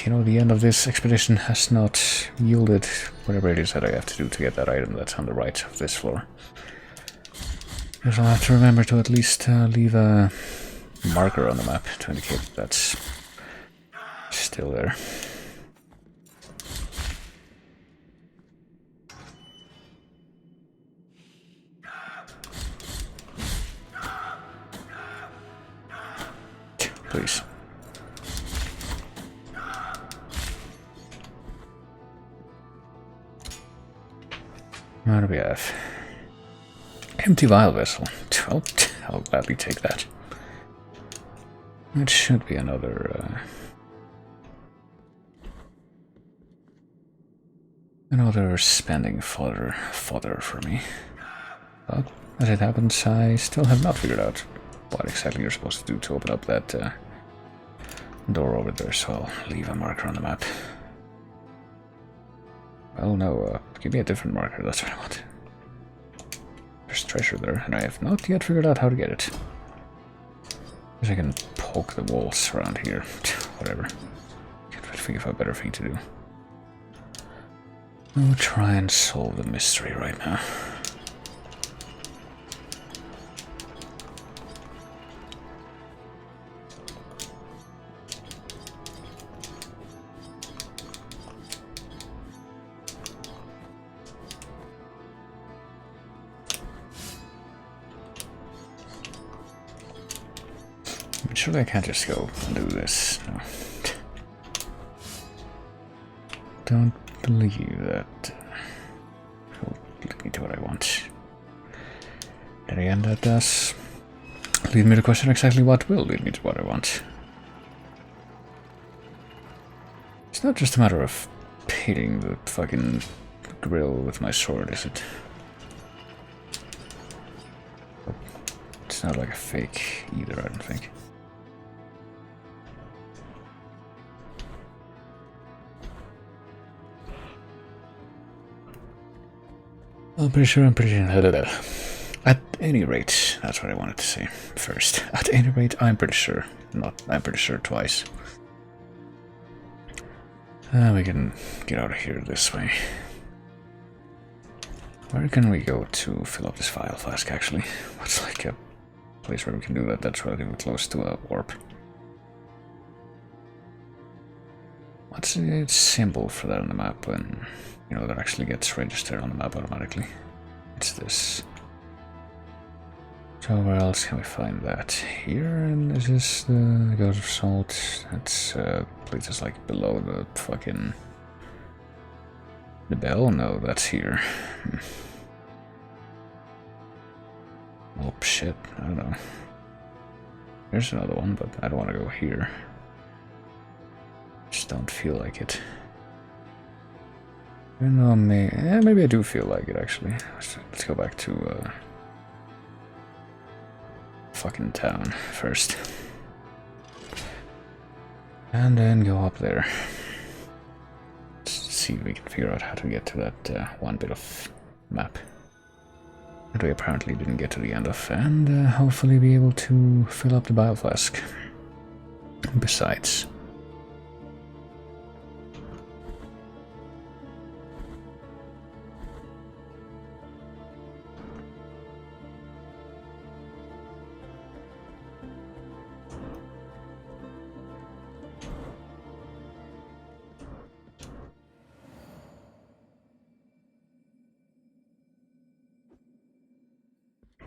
you know, the end of this expedition has not yielded whatever it is that I have to do to get that item that's on the right of this floor, I guess I'll have to remember to at least leave a marker on the map to indicate that that's still there. Please. What do we have? Empty vial vessel. Well, I'll gladly take that. It should be another spending fodder for me. But as it happens, I still have not figured out what exactly you're supposed to do to open up that door over there, so I'll leave a marker on the map. Well, no, give me a different marker, that's what I want. There's treasure there, and I have not yet figured out how to get it. Guess I can poke the walls around here. Whatever. Can't really think of a better thing to do. We'll try and solve the mystery right now. Surely I can't just go and do this. No. Don't believe that will lead me to what I want. Then again, that does lead me to question exactly what will lead me to what I want. It's not just a matter of hitting the fucking grill with my sword, is it? It's not like a fake either, I don't think. I'm pretty sure at any rate, that's what I wanted to say first. At any rate, I'm pretty sure. I'm pretty sure twice. We can get out of here this way. Where can we go to fill up this vial flask, actually? What's like a place where we can do that that's relatively close to a warp? What's the symbol for that on the map when... you know, that actually gets registered on the map automatically? It's this. So where else can we find that? Here, and is this the Ghost of Salt? That's places like below the fucking... the bell? No, that's here. Oh shit, I don't know. There's another one, but I don't want to go here. Just don't feel like it. I don't know, maybe I do feel like it, actually. Let's go back to fucking town first. And then go up there. Let's see if we can figure out how to get to that one bit of map that we apparently didn't get to the end of, and hopefully be able to fill up the bio flask. Besides...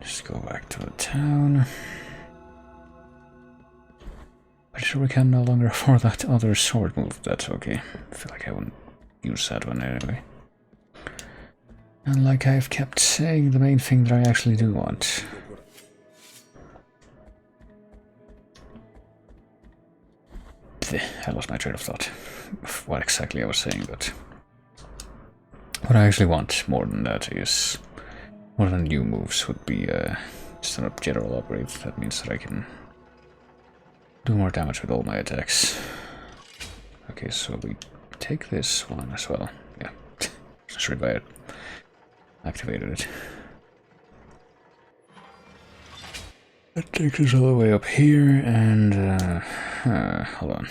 just go back to the town. Pretty sure we can no longer afford that other sword move. That's okay. I feel like I wouldn't use that one anyway. And like I've kept saying, the main thing that I actually do want I lost my train of thought of what exactly I was saying, but what I actually want more than that is, more than new moves, would be just a general upgrade. That means that I can do more damage with all my attacks. Okay, so we take this one as well. Yeah, just revive it. Activated it. That takes us all the way up here, and hold on.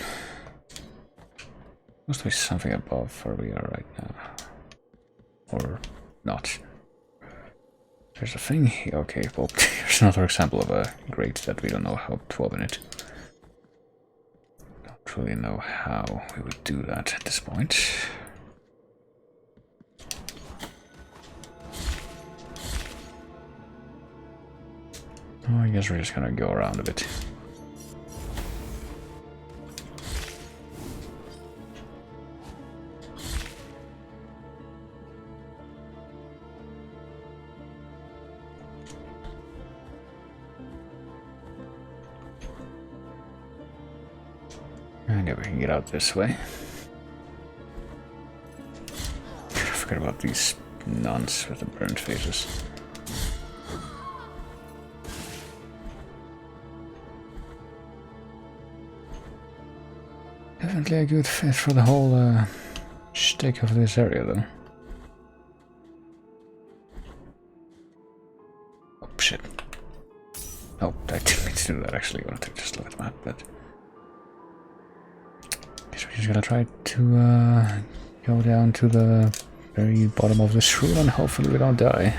Must be something above where we are right now. Or not. There's a thing here. Okay, well, here's another example of a grate that we don't know how to open it. Don't really know how we would do that at this point. Oh, I guess we're just gonna go around a bit. And yeah, we can get out this way. I forgot about these nuns with the burnt faces. Definitely a good fit for the whole shtick of this area, though. Oh, shit. Oh, I didn't mean to do that, actually. I wanted to just look at the map, but guess we're just gonna try to go down to the very bottom of this room and hopefully we don't die.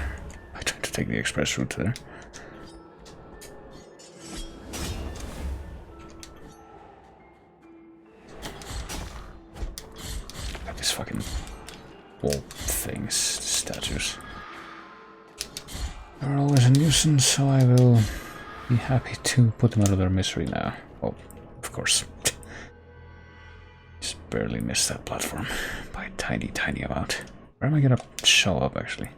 I tried to take the express route there. These fucking wall things, statues. They're always a nuisance, so I will be happy to put them out of their misery now. Oh, of course. Just barely missed that platform by a tiny, tiny amount. Where am I gonna show up, actually?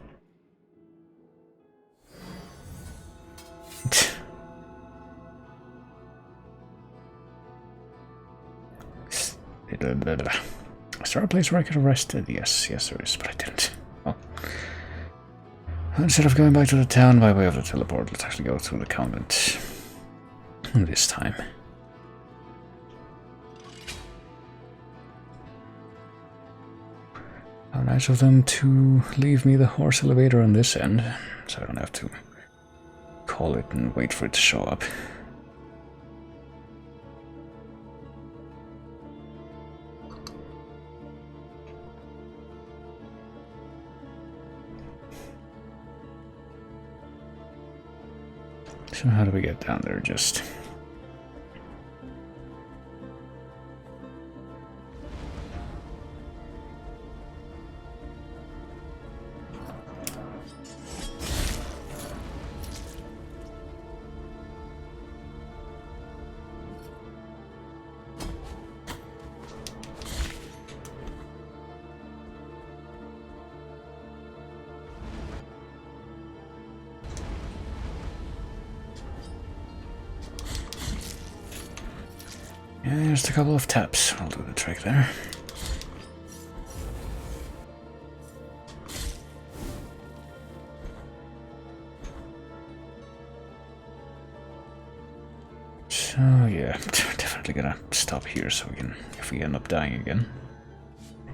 Is there a place where I could have rested? Yes, there is, but I didn't. Well, instead of going back to the town by way of the teleport, let's actually go through the convent this time. How nice of them to leave me the horse elevator on this end, so I don't have to call it and wait for it to show up. So how do we get down there? Just... yeah, just a couple of taps. I'll do the trick there. So yeah, definitely gonna stop here so we can, if we end up dying again,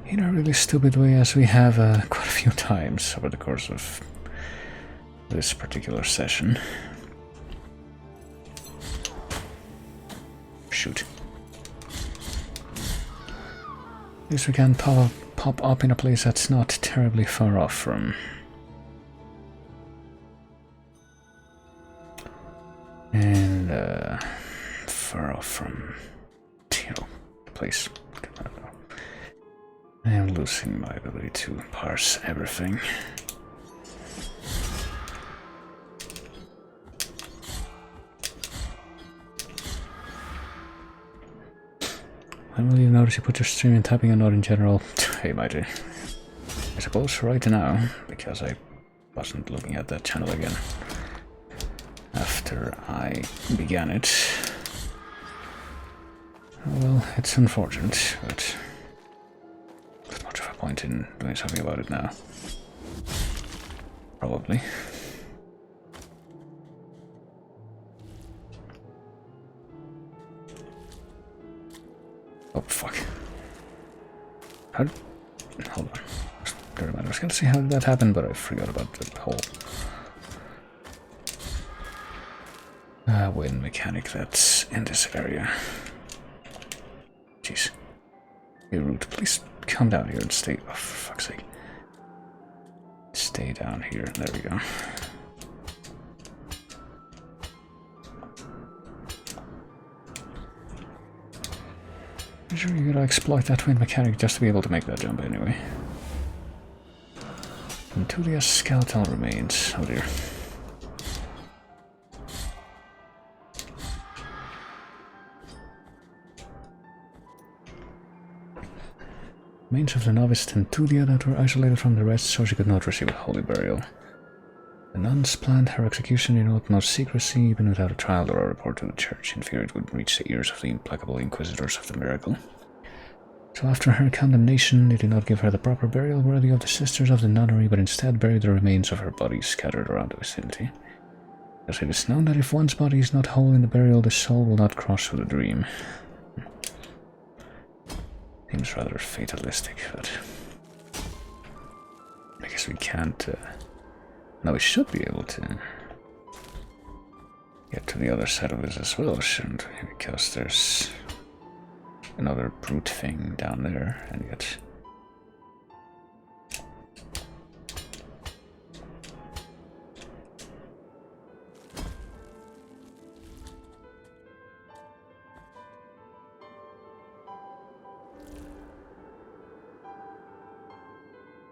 in a really stupid way, as we have quite a few times over the course of this particular session. Shoot. At least we can pop up in a place that's not terribly far off from... and far off from, you know, the place. I don't know. I am losing my ability to parse everything. When will you notice you put your stream in typing and not in general? Hey, might I suppose right now, because I wasn't looking at that channel again after I began it. Well, it's unfortunate, but not much of a point in doing something about it now. Probably. Oh, fuck. Hold on. Never mind. I was gonna say how did that happen, but I forgot about the whole wind mechanic that's in this area. Jeez. Hey, Root, please come down here and stay. Oh, for fuck's sake. Stay down here. There we go. I'm sure you gotta exploit that wind mechanic just to be able to make that jump anyway. Into the skeletal remains. Oh dear. Remains of the novice Tentudia that were isolated from the rest so she could not receive a holy burial. The nuns planned her execution in utmost secrecy, even without a trial or a report to the church, in fear it would reach the ears of the implacable inquisitors of the miracle. So after her condemnation, they did not give her the proper burial worthy of the sisters of the nunnery, but instead buried the remains of her body scattered around the vicinity. As it is known that if one's body is not whole in the burial, the soul will not cross with a dream. Seems rather fatalistic, but I guess we can't. No, we should be able to get to the other side of this as well, shouldn't we? Because there's another brute thing down there, and yet.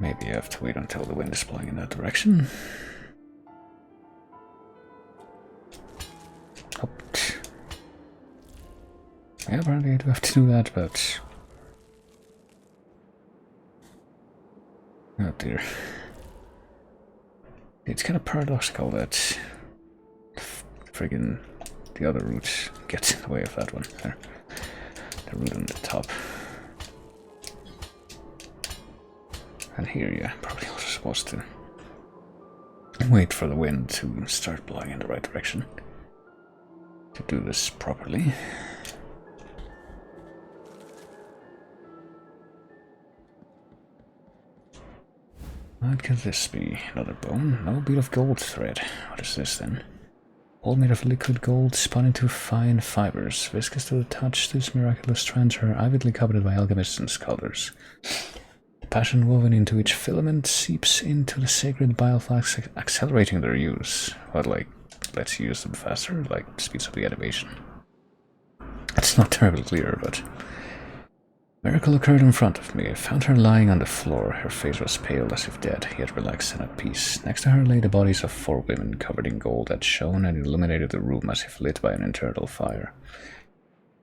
Maybe you have to wait until the wind is blowing in that direction. Oh. Yeah, apparently I do have to do that, but... oh dear. It's kind of paradoxical that friggin' the other route gets in the way of that one. There. The route on the top. And here, yeah, probably also supposed to wait for the wind to start blowing in the right direction to do this properly. What could this be? Another bone? No, bead of gold thread. What is this then? All made of liquid gold spun into fine fibers. Viscous to the touch, these miraculous strands are avidly coveted by alchemists and scholars. Passion woven into each filament seeps into the sacred bile flask, accelerating their use. What, like, lets you use them faster? Like, speeds up the animation. It's not terribly clear, but... miracle occurred in front of me. I found her lying on the floor. Her face was pale as if dead, yet relaxed and at peace. Next to her lay the bodies of 4 women covered in gold that shone and illuminated the room as if lit by an internal fire.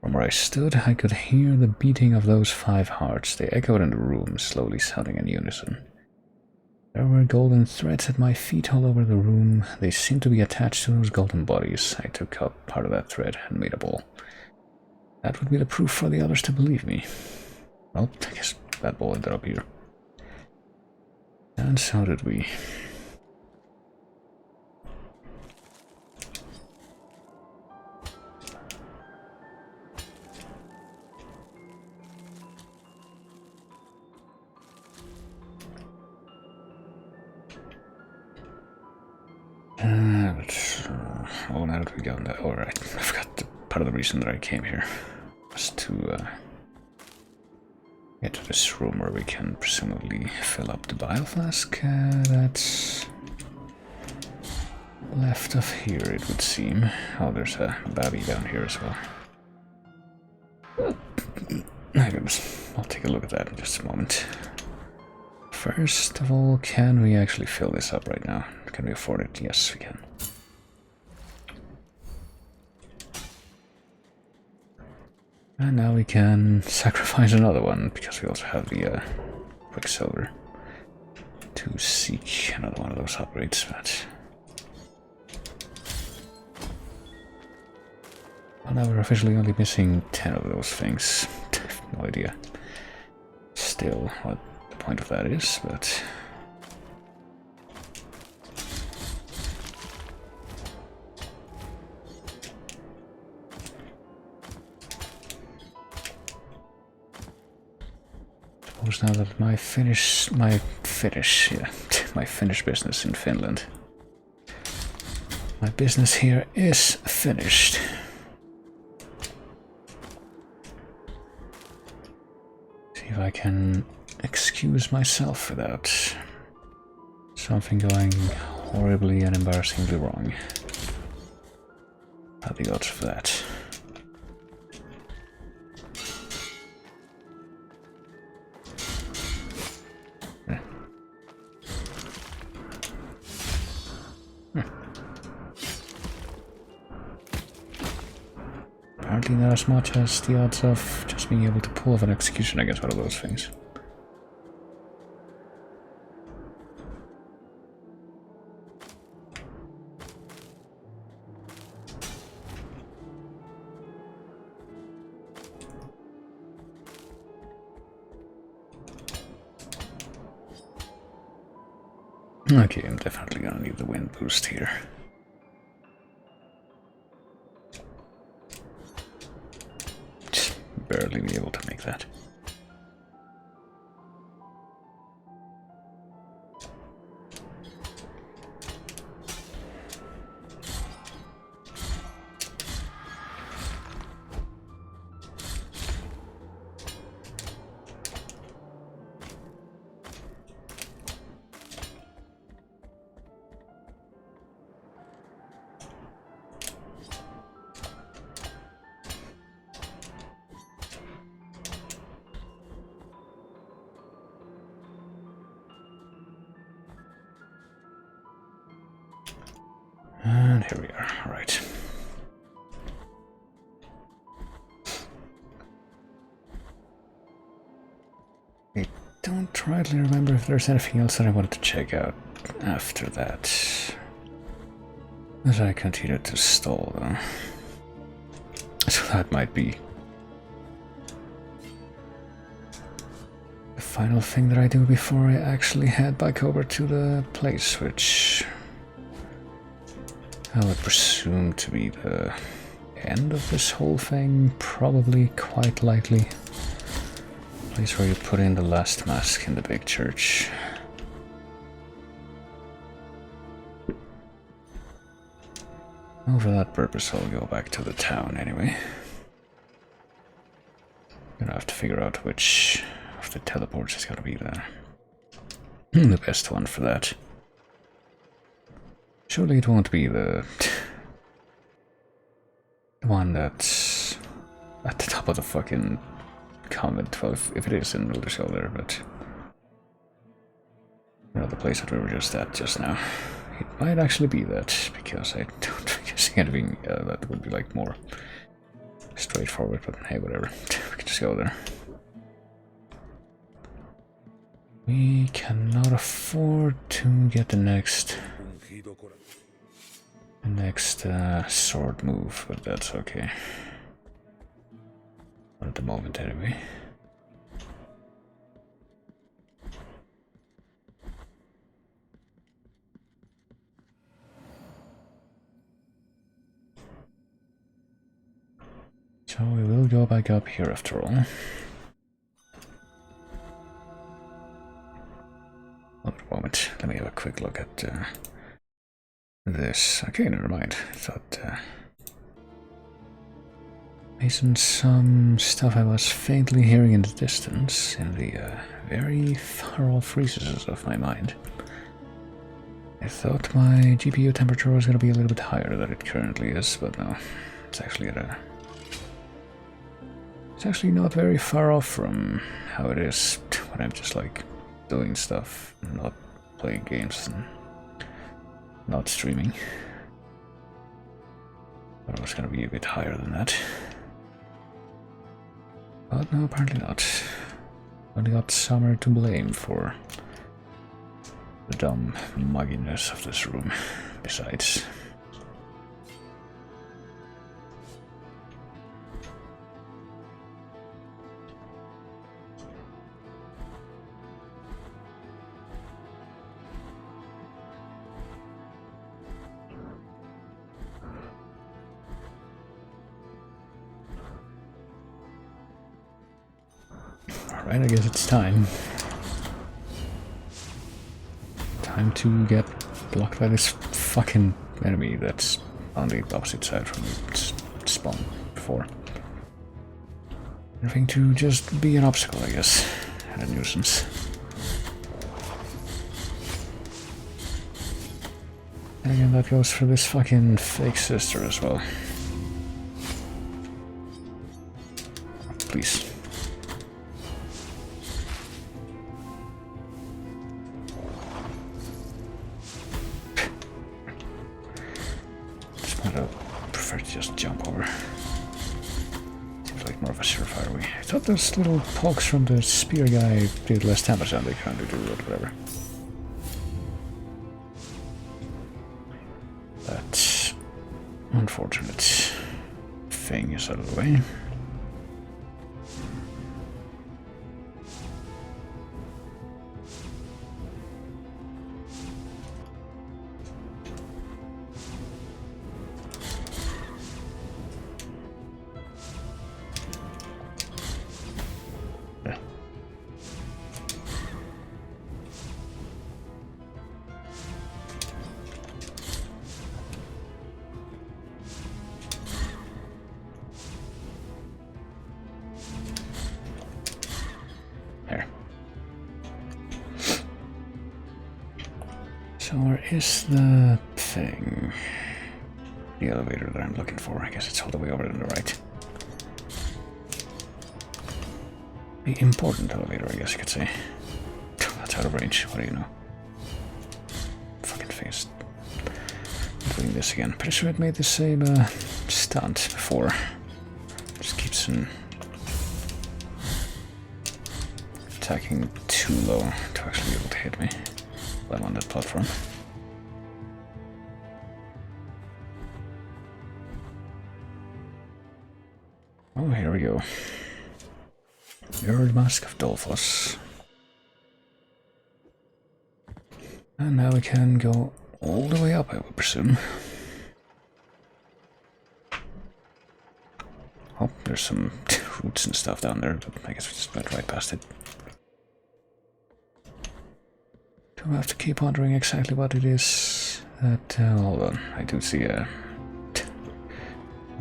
From where I stood, I could hear the beating of those 5 hearts. They echoed in the room, slowly sounding in unison. There were golden threads at my feet all over the room. They seemed to be attached to those golden bodies. I took up part of that thread and made a ball. That would be the proof for the others to believe me. Well, I guess that ball ended up here. And so did we. Oh, now that we got that, alright. I forgot part of the reason that I came here was to get to this room where we can presumably fill up the bile flask that's left of here, it would seem. Oh, there's a babby down here as well. My goodness, I'll take a look at that in just a moment. First of all, can we actually fill this up right now? Can we afford it? Yes, we can. And now we can sacrifice another one, because we also have the Quicksilver to seek another one of those upgrades, but... Well, now we're officially only missing 10 of those things. I have no idea still what the point of that is, but... suppose now that my Finnish business in Finland. My business here is finished. See if I can excuse myself without something going horribly and embarrassingly wrong. How are the odds of that? Apparently not as much as the odds of just being able to pull off an execution against one of those things. Okay, I'm definitely gonna need the wind boost here. Barely be able to make that. And here we are, alright. I don't rightly remember if there's anything else that I wanted to check out after that. As I continue to stall, though. So that might be the final thing that I do before I actually head back over to the place, which I would presume to be the end of this whole thing, probably, quite likely. Place where you put in the last mask in the big church. Well, for that purpose, I'll go back to the town anyway. Gonna have to figure out which of the teleports is gonna be the best one for that. Surely it won't be the one that's at the top of the fucking convent. Well, if it is, then we'll just go there, but you know, the place that we were just at just now. It might actually be that, because I don't think I see anything that would be like more straightforward, but hey, whatever. We can just go there. We cannot afford to get the next sword move, but that's okay. Not at the moment, anyway. So we will go back up here after all. One moment, let me have a quick look at this. Okay, never mind. I thought based on some stuff I was faintly hearing in the distance, in the very far off recesses of my mind, I thought my GPU temperature was going to be a little bit higher than it currently is, but no, it's actually at a... It's actually not very far off from how it is when I'm just like doing stuff, not playing games and not streaming. Thought it was gonna be a bit higher than that. But no, apparently not. Only got Summer to blame for the dumb mugginess of this room, besides. Alright, I guess it's time. Time to get blocked by this fucking enemy that's on the opposite side from its spawn before. Everything to just be an obstacle, I guess, and a nuisance. And again, that goes for this fucking fake sister as well. Please. I prefer to just jump over. Seems like more of a surefire way. I thought those little pokes from the spear guy did less damage than they currently do, or whatever. That unfortunate thing is out of the way. So where is the thing? The elevator that I'm looking for. I guess it's all the way over to the right. The important elevator, I guess you could say. That's out of range. What do you know? Fucking face. I'm doing this again. Pretty sure it made the same stunt before. Just keeps on attacking too low to actually be able to hit me. I'm on that platform. Oh, here we go. Mirrored Mask of Dolphos. And now we can go all the way up, I would presume. Oh, there's some roots and stuff down there, but I guess we just went right past it. Do I have to keep wondering exactly what it is that... hold on, I do see a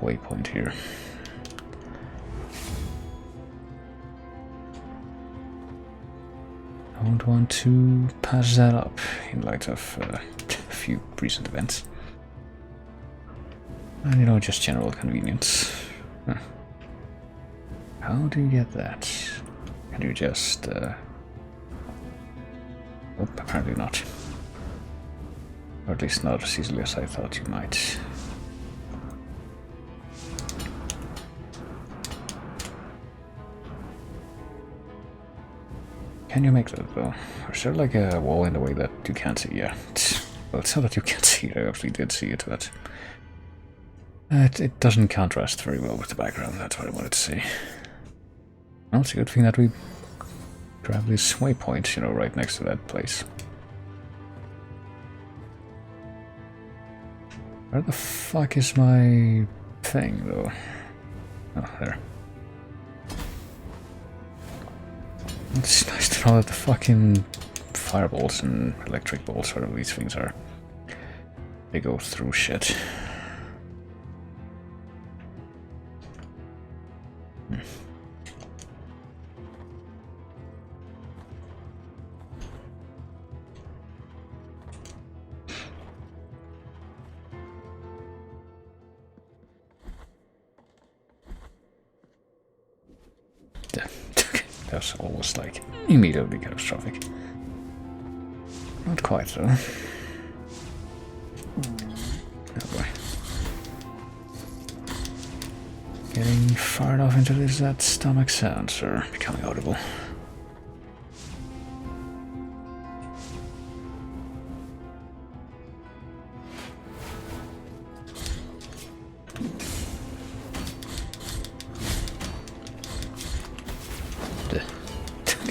waypoint here. I don't want to pass that up in light of a few recent events. And, you know, just general convenience. Huh. How do you get that? Can you just... Oh, apparently not. Or at least not as easily as I thought you might. Can you make that though? Or is there like a wall in the way that you can't see? Yeah. Well, it's not that you can't see it, I actually did see it, but... It doesn't contrast very well with the background, that's what I wanted to say. Well, it's a good thing that we grab this waypoint, you know, right next to that place. Where the fuck is my thing, though? Oh, there. It's nice to know that the fucking fireballs and electric bolts, whatever these things are, they go through shit. That's almost like immediately catastrophic. Not quite though. Oh boy. Getting far enough into this that stomach sounds are becoming audible.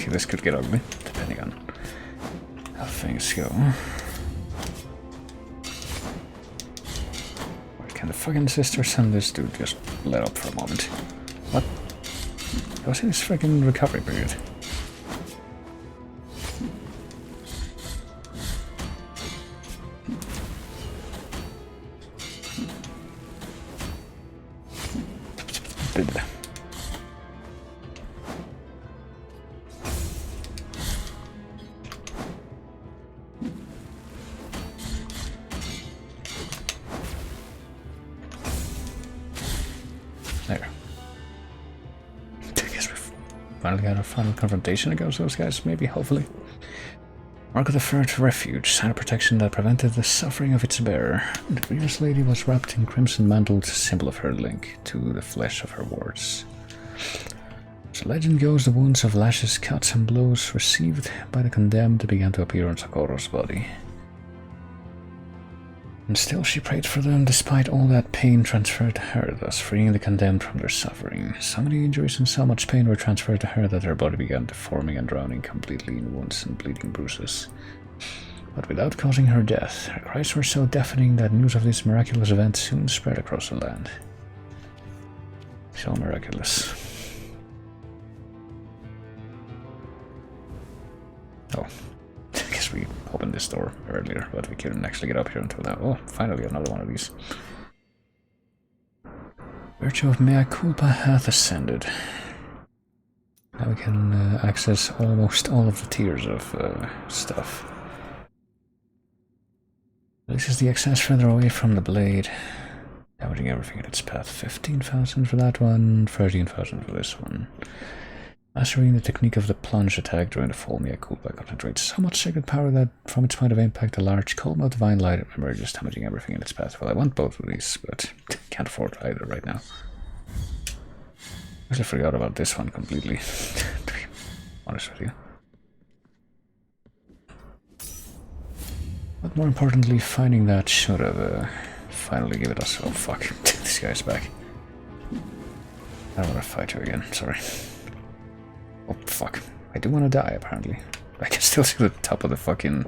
This could get ugly, depending on how things go. Can the fucking sisters and this dude just let up for a moment? What? I was in his freaking recovery period. finally had a final confrontation against those guys, maybe, hopefully. Mark of the Third Refuge, sign of protection that prevented the suffering of its bearer. The grievous lady was wrapped in crimson mantles, symbol of her link to the flesh of her wards. As legend goes, the wounds of lashes, cuts, and blows received by the condemned began to appear on Socorro's body. And still she prayed for them, despite all that pain transferred to her, thus freeing the condemned from their suffering. So many injuries and so much pain were transferred to her that her body began deforming and drowning completely in wounds and bleeding bruises. But without causing her death, her cries were so deafening that news of this miraculous event soon spread across the land. So miraculous. Oh. I guess we opened this door earlier, but we couldn't actually get up here until now. Oh, finally another one of these. Virtue of mea culpa hath ascended. Now we can access almost all of the tiers of stuff. This is the access further away from the blade. Damaging everything in its path. 15,000 for that one, 13,000 for this one. Mastering the technique of the plunge attack during the fall, mea culpa concentrates so much sacred power that from its point of impact a large column of divine light emerges, damaging everything in its path. Well, I want both of these, but can't afford either right now. Actually forgot about this one completely, to be honest with you. But more importantly, finding that should have finally given us... Oh fuck, this guy's back. I don't want to fight you again, sorry. Oh fuck, I do want to die apparently. I can still see the top of the fucking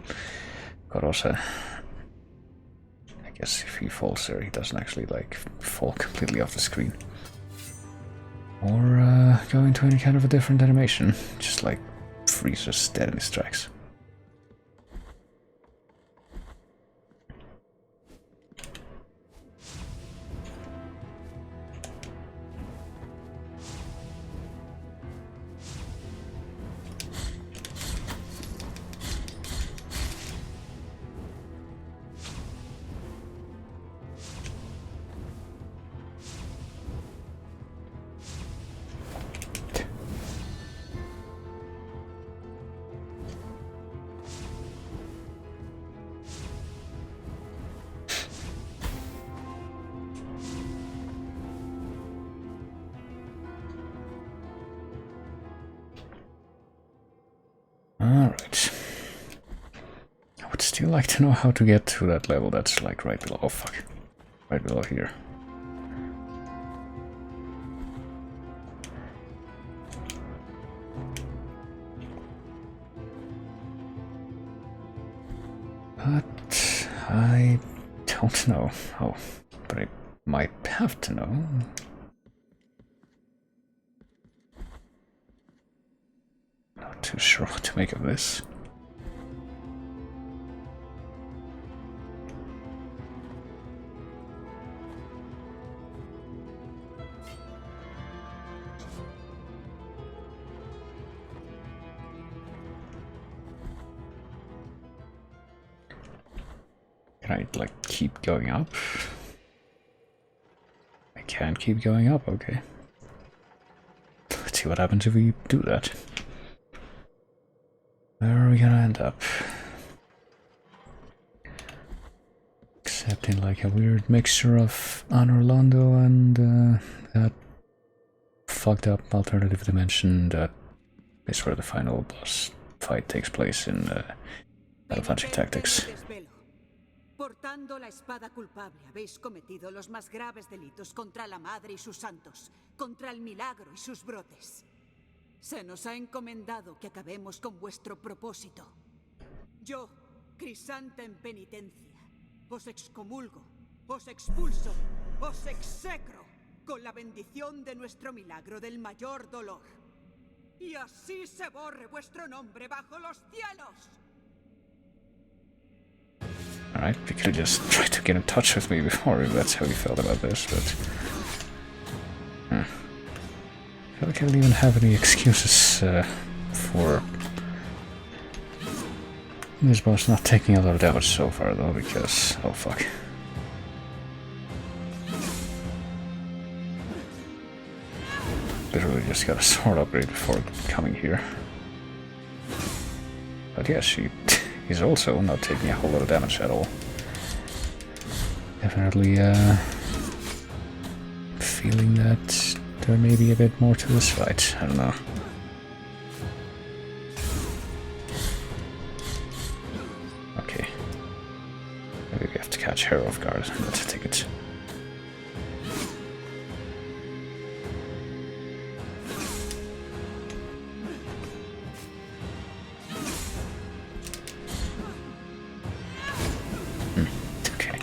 Corosa. I guess if he falls there, he doesn't actually like fall completely off the screen. Or go into any kind of a different animation, just like freezes dead in his tracks. Alright. I would still like to know how to get to that level that's like right below. Oh fuck. Right below here. But I don't know. Oh, but I might have to know. Not too sure what to make of this. Can I, like, keep going up? I can't keep going up, okay. Let's see what happens if we do that. Where are we gonna end up? Except in, like, a weird mixture of Anor Londo and that fucked up alternative dimension that is where the final boss fight takes place in Fantasy Tactics. Portando la espada culpable, habéis cometido los más graves delitos contra la Madre y sus santos, contra el milagro y sus brotes. Se nos ha encomendado que acabemos con vuestro propósito. Yo, Crisanta en penitencia, os excomulgo, os expulso, os execro, con la bendición de nuestro milagro del mayor dolor. Y así se borre vuestro nombre bajo los cielos. Alright, we could have just tried to get in touch with me before if that's how you felt about this, but... I feel like I don't even have any excuses for this boss not taking a lot of damage so far though, because... oh fuck. literally just got a sword upgrade before coming here. But yeah, he's also not taking a whole lot of damage at all. Definitely feeling that there may be a bit more to this fight. I don't know. Okay. Maybe we have to catch her off guard and let's take it. Okay.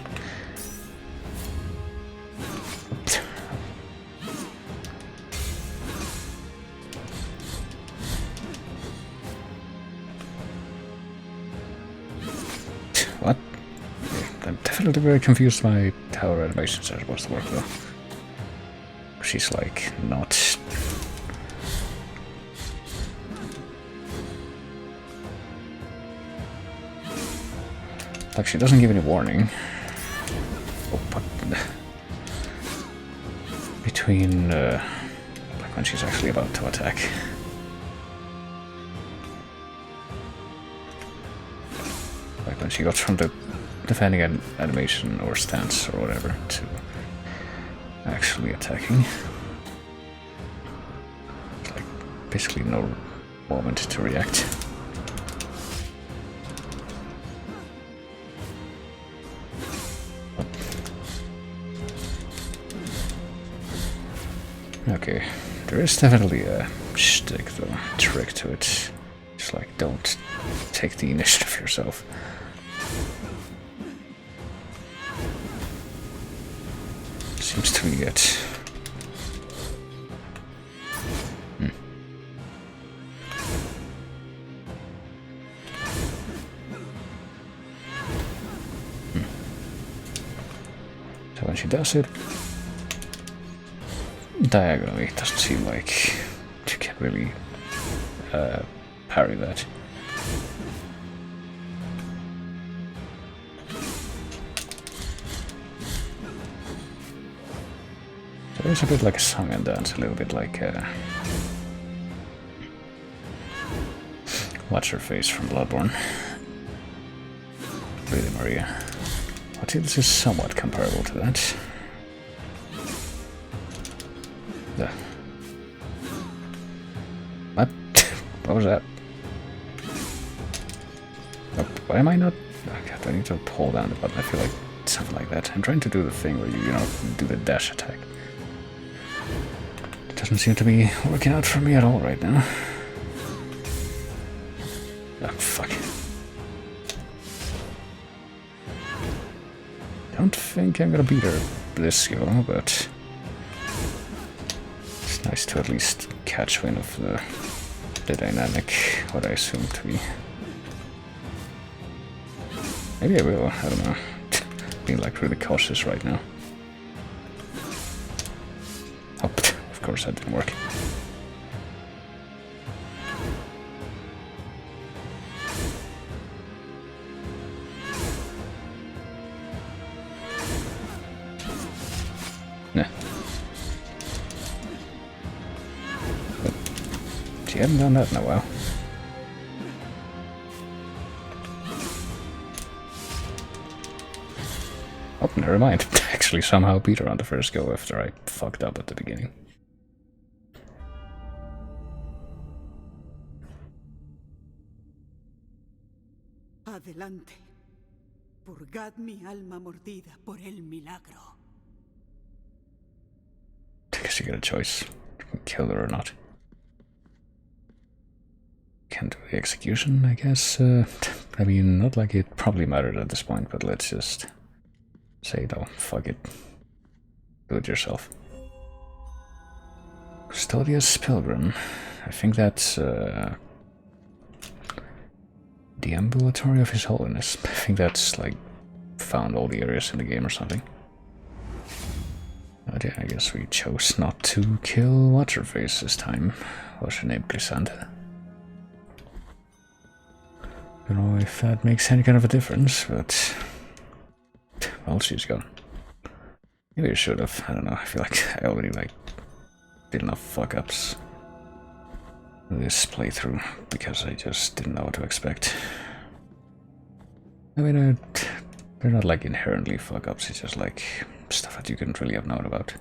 What? I'm definitely very confused by how her animations are supposed to work though. She's like not... Like she doesn't give any warning. Oh, but between like when she's actually about to attack. Like when she got from the defending an animation or stance or whatever to actually attacking. It's like basically no moment to react. Okay, there is definitely a shtick though, trick to it. It's like, don't take the initiative yourself. Seems to be it. So when she does it, diagonally, it doesn't seem like you can really parry that. So it's a bit like a song and dance, a little bit like what's her face from Bloodborne? Really, Maria. But this is somewhat comparable to that. What? What was that? Oh, why am I not... Oh god, I need to pull down the button. I feel like something like that. I'm trying to do the thing where you know, do the dash attack. It doesn't seem to be working out for me at all right now. Oh, fuck. Don't think I'm gonna beat her this go, but... It's nice to at least catch wind of the dynamic, what I assume to be. Maybe I will, I don't know. Being like really cautious right now. Oh, of course that didn't work. Nah. She hadn't done that in a while. Oh, never mind. Actually somehow beat her on the first go after I fucked up at the beginning. Adelante. Purgad mi alma mordida por el milagro. I guess you get a choice. You can kill her or not. Can't do the execution, I guess. I mean, not like it probably mattered at this point, but let's just say no, fuck it. Do it yourself. Custodius Pilgrim. I think that's the ambulatory of His Holiness. I think that's like found all the areas in the game or something. But yeah, I guess we chose not to kill What's-Her-Face this time. What's her name? Glissanda. Don't know if that makes any kind of a difference, but... Well, she's gone. Maybe I should have. I don't know. I feel like I already, like, did enough fuck-ups this playthrough, because I just didn't know what to expect. I mean, they're not like inherently fuck-ups, it's just like stuff that you couldn't really have known about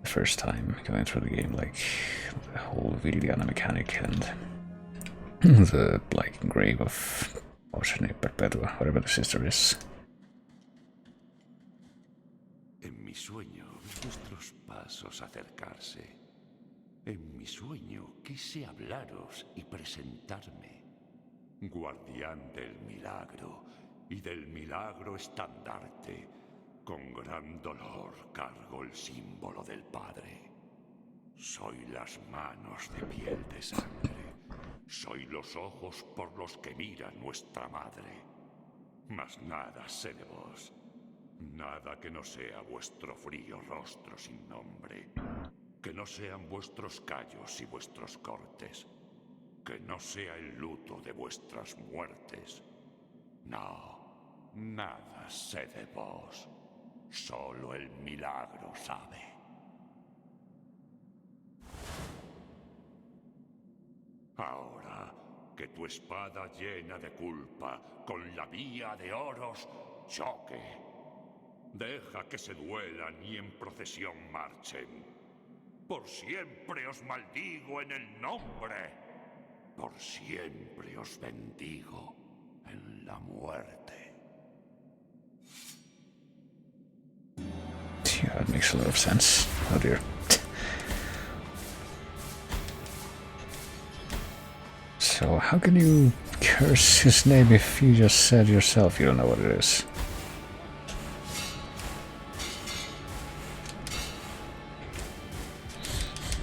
the first time going through the game, like the whole Viridiana mechanic and the like grave of, what's her name, Perpetua, whatever the sister is. En mi sueño vi vuestros pasos acercarse. En mi sueño quise hablaros y presentarme. Guardián del milagro y del milagro estandarte, con gran dolor cargo el símbolo del Padre. Soy las manos de piel de sangre, soy los ojos por los que mira nuestra madre. Mas nada sé de vos, nada que no sea vuestro frío rostro sin nombre, que no sean vuestros callos y vuestros cortes, que no sea el luto de vuestras muertes. No, nada sé de vos. Solo el milagro sabe. Ahora que tu espada llena de culpa con la vía de oros choque, deja que se duelan y en procesión marchen. Por siempre os maldigo en el nombre. Por siempre os bendigo en la muerte. Yeah, that makes a lot of sense. Oh dear. So how can you curse his name if you just said yourself you don't know what it is?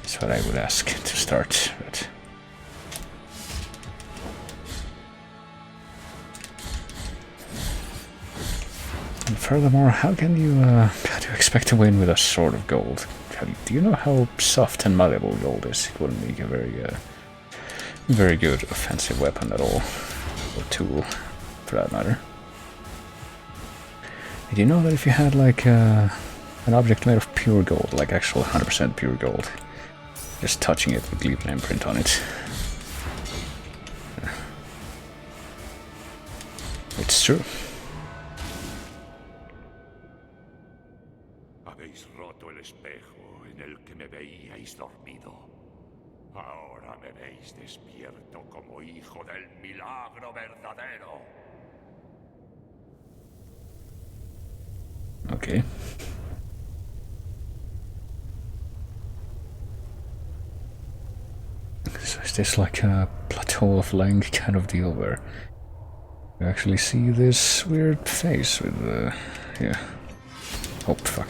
That's what I would ask to start, but... And furthermore, how do you expect to win with a sword of gold? Do you know how soft and malleable gold is? It wouldn't make a very good offensive weapon at all, or tool, for that matter. Did you know that if you had like an object made of pure gold, like actual 100% pure gold, just touching it would leave an imprint on it? It's true. Habéis roto el espejo en el que me veíais dormido. Ahora me veis despierto como hijo del milagro verdadero. Okay. So is this like a plateau of Lang kind of deal where you actually see this weird face with yeah. Oh fuck.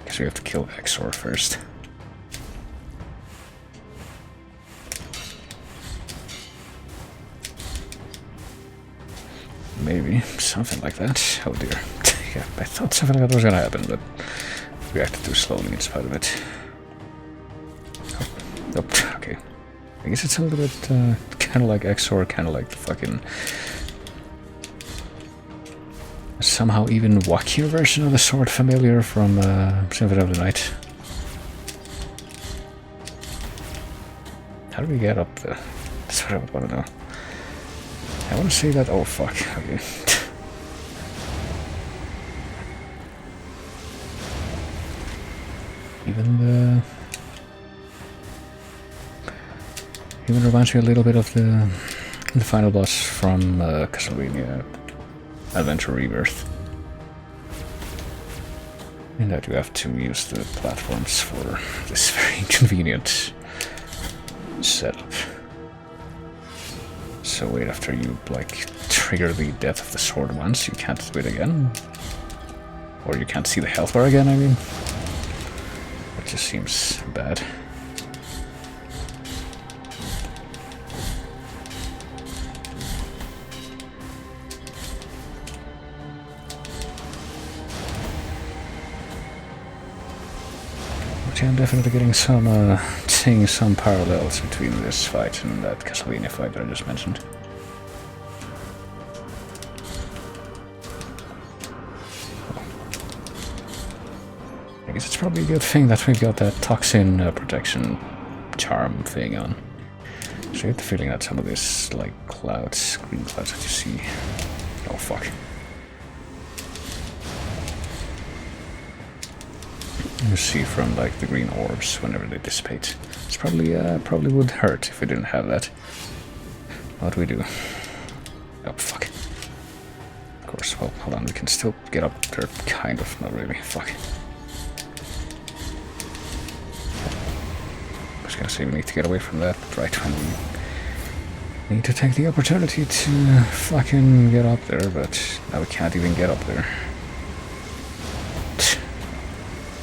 Guess we have to kill Exor first. Maybe something like that. Oh dear. Yeah, I thought something like that was gonna happen, but reacted too slowly in spite of it. Oh, okay. I guess it's a little bit kind of like Exor, kind of like the fucking somehow even wackier version of the sword familiar from Symphony of the Night. How do we get up there? That's what I want to know. I want to see that. Oh fuck. Okay. Even reminds me a little bit of the final boss from Castlevania Adventure Rebirth. In that you have to use the platforms for this very inconvenient setup. So wait, after you like trigger the death of the sword once, you can't do it again? Or you can't see the health bar again, I mean? That just seems bad. But yeah, I'm definitely getting some, seeing some parallels between this fight and that Castlevania fight that I just mentioned. I guess it's probably a good thing that we've got that toxin protection charm thing on. So I get the feeling that some of this, like, clouds, green clouds that you see... Oh, fuck. You see from, like, the green orbs whenever they dissipate. It's probably would hurt if we didn't have that. What do we do? Oh, fuck. Of course, well, hold on, we can still get up there, kind of, not really, fuck. I was gonna say we need to get away from that right when we need to take the opportunity to fucking get up there, but now we can't even get up there.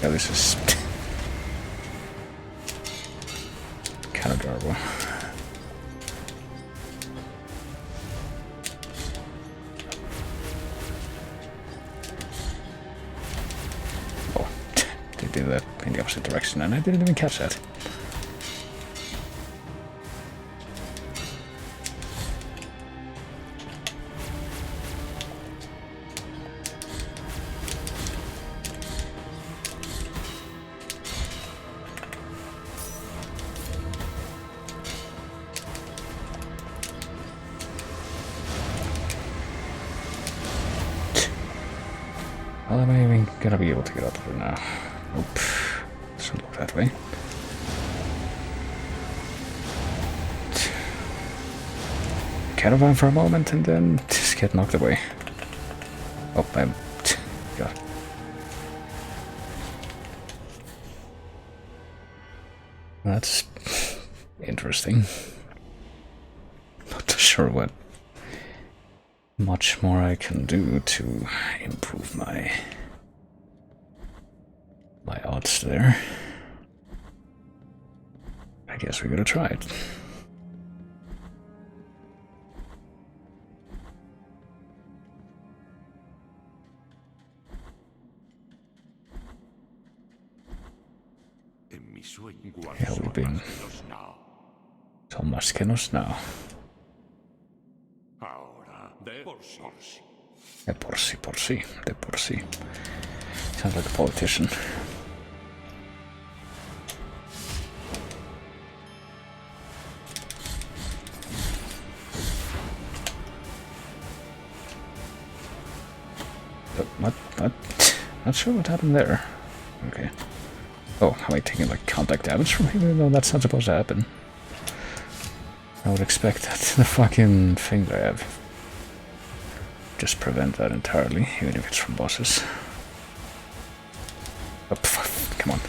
Yeah, this is kind of adorable. Oh, they did that in the opposite direction, and I didn't even catch that. Well, am I even gonna be able to get up there now? Nope. Doesn't look that way. Caravan for a moment and then just get knocked away. Oh, I'm... God. That's interesting. Not sure what much more I can do to improve my odds there. I guess we gotta try it. Yeah, we've been so much que nos now. De por sí. Sounds like a politician. What? Not sure what happened there. Okay. Oh, am I taking like contact damage from him? No, that's not supposed to happen. I would expect that the fucking thing that I have just prevent that entirely, even if it's from bosses. Oh, come on.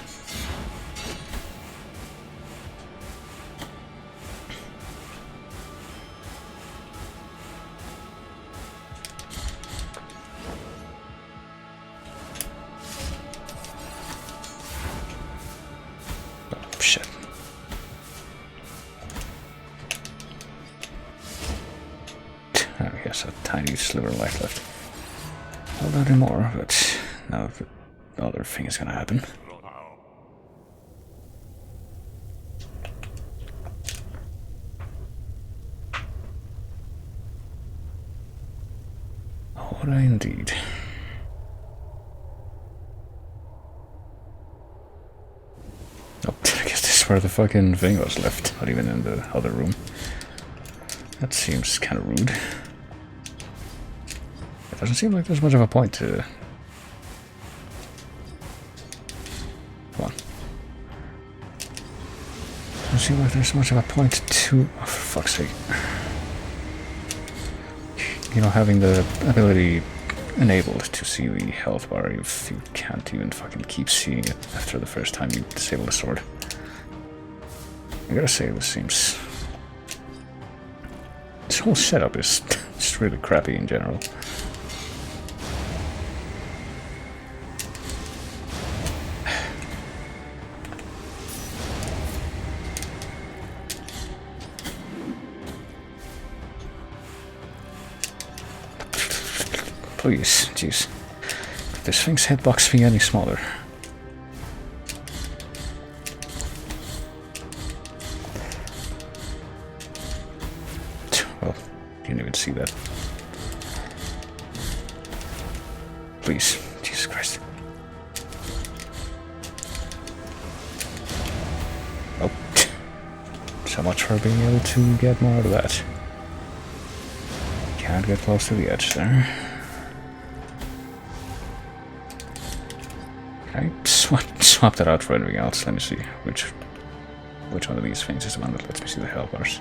Oh, shit. I guess a tiny sliver of life left. Not anymore, but now the other thing is gonna happen. Oh, would I indeed? Oh, I guess this is where the fucking thing was left, not even in the other room. That seems kind of rude. It doesn't seem like there's much of a point to... Come on. Doesn't seem like there's much of a point to... Oh, for fuck's sake. You know, having the ability enabled to see the health bar if you can't even fucking keep seeing it after the first time you disable the sword. I gotta say, this seems... This whole setup is just really crappy in general. Please, jeez. Could this thing's hitbox be any smaller? Well, didn't even see that. Please, Jesus Christ. So much for being able to get more out of that. Can't get close to the edge there. Can I swap that out for anything else? Let me see which one of these things is the one that lets me see the health bars.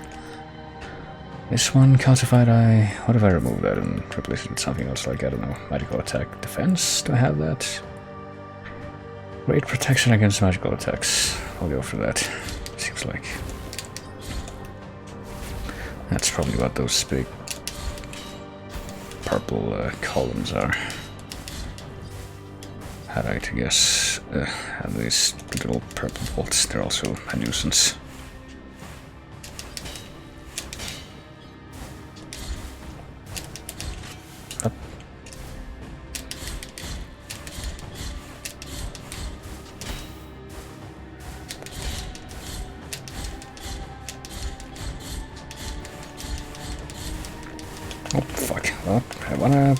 This one, calcified eye. What if I remove that and replace it with something else like, I don't know, magical attack defense? Do I have that? Great protection against magical attacks. I'll go for that. Seems like that's probably what those big purple columns are. Had I to guess, and these little purple bolts, they're also a nuisance. Up. Oh, fuck. Well, I wanna...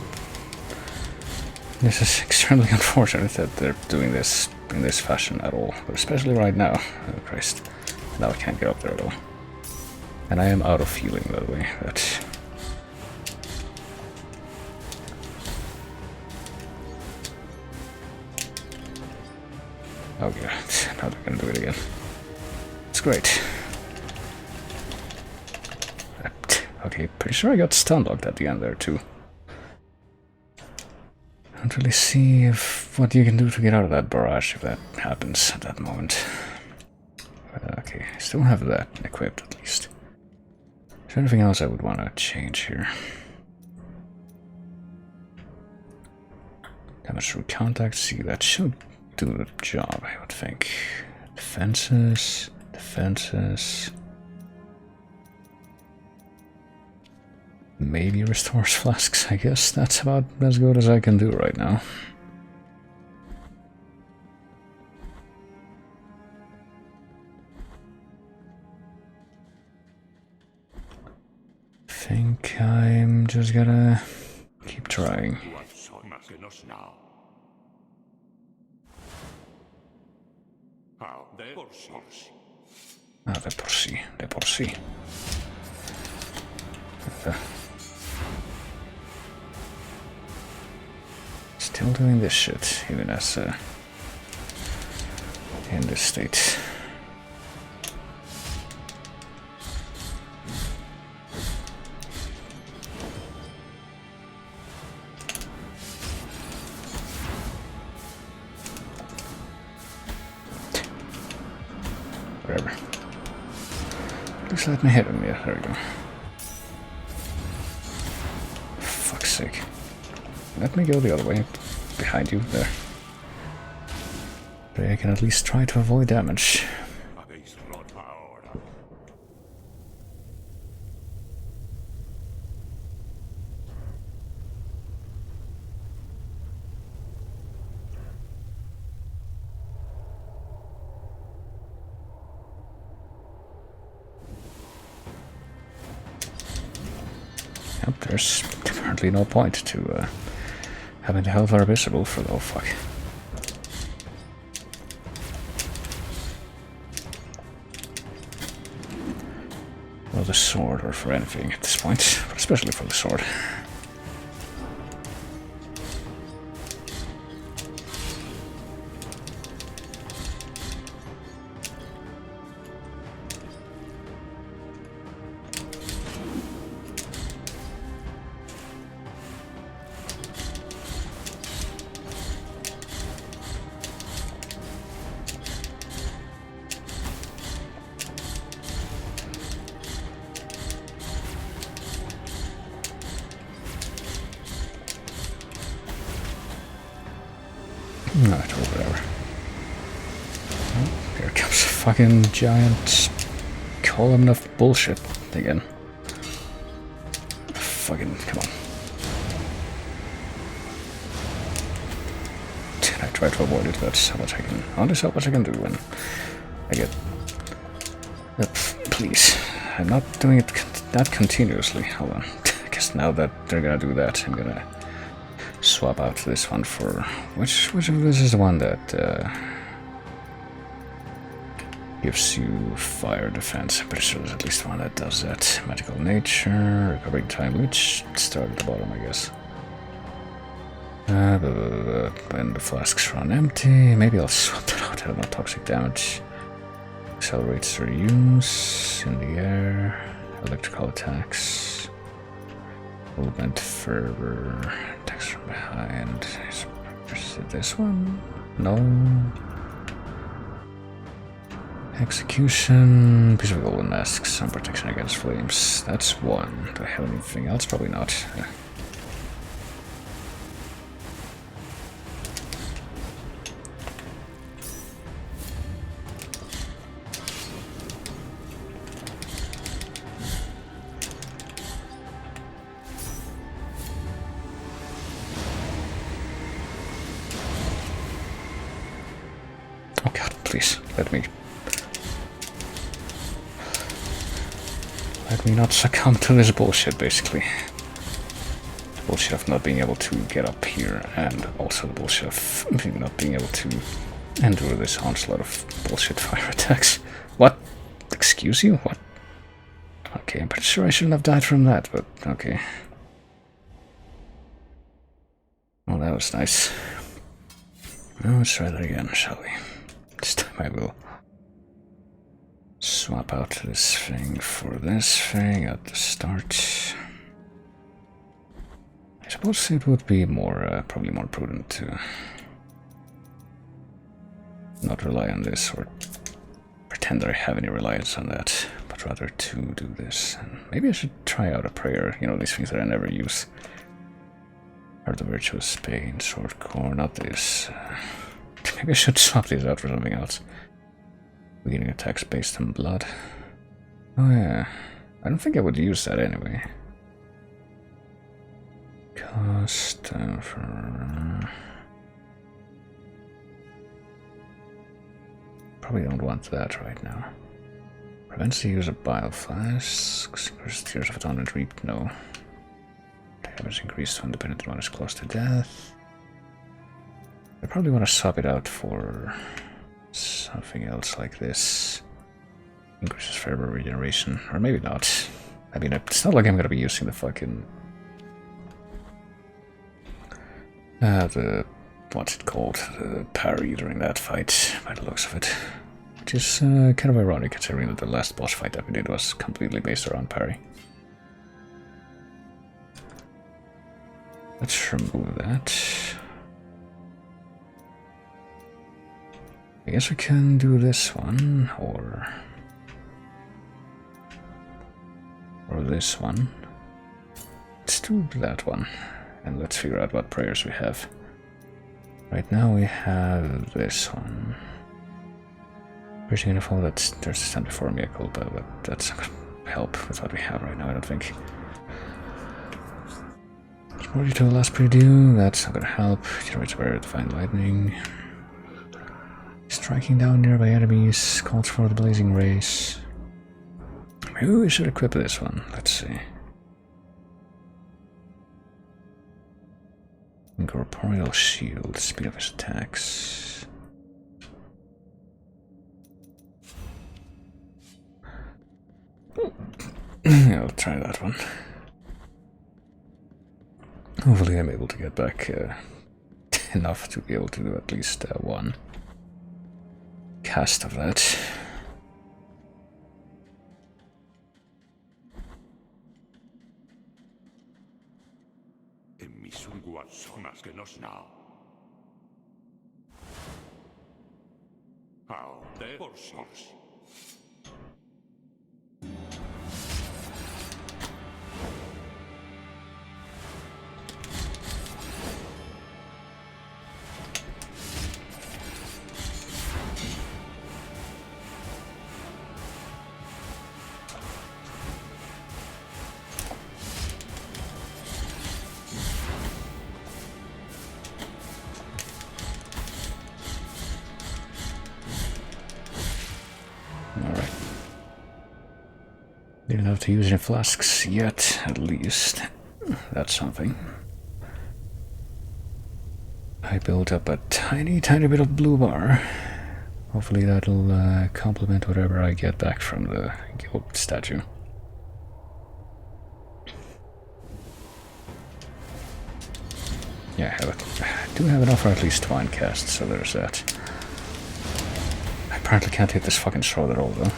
This is extremely unfortunate that they're doing this in this fashion at all, but especially right now. Oh, Christ. Now I can't get up there at all. And I am out of healing, by the way. But... oh, yeah. Now they're gonna do it again. It's great. Okay, pretty sure I got stun locked at the end there, too. Can't really see what you can do to get out of that barrage if that happens at that moment. Okay, I still have that equipped at least. Is there anything else I would want to change here? Damage through contact. See, that should do the job, I would think. Defenses, defenses. Maybe restores flasks, I guess. That's about as good as I can do right now. Think I'm just gonna keep trying. Ah, de por sí. Still doing this shit, even as in this state. Whatever. Just let me hit him, yeah, there we go. Fuck's sake. Let me go the other way, behind you, there. But I can at least try to avoid damage. Yep, there's apparently no point to having the health bar visible for the... oh fuck. Well, the sword, or for anything at this point, but especially for the sword. Alright, or whatever. Oh, here comes a fucking giant column of bullshit again. Fucking, come on. I try to avoid it, that's how much I can... only so much I can do when I get... please. I'm not doing it that continuously. Hold on. I guess now that they're gonna do that, I'm gonna swap out this one for... which of this is the one that Gives you fire defense. I'm pretty sure there's at least one that does that. Magical nature, recovering time, which start at the bottom, I guess. When the flasks run empty, maybe I'll swap that out. I don't know, toxic damage. Accelerates their use in the air. Electrical attacks. Movement, fervor, attacks from behind. Is it this one? No. Execution, piece of golden mask, some protection against flames. That's one. Do I have anything else? Probably not. Oh god, please, let me not succumb to this bullshit, basically. The bullshit of not being able to get up here, and also the bullshit of not being able to endure this onslaught of bullshit fire attacks. What? Excuse you? What? Okay, I'm pretty sure I shouldn't have died from that, but okay. Well, that was nice. Well, let's try that again, shall we? This time I will swap out this thing for this thing at the start. I suppose it would be more, probably more prudent to not rely on this or pretend that I have any reliance on that, but rather to do this. And maybe I should try out a prayer, you know, these things that I never use. Heart of Virtuous Pain, Sword Core, not this. Maybe I should swap these out for something else. Beginning attacks based on blood. Oh yeah, I don't think I would use that anyway. Cost for... Probably don't want that right now. Prevents the use of bile flasks. Tears of Atonement reaped, no. Damage increased when dependent one is close to death. I probably want to swap it out for something else like this. Increases fervor regeneration, or maybe not. I mean, it's not like I'm gonna be using the fucking... what's it called? The parry during that fight, by the looks of it. Which is kind of ironic, considering that the last boss fight that we did was completely based around parry. Let's remove that. I guess we can do this one, or this one. Let's do that one, and let's figure out what prayers we have. Right now we have this one. Preaching in a fall, there's a stand before Mea Culpa, but that's not gonna help with what we have right now, I don't think. Support you to the last preview, that's not gonna help. Generates a barrier to find lightning. Striking down nearby enemies, calls for the blazing rays. Maybe we should equip this one, let's see. Incorporeal shield, speed of his attacks. I'll try that one. Hopefully I'm able to get back enough to be able to do at least one cast of that. Alright. Didn't have to use any flasks yet, at least. That's something. I built up a tiny bit of blue bar. Hopefully that'll complement whatever I get back from the guild statue. Yeah, I do have enough for at least Divine Cast, so there's that. I apparently can't hit this fucking sword at all, though.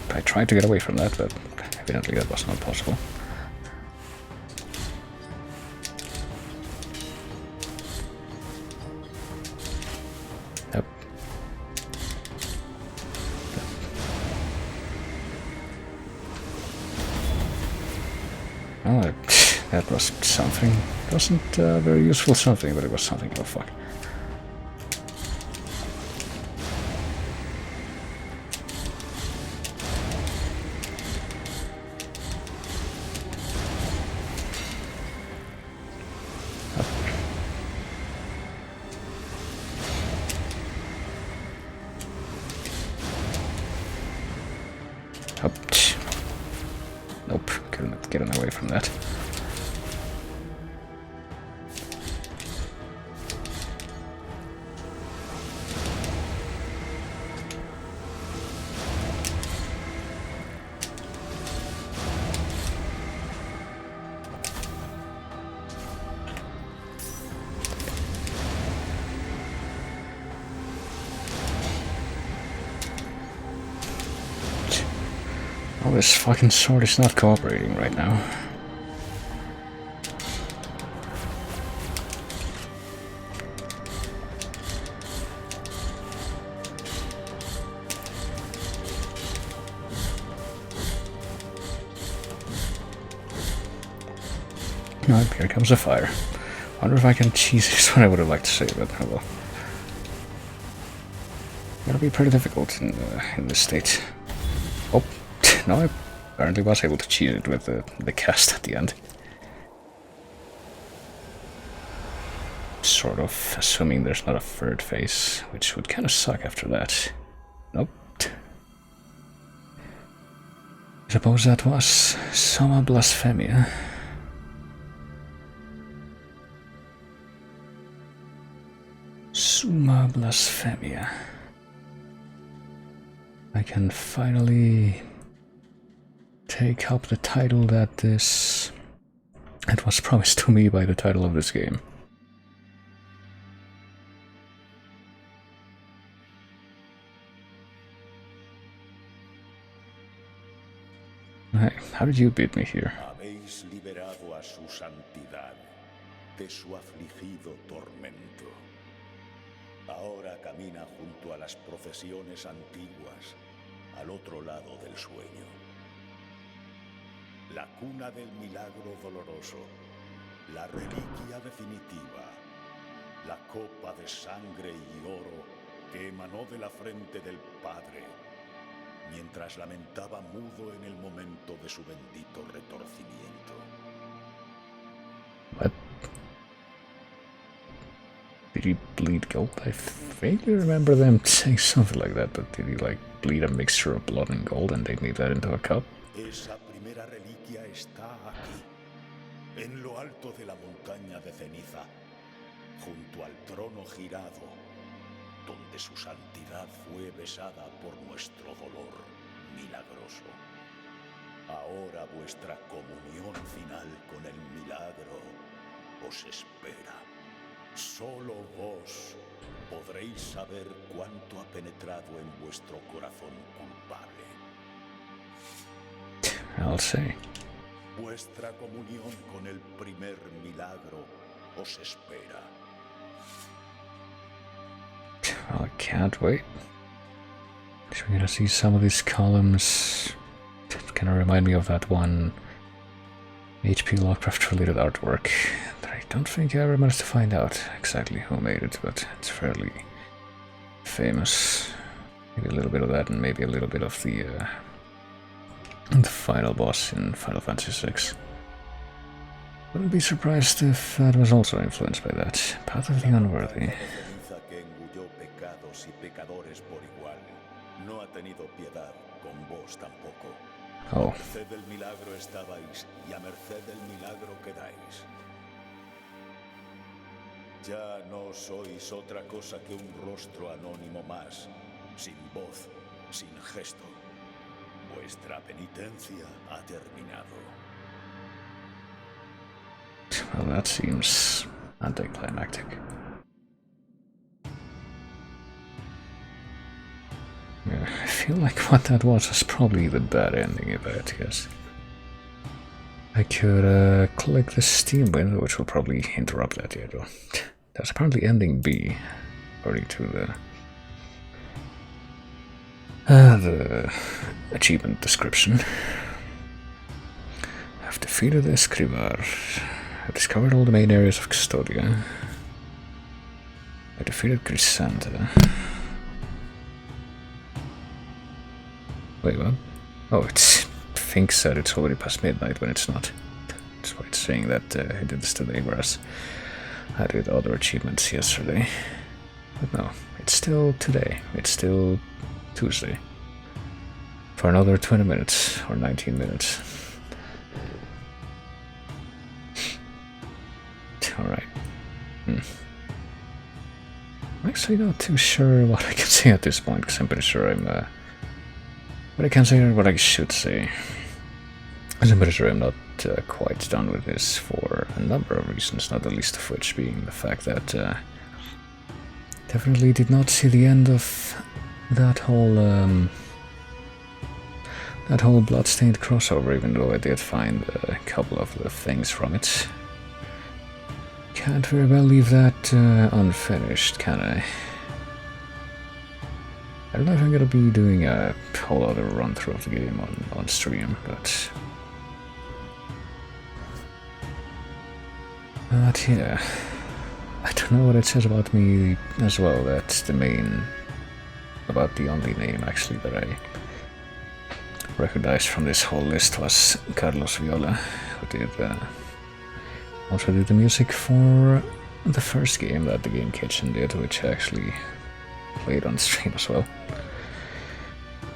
I tried to get away from that, but evidently that was not possible. Yep. Oh, that was something. It wasn't very useful something, but it was something. Oh fuck. Nope, getting away from that. Oh, this fucking sword is not cooperating right now. No, here comes a fire. Wonder if I can cheese this one. I would have liked to say, but oh well. That'll be pretty difficult in this state. Oh, no, I apparently was able to cheese it with the cast at the end. Sort of, assuming there's not a third phase, which would kind of suck after that. Nope. I suppose that was Summa Blasphemia. Summa Blasphemia. I can finally take up the title that was promised to me by the title of this game. Hey, how did you beat me here? Habéis liberado a su santidad de su afligido tormento. Ahora camina junto a las procesiones antiguas, al otro lado del sueño. La cuna del milagro doloroso, la reliquia definitiva, la copa de sangre y oro que emanó de la frente del Padre, mientras lamentaba mudo en el momento de su bendito retorcimiento. What? Did he bleed gold? I vaguely remember them saying something like that, but did he like bleed a mixture of blood and gold and they made that into a cup? Esa primera reliquia está aquí, en lo alto de la montaña de ceniza, junto al trono girado, donde su santidad fue besada por nuestro dolor milagroso. Ahora vuestra comunión final con el milagro os espera. Solo vos podréis saber cuánto ha penetrado en vuestro corazón culpable. I'll say. Vuestra comunión con el primer milagro os espera. I can't wait. So we're gonna see some of these columns. It kind of remind me of that one HP Lovecraft related artwork that I don't think I ever managed to find out exactly who made it, but it's fairly famous. Maybe a little bit of that and maybe a little bit of the final boss in Final Fantasy VI. Wouldn't be surprised if that was also influenced by that. Path of the Unworthy. Que engulló pecados y pecadores por igual. No ha tenido piedad con vos tampoco. Oh. A merced del milagro estabais y a merced del milagro quedáis. Ya no sois otra cosa que un rostro anónimo más, sin voz, sin gesto. Vuestra penitencia ha terminado. Well, that seems anticlimactic. Yeah, I feel like what that was probably the bad ending of it, yes. I could click the Steam window, which will probably interrupt that yet. Well, that's apparently ending B, according to the achievement description. I've defeated the Escribar. I've discovered all the main areas of Custodia. I defeated Crisanta. Wait, what? Oh, it thinks that it's already past midnight when it's not. That's why it's saying that I did this today, whereas I did other achievements yesterday. But no, it's still today. It's still Tuesday. For another 20 minutes, or 19 minutes. Alright. I'm actually not too sure what I can say at this point, because I'm pretty sure I'm what I can say or what I should say. I'm pretty sure I'm not quite done with this for a number of reasons, not the least of which being the fact that definitely did not see the end of that whole Bloodstained crossover, even though I did find a couple of the things from it. Can't very well leave that unfinished, can I? I don't know if I'm gonna be doing a whole other run through of the game on stream, but yeah, I don't know what it says about me as well. That's about the only name actually that I recognized from this whole list was Carlos Viola, who did also did the music for the first game that the Game Kitchen did, which I actually played on stream as well.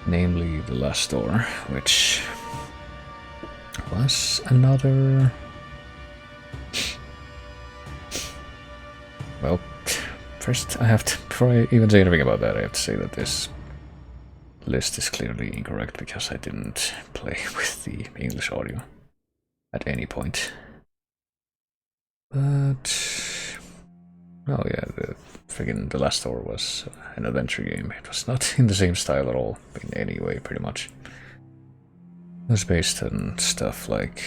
Namely The Last Door, which was another... Well, first I have to, before I even say anything about that, I have to say that this list is clearly incorrect because I didn't play with the English audio at any point. But... oh yeah, The Last Door was an adventure game. It was not in the same style at all, in any way, pretty much. It was based on stuff like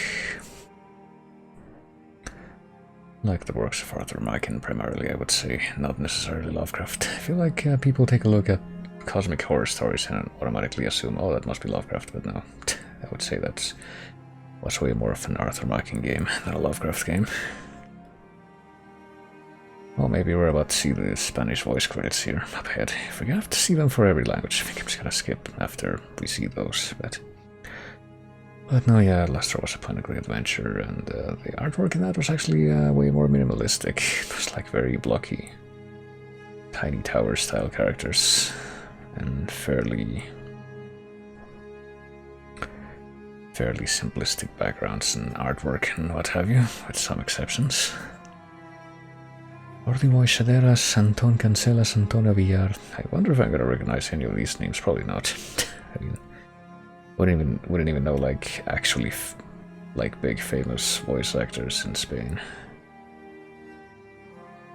the works of Arthur Machen, primarily, I would say, not necessarily Lovecraft. I feel like people take a look at cosmic horror stories and automatically assume, oh, that must be Lovecraft, but no. I would say that was way more of an Arthur Machen game than a Lovecraft game. Well, maybe we're about to see the Spanish voice credits here up ahead. If we're gonna have to see them for every language, I think I'm just gonna skip after we see those, But no, yeah, Last Door was a point-and-click adventure, and the artwork in that was actually way more minimalistic. It was like very blocky, tiny tower-style characters, and fairly simplistic backgrounds and artwork and what have you, with some exceptions. Ordi Moixaderas, Anton Cancelas, Antonio Villar. I wonder if I'm gonna recognize any of these names. Probably not. I mean, wouldn't even know like actually like big famous voice actors in Spain,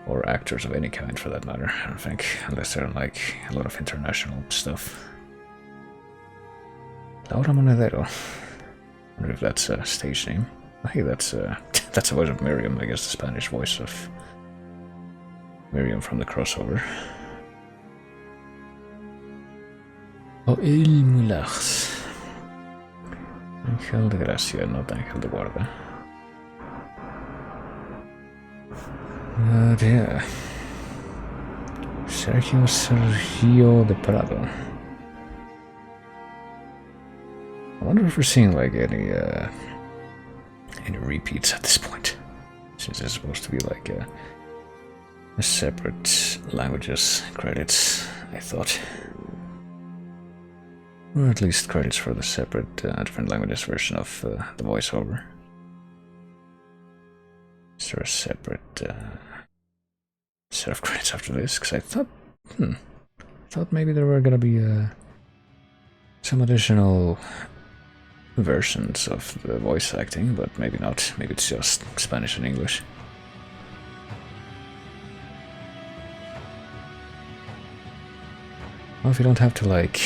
or actors of any kind for that matter. I don't think, unless they're on like a lot of international stuff. Laura Monedero. I wonder if that's a stage name. Hey, that's the voice of Miriam. I guess the Spanish voice of Miriam from the crossover. O El Mulachs. Ángel de Gracia, not Ángel de Guarda. Yeah. Sergio de Prado. I wonder if we're seeing like any repeats at this point, since it's supposed to be like a separate languages credits, I thought. Or at least credits for the separate different languages version of the voiceover. Is there a separate set of credits after this, because I thought maybe there were gonna be some additional versions of the voice acting, but maybe not. Maybe it's just Spanish and English. Well, if you don't have to like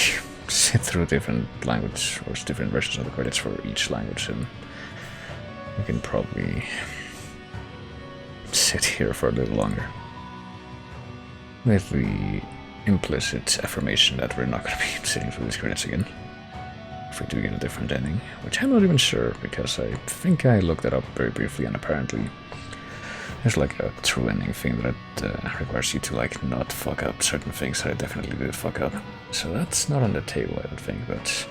sit through different language or different versions of the credits for each language, then you can probably sit here for a little longer. With the implicit affirmation that we're not going to be sitting through these credits again. If we do get a different ending, which I'm not even sure, because I think I looked that up very briefly, and apparently there's like a true ending thing that requires you to like not fuck up certain things that I definitely did fuck up. So that's not on the table, I don't think, but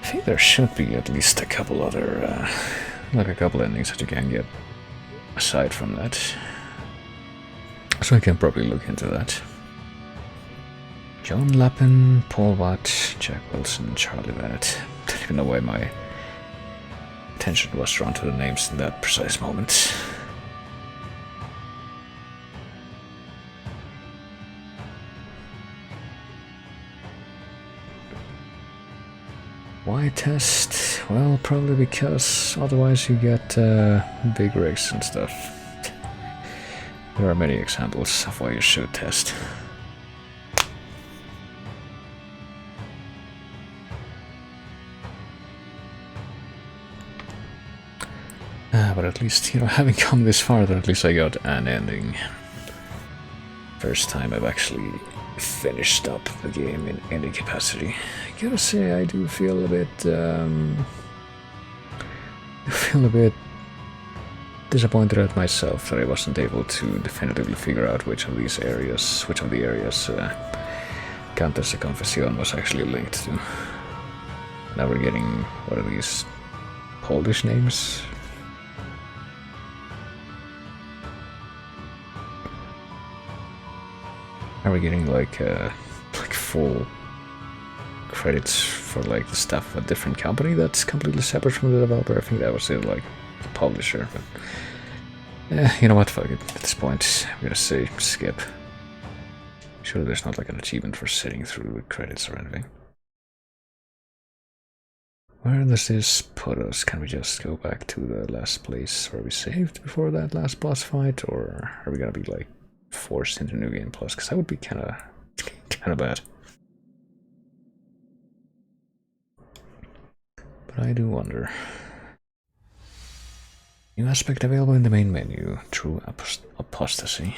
I think there should be at least a couple other, like a couple endings that you can get aside from that. So I can probably look into that. John Lappin, Paul Watt, Jack Wilson, Charlie Bennett. I don't even know why my attention was drawn to the names in that precise moment. Why test? Well, probably because otherwise you get big rigs and stuff. There are many examples of why you should test. But at least, you know, having come this far, at least I got an ending. First time I've actually finished up the game in any capacity. I gotta say, I do feel a bit disappointed at myself that I wasn't able to definitively figure out which of the areas Cantos de Confesión was actually linked to. Now we're getting, what are these, Polish names? Are we getting like full credits for like the stuff of a different company that's completely separate from the developer? I think that was it, like the publisher. But you know what? Fuck it. At this point, I'm gonna say skip. Surely there's not like an achievement for sitting through the credits or anything. Where does this put us? Can we just go back to the last place where we saved before that last boss fight, or are we gonna be like forced into New Game Plus? Because that would be kind of bad. But I do wonder. New aspect available in the main menu. True apostasy.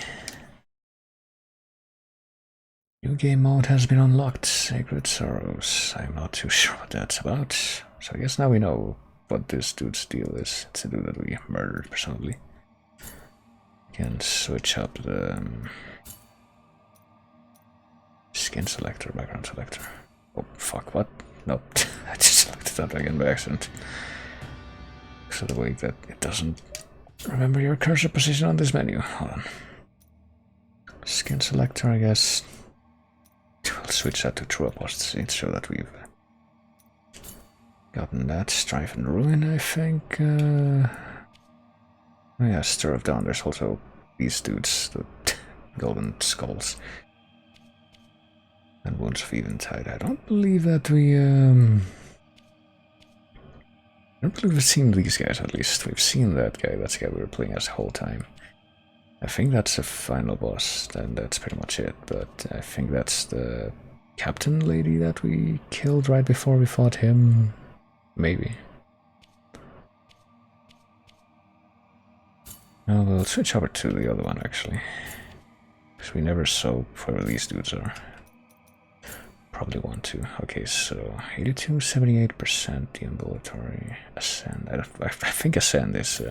New game mode has been unlocked. Sacred Sorrows. I'm not too sure what that's about. So I guess now we know what this dude's deal is. It's a dude that we murdered, presumably. Can switch up the skin selector, background selector. Oh fuck, what? Nope, I just selected that again by accident. So the way that it doesn't remember your cursor position on this menu. Hold on. Skin selector, I guess. We'll switch that to True Apostasy to show that we've gotten that. Strife and Ruin, I think. Oh yeah, Stir of Dawn. There's also these dudes, the golden skulls. And Wounds of Eventide. I don't believe that we, I don't believe we've seen these guys, at least. We've seen that guy. That's the guy we were playing as the whole time. I think that's the final boss, and that's pretty much it. But I think that's the captain lady that we killed right before we fought him. Maybe. No, we'll switch over to the other one, actually. Because we never saw where these dudes are. Probably want to. Okay, so 82, 78% deambulatory. Ascend. I think Ascend is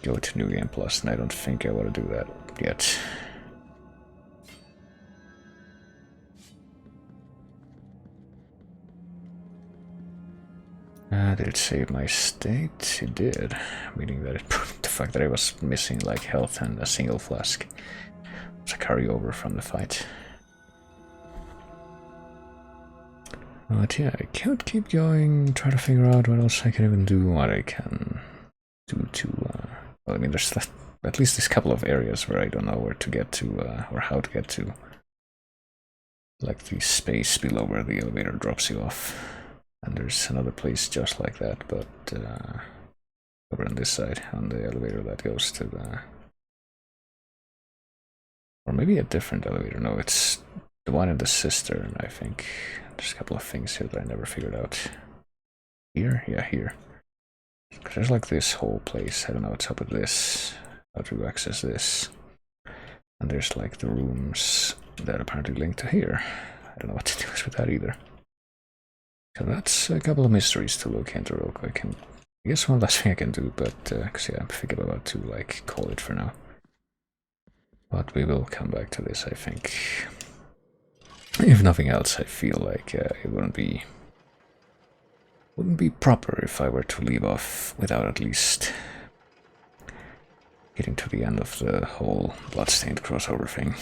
go to New Game Plus, and I don't think I want to do that yet. Did it save my state? It did, meaning that it proved the fact that I was missing like health and a single flask. It's a carryover from the fight. But yeah, I could keep going, try to figure out what else I can even do, what I can do to, well, I mean, there's at least these couple of areas where I don't know where to get to or how to get to. Like the space below where the elevator drops you off. And there's another place just like that, but over on this side, on the elevator that goes to the... Or maybe a different elevator. No, it's the one in the cistern, I think. There's a couple of things here that I never figured out. Here? Yeah, here. Because there's like this whole place. I don't know what's up with this. How to access this. And there's like the rooms that apparently link to here. I don't know what to do with that either. So that's a couple of mysteries to look into real quick. And I guess one last thing I can do, but because yeah, I'm thinking about to like call it for now. But we will come back to this, I think. If nothing else, I feel like it wouldn't be proper if I were to leave off without at least getting to the end of the whole Bloodstained crossover thing.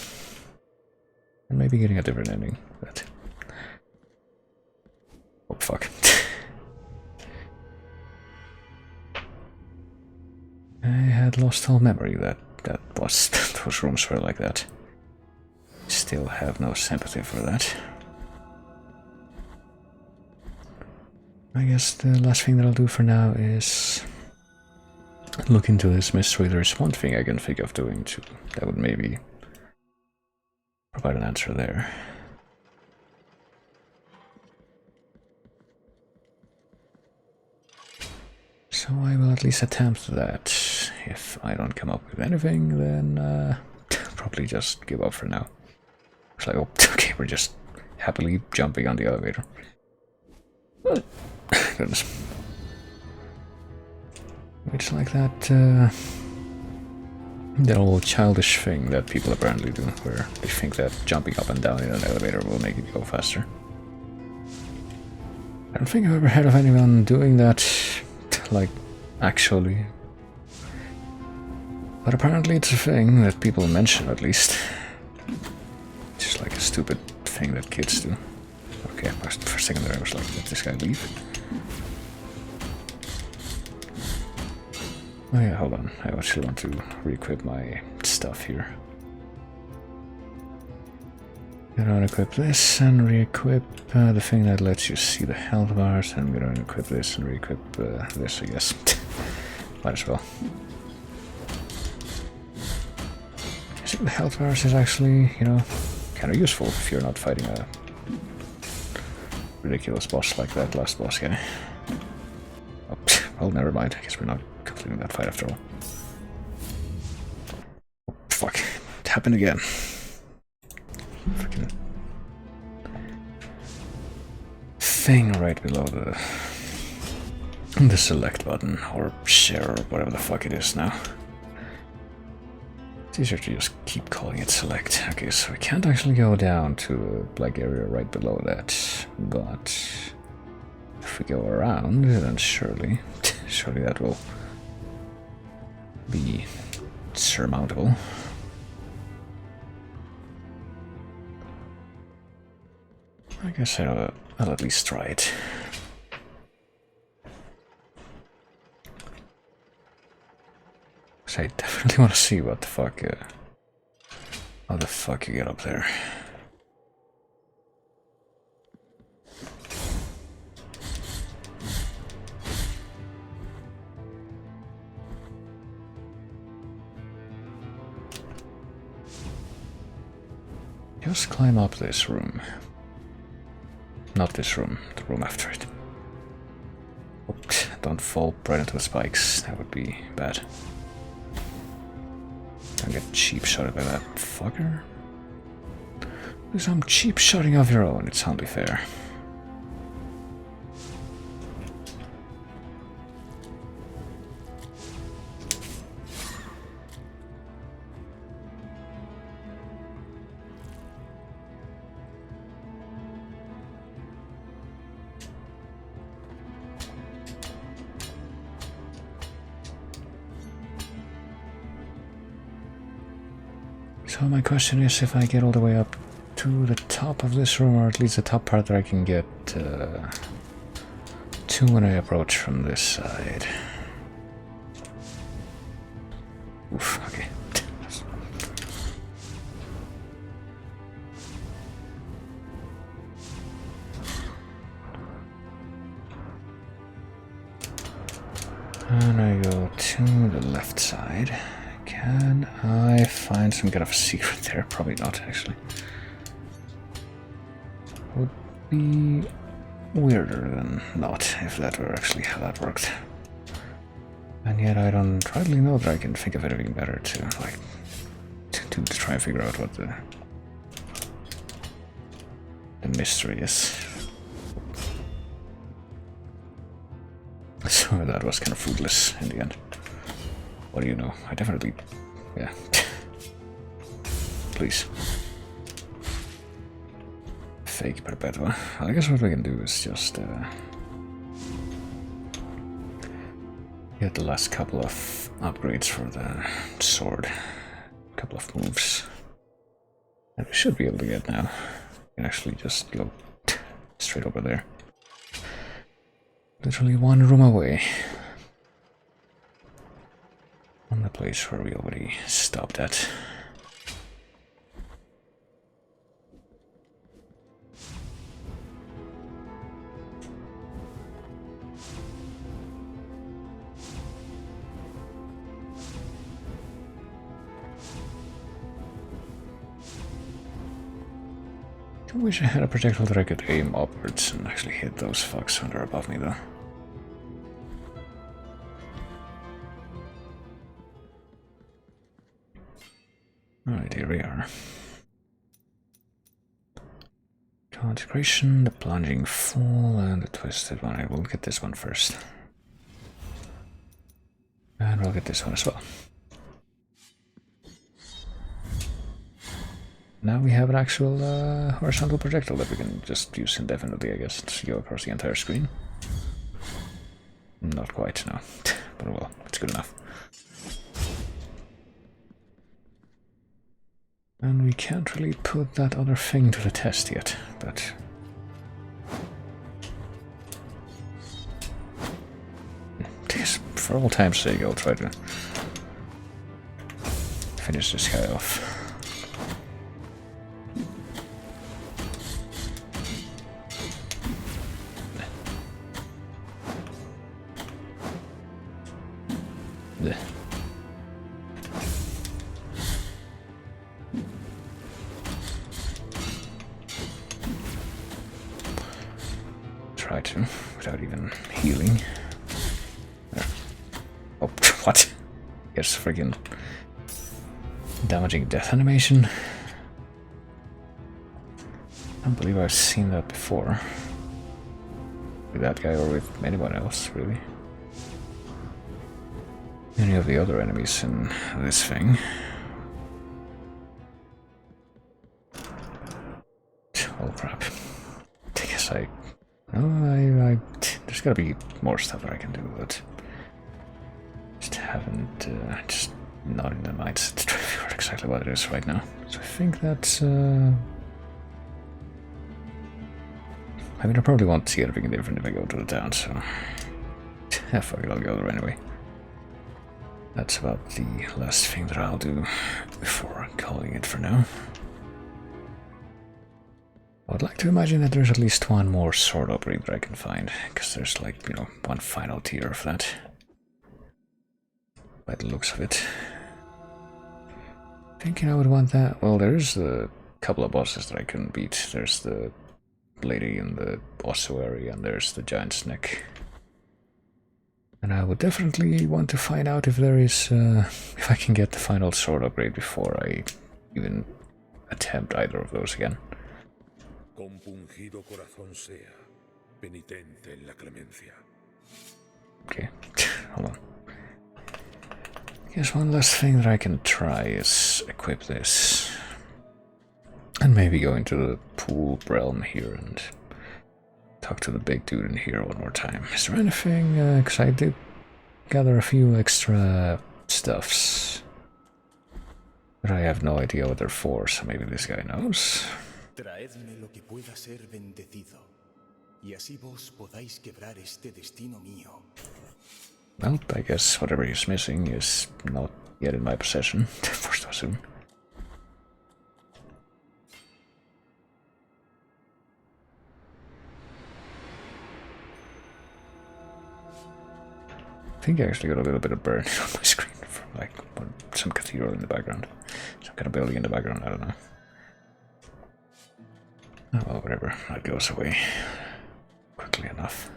And maybe getting a different ending, but... Oh, fuck. I had lost all memory that those rooms were like that. Still have no sympathy for that. I guess the last thing that I'll do for now is look into this mystery. There's one thing I can think of doing too that would maybe provide an answer there. So I will at least attempt that. If I don't come up with anything, then probably just give up for now. It's like, oh, okay, we're just happily jumping on the elevator. Goodness. It's like that old childish thing that people apparently do, where they think that jumping up and down in an elevator will make it go faster. I don't think I've ever heard of anyone doing that, like, actually. But apparently it's a thing that people mention, at least. Just like a stupid thing that kids do. Okay, for a second there I was like, let this guy leave. Oh yeah, hold on. I actually want to re-equip my stuff here. I'm gonna equip this and re-equip the thing that lets you see the health bars. I'm gonna equip this and re-equip this, I guess. Might as well. See, the health bars is actually, you know, kind of useful if you're not fighting a ridiculous boss like that last boss guy. Oh, well, never mind. I guess we're not completing that fight after all. Oh, fuck. It happened again. Freaking thing right below the select button, or share, or whatever the fuck it is now. It's easier to just keep calling it select. Okay, so we can't actually go down to the black area right below that, but if we go around, then surely that will be surmountable. I guess I'll at least try it. So I definitely want to see what the fuck, how the fuck you get up there. Just climb up this room. Not this room, the room after it. Oops, don't fall right into the spikes, that would be bad. Don't get cheap shotted by that fucker. Do some cheap shotting of your own, it's only fair. So my question is if I get all the way up to the top of this room, or at least the top part that I can get to when I approach from this side. Oof, okay. And I go to the left side. Can I find some kind of secret there? Probably not, actually. Would be weirder than not, if that were actually how that worked. And yet I don't rightly know that I can think of anything better to, like, to try and figure out what the mystery is. So that was kind of fruitless in the end. What do you know? I definitely... yeah. Please. Fake Perpetua. I guess what we can do is just get the last couple of upgrades for the sword. A couple of moves. And we should be able to get now. We can actually just go straight over there. Literally one room away. From the place where we already stopped at. I wish I had a projectile that I could aim upwards and actually hit those fucks when they're above me, though. Alright, here we are. Consecration, the plunging fall, and the twisted one. I will get this one first. And we'll get this one as well. Now we have an actual horizontal projectile that we can just use indefinitely, I guess, to go across the entire screen. Not quite, no. But well, it's good enough. And we can't really put that other thing to the test yet, but... for all time's sake, I'll try to finish this guy off. Try to, without even healing. There. Oh, what? Yes, friggin' damaging death animation. I don't believe I've seen that before. With that guy or with anyone else, really. Any of the other enemies in this thing. Oh crap. I guess I... no, there's gotta be more stuff that I can do, but... just haven't... just not in the mindset to try to figure out exactly what it is right now. So I think that's... I mean, I probably won't see anything different if I go to the town, so... yeah, fuck it, I'll go there anyway. That's about the last thing that I'll do before calling it for now. I'd like to imagine that there's at least one more sword upgrade that I can find, because there's like, you know, one final tier of that. By the looks of it. Thinking I would want that. Well, there's a couple of bosses that I couldn't beat. There's the lady in the ossuary, and there's the giant's neck. And I would definitely want to find out if there is, if I can get the final sword upgrade before I even attempt either of those again. Compungido corazón sea, penitente en la clemencia. Okay, hold on. I guess one last thing that I can try is equip this. And maybe go into the pool realm here and talk to the big dude in here one more time. Is there anything, because I did gather a few extra stuffs. But I have no idea what they're for, so maybe this guy knows. Traedme lo que pueda ser bendecido, y así vos podáis quebrar este destino mío. Well, I guess whatever he's missing is not yet in my possession, forced to assume. I think I actually got a little bit of burn on my screen from like some cathedral in the background. Some kind of building in the background, I don't know. Oh well, whatever, that goes away quickly enough.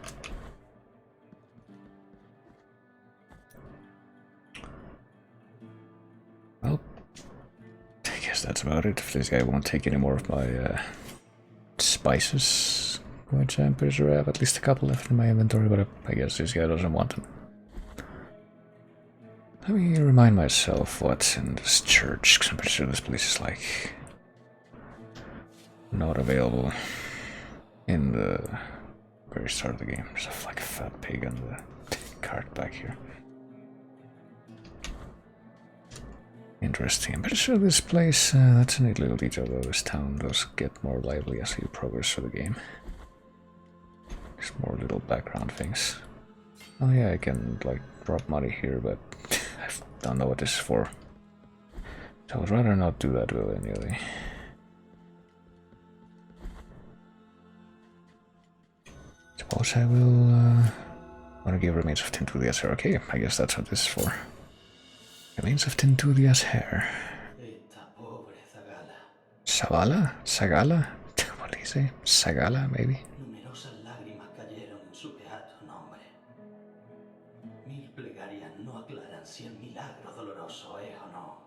Well, I guess that's about it. If this guy won't take any more of my spices, which I'm pretty sure I have at least a couple left in my inventory, but I guess this guy doesn't want them. Let me remind myself what's in this church, because I'm pretty sure this place is like not available in the very start of the game. There's like a fat pig on the cart back here. Interesting. I'm pretty sure this place, that's a neat little detail though, this town does get more lively as you progress through the game. There's more little background things. Oh yeah, I can like drop money here, but I don't know what this is for. So I would rather not do that willy-nilly. Suppose I will want to give remains of Tintudia's hair. Okay, I guess that's what this is for. Remains of Tintudia's hair. Savala? Sagala? What did he say? Sagala, maybe? Numerosas lágrimas cayeron en su beato nombre. 1000 plegarias no aclaran si el milagro doloroso es o no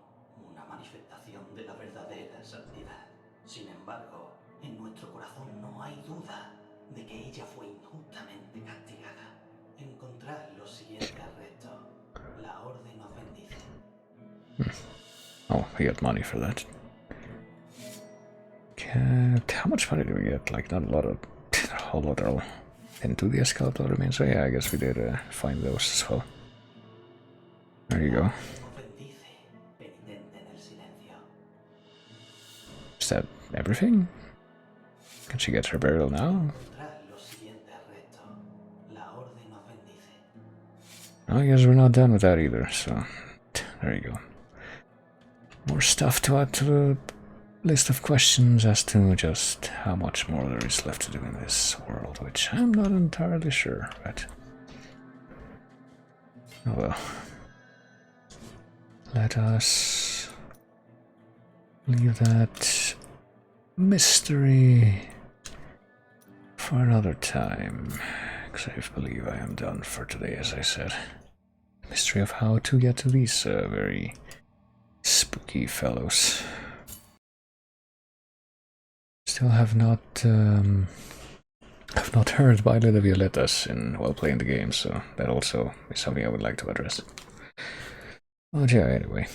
una manifestación de la verdadera santidad. Sin embargo, en nuestro corazón no hay duda de que ella fue injustamente castigada. Encontrad los siguientes restos. La orden os bendice. Oh, we got money for that. How much money did we get? Like, not a lot of... a whole lot all into the skeletal remains. So yeah, I guess we did find those as well. There you go. Is that everything? Can she get her burial now? I guess we're not done with that either, so there you go. More stuff to add to the list of questions as to just how much more there is left to do in this world, which I'm not entirely sure, but oh well. Let us leave that mystery for another time, because I believe I am done for today, as I said. Mystery of how to get to these very spooky fellows. Still have not heard Baile de Violetas while playing the game, so that also is something I would like to address. Well, yeah, anyway,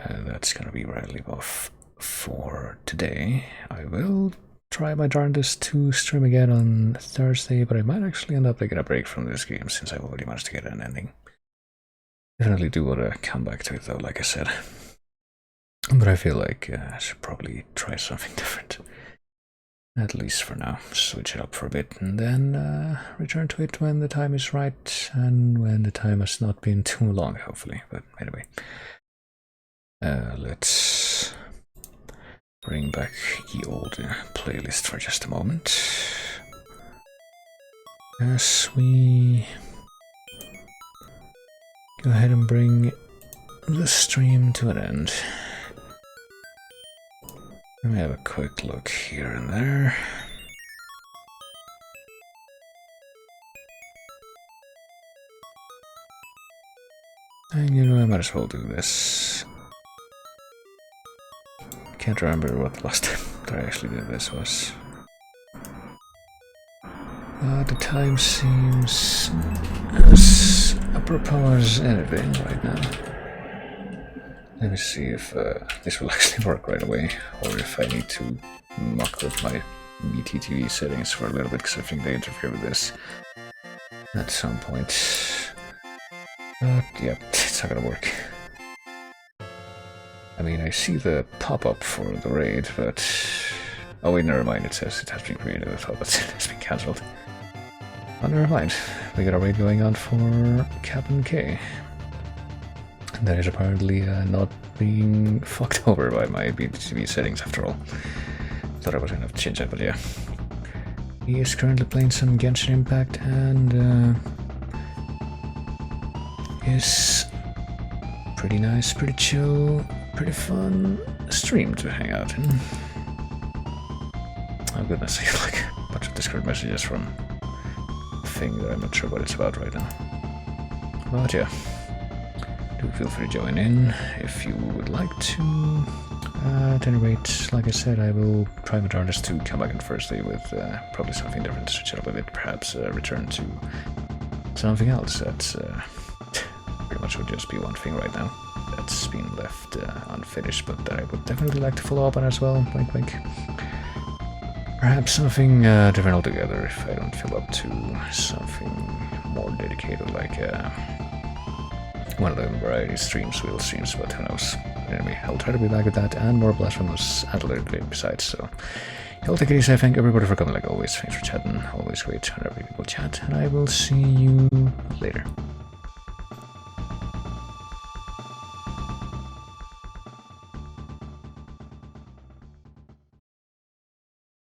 that's gonna be where I leave off for today. I will try my darndest to stream again on Thursday, but I might actually end up taking a break from this game since I've already managed to get an ending. Definitely do want to come back to it though, like I said. But I feel like I should probably try something different. At least for now. Switch it up for a bit and then return to it when the time is right and when the time has not been too long, hopefully. But anyway. Let's bring back the old playlist for just a moment. As we go ahead and bring the stream to an end. Let me have a quick look here and there. And you know, I might as well do this. Can't remember what the last time that I actually did this was. The time seems as apropos as anything right now. Let me see if this will actually work right away, or if I need to muck with my BTTV settings for a little bit, because I think they interfere with this at some point. But yeah, it's not gonna work. I mean, I see the pop-up for the raid, but... oh wait, never mind, it says it has been created. I thought that it has been cancelled. Oh, never mind. We got a raid going on for Captain K. That is apparently not being fucked over by my BTV settings after all. Thought I was gonna have to change that, but yeah. He is currently playing some Genshin Impact and is pretty nice, pretty chill, pretty fun stream to hang out in. Oh goodness, I get like a bunch of Discord messages from a thing that I'm not sure what it's about right now. But yeah, do feel free to join in if you would like to. At any rate, like I said, I will try my hardest to come back on Thursday with probably something different to switch it up a bit, perhaps return to something else that's pretty much would just be one thing right now that's been left unfinished, but that I would definitely like to follow up on as well. Wink, wink. Perhaps something different altogether if I don't feel up to something more dedicated, like one of them variety streams, wheel streams, but who knows. Anyway, I'll try to be back with that and more Blasphemous and a little bit besides, so y'all take it easy. I thank everybody for coming like always. Thanks for chatting, always great whenever people chat, and I will see you later.